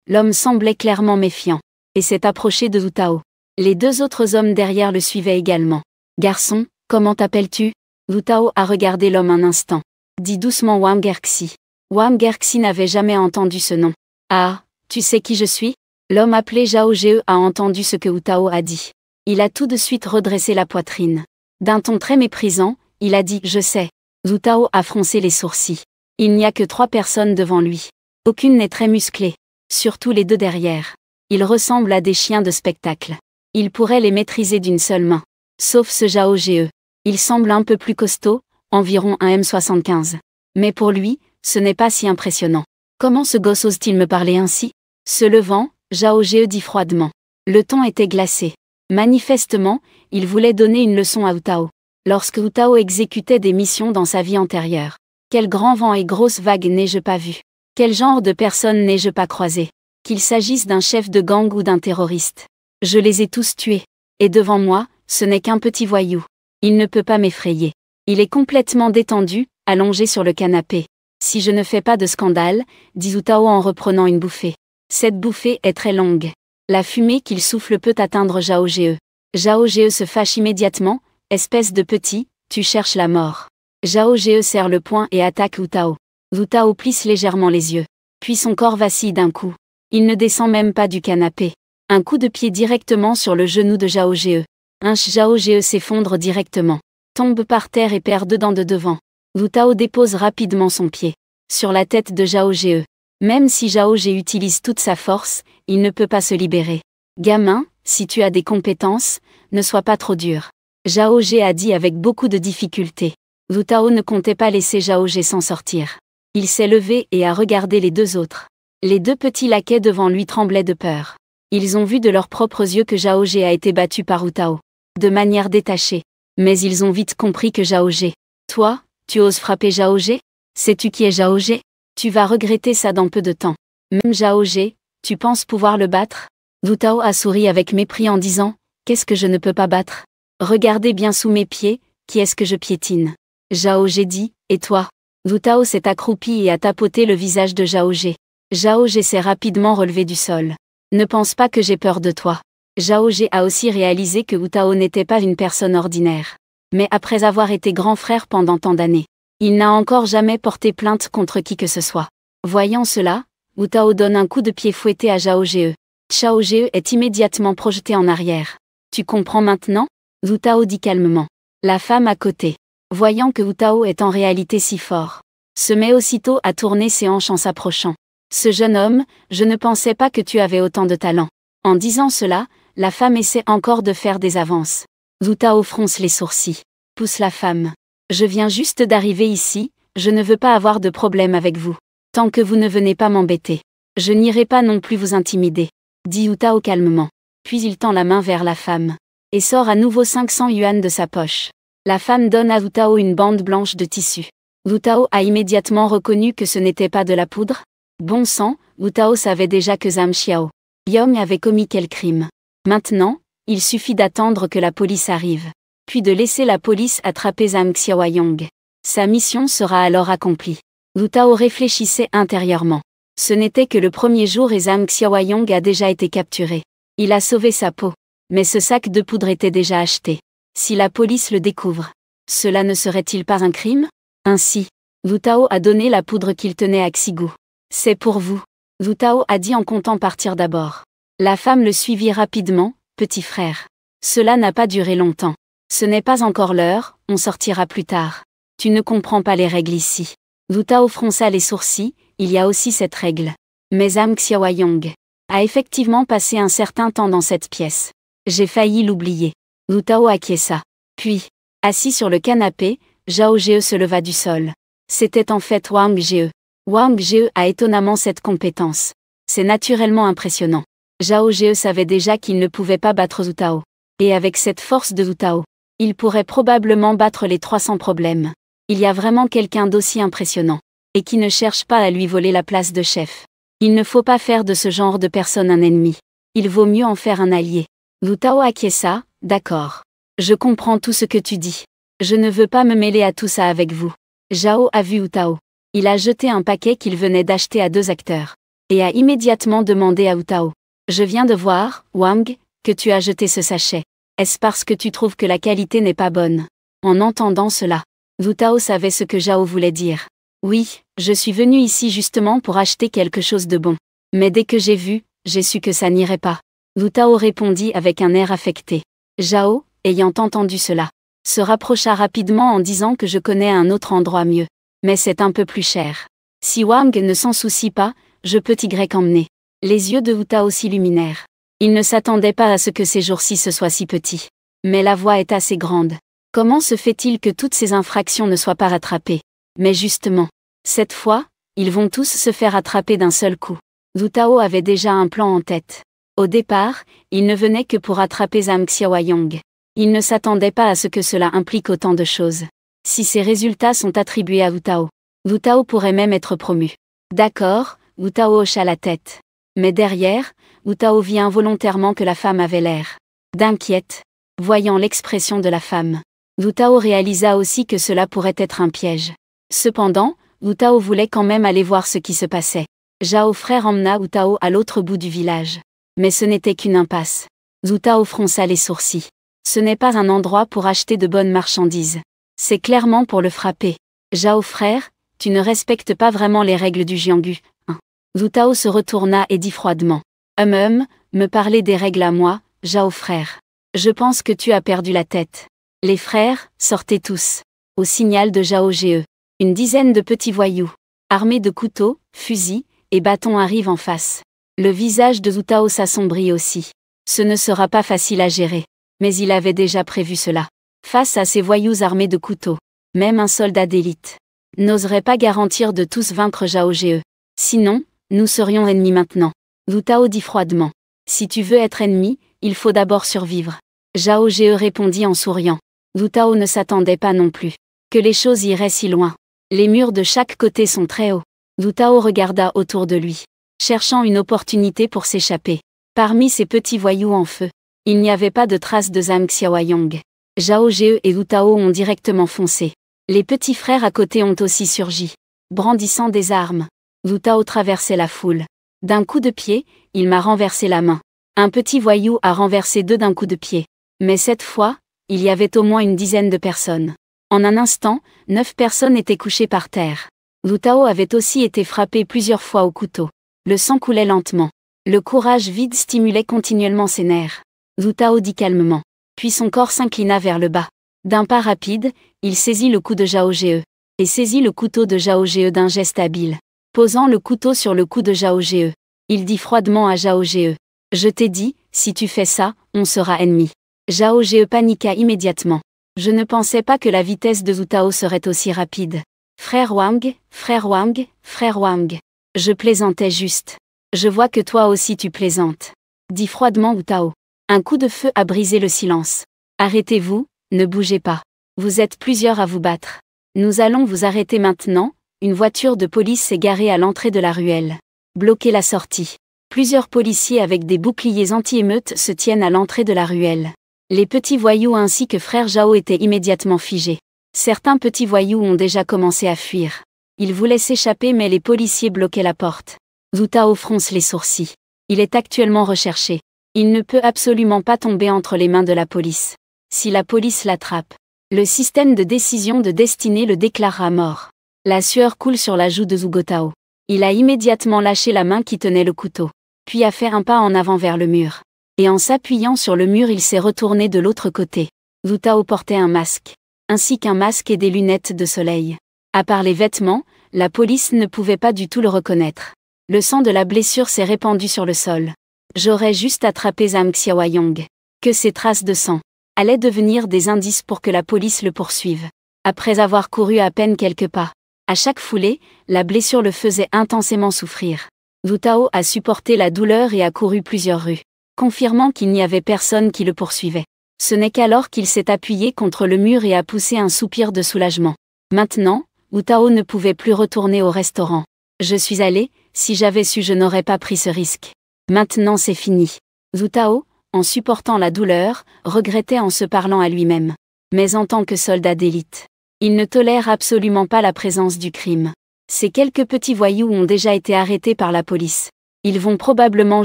L'homme semblait clairement méfiant. Et s'est approché de Wu Tao. Les 2 autres hommes derrière le suivaient également. Garçon, comment t'appelles-tu? Wu Tao a regardé l'homme un instant. Dit doucement Wang Erxi. Wang Erxi n'avait jamais entendu ce nom. Ah, tu sais qui je suis? L'homme appelé Zhao Ge a entendu ce que Wu Tao a dit. Il a tout de suite redressé la poitrine. D'un ton très méprisant, il a dit « Je sais ». Wu Tao a froncé les sourcils. Il n'y a que 3 personnes devant lui. Aucune n'est très musclée. Surtout les 2 derrière. Ils ressemblent à des chiens de spectacle. Il pourrait les maîtriser d'une seule main. Sauf ce Zhao Ge. Il semble un peu plus costaud, environ 1m75. Mais pour lui, ce n'est pas si impressionnant. Comment ce gosse ose-t-il me parler ainsi? Se levant, Zhao Ge dit froidement. Le ton était glacé. Manifestement, il voulait donner une leçon à Wu Tao. Lorsque Wu Tao exécutait des missions dans sa vie antérieure. Quel grand vent et grosse vague n'ai-je pas vu? Quel genre de personne n'ai-je pas croisé? Qu'il s'agisse d'un chef de gang ou d'un terroriste. Je les ai tous tués. Et devant moi, ce n'est qu'un petit voyou. Il ne peut pas m'effrayer. Il est complètement détendu, allongé sur le canapé. Si je ne fais pas de scandale, dit Wu Tao en reprenant une bouffée. Cette bouffée est très longue. La fumée qu'il souffle peut atteindre Zhao Ge. Zhao Ge se fâche immédiatement, espèce de petit, tu cherches la mort. Zhao Ge serre le poing et attaque Wu Tao. Wu Tao plisse légèrement les yeux. Puis son corps vacille d'un coup. Il ne descend même pas du canapé. Un coup de pied directement sur le genou de Zhao Ge. Zhao Ge s'effondre directement. Tombe par terre et perd 2 dents de devant. Wu Tao dépose rapidement son pied sur la tête de Zhao Ge. Même si Zhao Ge utilise toute sa force, il ne peut pas se libérer. Gamin, si tu as des compétences, ne sois pas trop dur. Zhao Ge a dit avec beaucoup de difficulté. Wu Tao ne comptait pas laisser Zhao Ge s'en sortir. Il s'est levé et a regardé les deux autres. Les deux petits laquais devant lui tremblaient de peur. Ils ont vu de leurs propres yeux que Zhao Ge a été battu par Wu Tao. De manière détachée. Mais ils ont vite compris que Zhao Ge. Toi, tu oses frapper Zhao Ge? Sais-tu qui est Zhao Ge? Tu vas regretter ça dans peu de temps. Même Zhao Ge, tu penses pouvoir le battre? Wu Tao a souri avec mépris en disant, qu'est-ce que je ne peux pas battre? Regardez bien sous mes pieds, qui est-ce que je piétine? Zhao Ge dit, et toi? Wu Tao s'est accroupi et a tapoté le visage de Zhao Ge. Zhao Ge s'est rapidement relevé du sol. Ne pense pas que j'ai peur de toi. Zhao Ge a aussi réalisé que Wu Tao n'était pas une personne ordinaire. Mais après avoir été grand frère pendant tant d'années, il n'a encore jamais porté plainte contre qui que ce soit. Voyant cela, Wu Tao donne un coup de pied fouetté à Zhao Ge. Zhao Ge est immédiatement projeté en arrière. Tu comprends maintenant? Wu Tao dit calmement. La femme à côté, voyant que Wu Tao est en réalité si fort, se met aussitôt à tourner ses hanches en s'approchant. Ce jeune homme, je ne pensais pas que tu avais autant de talent. En disant cela, la femme essaie encore de faire des avances. Wu Tao fronce les sourcils. Pousse la femme. Je viens juste d'arriver ici, je ne veux pas avoir de problème avec vous. Tant que vous ne venez pas m'embêter. Je n'irai pas non plus vous intimider. Dit Wu Tao calmement. Puis il tend la main vers la femme. Et sort à nouveau 500 yuan de sa poche. La femme donne à Wu Tao une bande blanche de tissu. Wu Tao a immédiatement reconnu que ce n'était pas de la poudre. Bon sang, Wu Tao savait déjà que Zhang Xiao Yong avait commis quel crime. Maintenant, il suffit d'attendre que la police arrive. Puis de laisser la police attraper Zhang Xiaoyong. Sa mission sera alors accomplie. Wu Tao réfléchissait intérieurement. Ce n'était que le premier jour et Zhang Xiaoyong a déjà été capturé. Il a sauvé sa peau. Mais ce sac de poudre était déjà acheté. Si la police le découvre, cela ne serait-il pas un crime? Ainsi, Wu Tao a donné la poudre qu'il tenait à Xigu. C'est pour vous. Wu Tao a dit en comptant partir d'abord. La femme le suivit rapidement, petit frère. Cela n'a pas duré longtemps. Ce n'est pas encore l'heure, on sortira plus tard. Tu ne comprends pas les règles ici. Wu Tao fronça les sourcils, il y a aussi cette règle. Mais Zhang Xiaoyong a effectivement passé un certain temps dans cette pièce. J'ai failli l'oublier. Wu Tao acquiesça. Puis, assis sur le canapé, Zhao Ge se leva du sol. C'était en fait Wang Ge. Wang Ge a étonnamment cette compétence. C'est naturellement impressionnant. Zhao Ge savait déjà qu'il ne pouvait pas battre Wu Tao. Et avec cette force de Wu Tao, il pourrait probablement battre les 300 problèmes. Il y a vraiment quelqu'un d'aussi impressionnant. Et qui ne cherche pas à lui voler la place de chef. Il ne faut pas faire de ce genre de personne un ennemi. Il vaut mieux en faire un allié. Wu Tao acquiesça, d'accord. Je comprends tout ce que tu dis. Je ne veux pas me mêler à tout ça avec vous. Zhao a vu Wu Tao. Il a jeté un paquet qu'il venait d'acheter à 2 acteurs. Et a immédiatement demandé à Wu Tao. Je viens de voir, Wang, que tu as jeté ce sachet. Est-ce parce que tu trouves que la qualité n'est pas bonne? En entendant cela, Wu Tao savait ce que Zhao voulait dire. Oui, je suis venu ici justement pour acheter quelque chose de bon. Mais dès que j'ai su que ça n'irait pas. Wu Tao répondit avec un air affecté. Zhao, ayant entendu cela, se rapprocha rapidement en disant que je connais un autre endroit mieux. Mais c'est un peu plus cher. Si Wang ne s'en soucie pas, je peux emmener. Les yeux de Wu Tao s'illuminèrent. Il ne s'attendait pas à ce que ces jours-ci ce soit si petit. Mais la voie est assez grande. Comment se fait-il que toutes ces infractions ne soient pas rattrapées? Mais justement, cette fois, ils vont tous se faire attraper d'un seul coup. Wu Tao avait déjà un plan en tête. Au départ, il ne venait que pour attraper Zhang Xiaoyong. Il ne s'attendait pas à ce que cela implique autant de choses. Si ces résultats sont attribués à Wu Tao pourrait même être promu. D'accord, Wu Tao hocha la tête. Mais derrière, Wu Tao vit involontairement que la femme avait l'air d'inquiète. Voyant l'expression de la femme, Wu Tao réalisa aussi que cela pourrait être un piège. Cependant, Wu Tao voulait quand même aller voir ce qui se passait. Zhao frère emmena Wu Tao à l'autre bout du village. Mais ce n'était qu'une impasse. Wu Tao fronça les sourcils. Ce n'est pas un endroit pour acheter de bonnes marchandises. C'est clairement pour le frapper. Zhao frère, tu ne respectes pas vraiment les règles du Jianggu, hein. Wu Tao se retourna et dit froidement. Me parler des règles à moi, Zhao frère. Je pense que tu as perdu la tête. Les frères, sortez tous. Au signal de Zhao Ge. Une dizaine de petits voyous, armés de couteaux, fusils et bâtons arrivent en face. Le visage de Wu Tao s'assombrit aussi. Ce ne sera pas facile à gérer. Mais il avait déjà prévu cela. Face à ces voyous armés de couteaux, même un soldat d'élite n'oserait pas garantir de tous vaincre Zhao Ge. Sinon, nous serions ennemis maintenant. Lu Tao dit froidement. Si tu veux être ennemi, il faut d'abord survivre. Zhao Ge répondit en souriant. Lu Tao ne s'attendait pas non plus que les choses iraient si loin. Les murs de chaque côté sont très hauts. Lu Tao regarda autour de lui, cherchant une opportunité pour s'échapper. Parmi ces petits voyous en feu, il n'y avait pas de traces de Zhang Xiaoyong. Zhao Ge et Lu Tao ont directement foncé. Les petits frères à côté ont aussi surgi, brandissant des armes. Lu Tao traversait la foule. D'un coup de pied, il m'a renversé la main. Un petit voyou a renversé deux d'un coup de pied. Mais cette fois, il y avait au moins une dizaine de personnes. En un instant, 9 personnes étaient couchées par terre. Lu Tao avait aussi été frappé plusieurs fois au couteau. Le sang coulait lentement. Le courage vide stimulait continuellement ses nerfs. Lu Tao dit calmement. Puis son corps s'inclina vers le bas. D'un pas rapide, il saisit le cou de Zhao Ge et saisit le couteau de Zhao Ge d'un geste habile. Posant le couteau sur le cou de Zhao Ge, il dit froidement à Zhao Ge. Je t'ai dit, si tu fais ça, on sera ennemis. Zhao Ge paniqua immédiatement. Je ne pensais pas que la vitesse de Lu Tao serait aussi rapide. Frère Wang, frère Wang, frère Wang. Je plaisantais juste. Je vois que toi aussi tu plaisantes. Dit froidement Lu Tao. Un coup de feu a brisé le silence. Arrêtez-vous, ne bougez pas. Vous êtes plusieurs à vous battre. Nous allons vous arrêter maintenant. Une voiture de police s'est garée à l'entrée de la ruelle. Bloquez la sortie. Plusieurs policiers avec des boucliers anti-émeutes se tiennent à l'entrée de la ruelle. Les petits voyous ainsi que frère Zhao étaient immédiatement figés. Certains petits voyous ont déjà commencé à fuir. Ils voulaient s'échapper mais les policiers bloquaient la porte. Lu Tao fronce les sourcils. Il est actuellement recherché. Il ne peut absolument pas tomber entre les mains de la police. Si la police l'attrape, le système de décision de destinée le déclarera mort. La sueur coule sur la joue de Zhuge Tao. Il a immédiatement lâché la main qui tenait le couteau, puis a fait un pas en avant vers le mur. Et en s'appuyant sur le mur il s'est retourné de l'autre côté. Lu Tao portait un masque, ainsi qu'un masque et des lunettes de soleil. À part les vêtements, la police ne pouvait pas du tout le reconnaître. Le sang de la blessure s'est répandu sur le sol. J'aurais juste attrapé Zhang Xiaoyong. Que ces traces de sang allaient devenir des indices pour que la police le poursuive. Après avoir couru à peine quelques pas, à chaque foulée, la blessure le faisait intensément souffrir. Lu Tao a supporté la douleur et a couru plusieurs rues, confirmant qu'il n'y avait personne qui le poursuivait. Ce n'est qu'alors qu'il s'est appuyé contre le mur et a poussé un soupir de soulagement. Maintenant, Lu Tao ne pouvait plus retourner au restaurant. Je suis allé, si j'avais su je n'aurais pas pris ce risque. Maintenant c'est fini. Lu Tao, en supportant la douleur, regrettait en se parlant à lui-même. Mais en tant que soldat d'élite, il ne tolère absolument pas la présence du crime. Ces quelques petits voyous ont déjà été arrêtés par la police. Ils vont probablement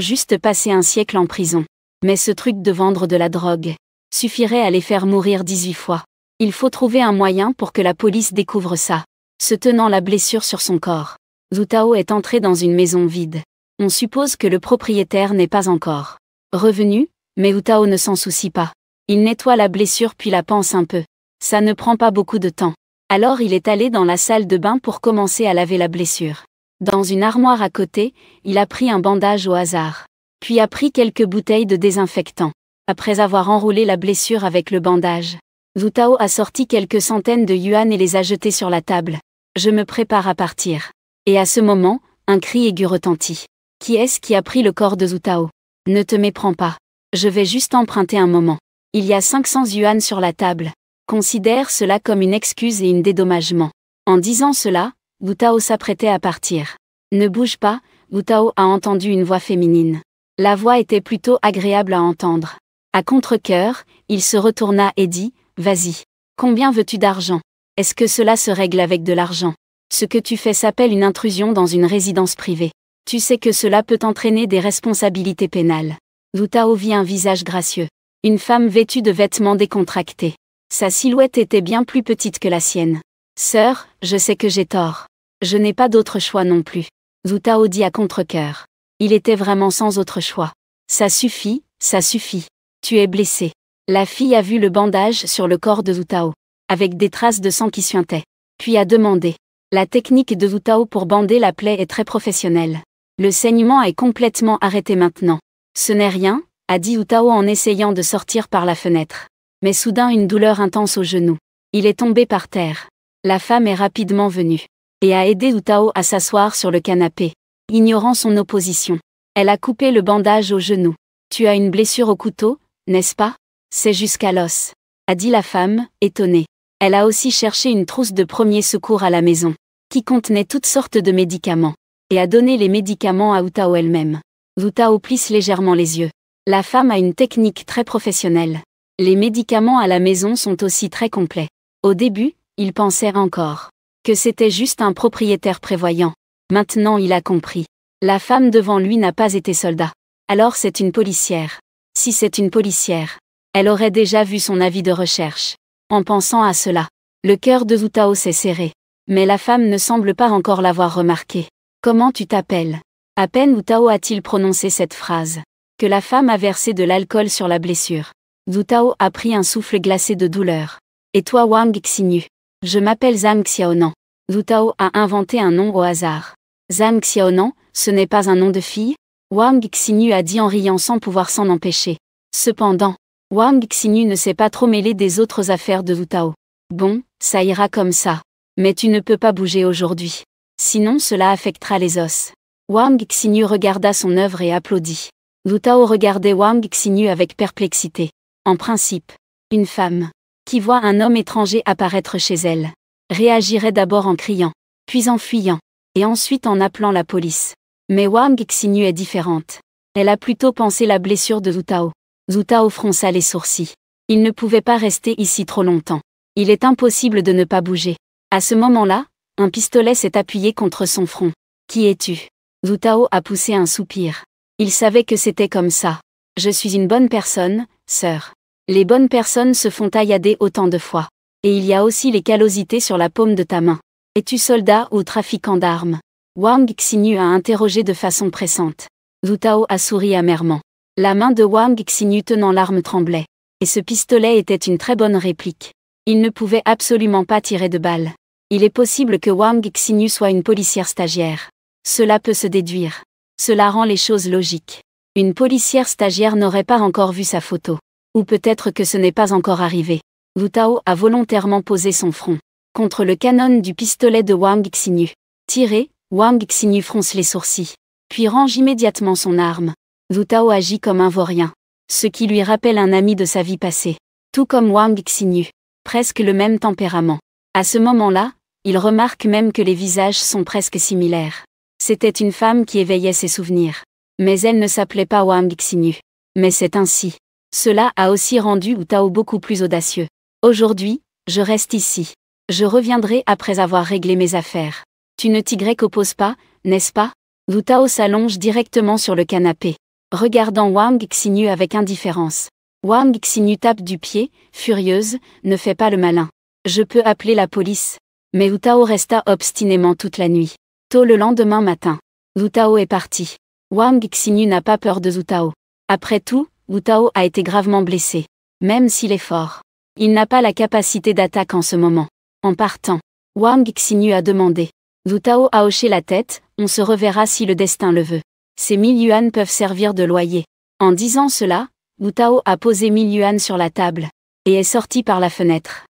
juste passer un siècle en prison. Mais ce truc de vendre de la drogue suffirait à les faire mourir 18 fois. Il faut trouver un moyen pour que la police découvre ça. Se tenant la blessure sur son corps, Lu Tao est entré dans une maison vide. On suppose que le propriétaire n'est pas encore revenu, mais Lu Tao ne s'en soucie pas. Il nettoie la blessure puis la panse un peu. Ça ne prend pas beaucoup de temps. Alors il est allé dans la salle de bain pour commencer à laver la blessure. Dans une armoire à côté, il a pris un bandage au hasard. Puis a pris quelques bouteilles de désinfectant. Après avoir enroulé la blessure avec le bandage, Lu Tao a sorti quelques centaines de yuan et les a jetés sur la table. Je me prépare à partir. Et à ce moment, un cri aigu retentit. Qui est-ce qui a pris le corps de Lu Tao? Ne te méprends pas. Je vais juste emprunter un moment. Il y a 500 yuan sur la table. Considère cela comme une excuse et un dédommagement. En disant cela, Lu Tao s'apprêtait à partir. Ne bouge pas, Lu Tao a entendu une voix féminine. La voix était plutôt agréable à entendre. À contre-cœur, il se retourna et dit, vas-y. Combien veux-tu d'argent? Est-ce que cela se règle avec de l'argent? Ce que tu fais s'appelle une intrusion dans une résidence privée. Tu sais que cela peut entraîner des responsabilités pénales. Lu Tao vit un visage gracieux. Une femme vêtue de vêtements décontractés. Sa silhouette était bien plus petite que la sienne. Sœur, je sais que j'ai tort. Je n'ai pas d'autre choix non plus. Lu Tao dit à contre-cœur. Il était vraiment sans autre choix. Ça suffit, ça suffit. Tu es blessé. La fille a vu le bandage sur le corps de Lu Tao, avec des traces de sang qui suintaient. Puis a demandé. La technique de Lu Tao pour bander la plaie est très professionnelle. Le saignement est complètement arrêté maintenant. Ce n'est rien, a dit Wu Tao en essayant de sortir par la fenêtre. Mais soudain une douleur intense au genou. Il est tombé par terre. La femme est rapidement venue et a aidé Wu Tao à s'asseoir sur le canapé, ignorant son opposition. Elle a coupé le bandage au genou. Tu as une blessure au couteau, n'est-ce pas? C'est jusqu'à l'os, a dit la femme, étonnée. Elle a aussi cherché une trousse de premier secours à la maison, qui contenait toutes sortes de médicaments, et a donné les médicaments à Wu Tao elle-même. Wu Tao plisse légèrement les yeux. La femme a une technique très professionnelle. Les médicaments à la maison sont aussi très complets. Au début, il pensait encore que c'était juste un propriétaire prévoyant. Maintenant il a compris. La femme devant lui n'a pas été soldat. Alors c'est une policière. Si c'est une policière, elle aurait déjà vu son avis de recherche. En pensant à cela, le cœur de Wu Tao s'est serré. Mais la femme ne semble pas encore l'avoir remarqué. Comment tu t'appelles? À peine Wu Tao a-t-il prononcé cette phrase, que la femme a versé de l'alcool sur la blessure. Wu Tao a pris un souffle glacé de douleur. Et toi Wang Xinyu? Je m'appelle Zhang Xiaonan. Wu Tao a inventé un nom au hasard. Zhang Xiaonan, ce n'est pas un nom de fille? Wang Xinyu a dit en riant sans pouvoir s'en empêcher. Cependant, Wang Xinyu ne s'est pas trop mêlé des autres affaires de Wu Tao. Bon, ça ira comme ça. Mais tu ne peux pas bouger aujourd'hui. Sinon cela affectera les os. Wang Xinyu regarda son œuvre et applaudit. Wu Tao regardait Wang Xinyu avec perplexité. En principe, une femme qui voit un homme étranger apparaître chez elle réagirait d'abord en criant, puis en fuyant, et ensuite en appelant la police. Mais Wang Xinyu est différente. Elle a plutôt pensé la blessure de Wu Tao. Wu Tao fronça les sourcils. Il ne pouvait pas rester ici trop longtemps. Il est impossible de ne pas bouger. À ce moment-là, un pistolet s'est appuyé contre son front. Qui es-tu? Wu Tao a poussé un soupir. Il savait que c'était comme ça. Je suis une bonne personne, sœur. Les bonnes personnes se font taillader autant de fois. Et il y a aussi les callosités sur la paume de ta main. Es-tu soldat ou trafiquant d'armes? Wang Xinyu a interrogé de façon pressante. Wu Tao a souri amèrement. La main de Wang Xinyu tenant l'arme tremblait. Et ce pistolet était une très bonne réplique. Il ne pouvait absolument pas tirer de balles. Il est possible que Wang Xinyu soit une policière stagiaire. Cela peut se déduire. Cela rend les choses logiques. Une policière stagiaire n'aurait pas encore vu sa photo. Ou peut-être que ce n'est pas encore arrivé. Wu Tao a volontairement posé son front contre le canon du pistolet de Wang Xinyu. Tiré, Wang Xinyu fronce les sourcils, puis range immédiatement son arme. Wu Tao agit comme un vaurien, ce qui lui rappelle un ami de sa vie passée. Tout comme Wang Xinyu, presque le même tempérament. À ce moment-là, il remarque même que les visages sont presque similaires. C'était une femme qui éveillait ses souvenirs. Mais elle ne s'appelait pas Wang Xinyu. Mais c'est ainsi. Cela a aussi rendu Wu Tao beaucoup plus audacieux. Aujourd'hui, je reste ici. Je reviendrai après avoir réglé mes affaires. Tu ne t'y-opposes pas, n'est-ce pas? Wu Tao s'allonge directement sur le canapé, regardant Wang Xinyu avec indifférence. Wang Xinyu tape du pied, furieuse, ne fais pas le malin. Je peux appeler la police. Mais Wu Tao resta obstinément toute la nuit. Tôt le lendemain matin, Wu Tao est parti. Wang Xinyu n'a pas peur de Wu Tao. Après tout, Wu Tao a été gravement blessé. Même s'il est fort, il n'a pas la capacité d'attaque en ce moment. En partant, Wang Xinyu a demandé. Wu Tao a hoché la tête, on se reverra si le destin le veut. Ces 1000 yuan peuvent servir de loyer. En disant cela, Wu Tao a posé 1000 yuan sur la table, et est sorti par la fenêtre.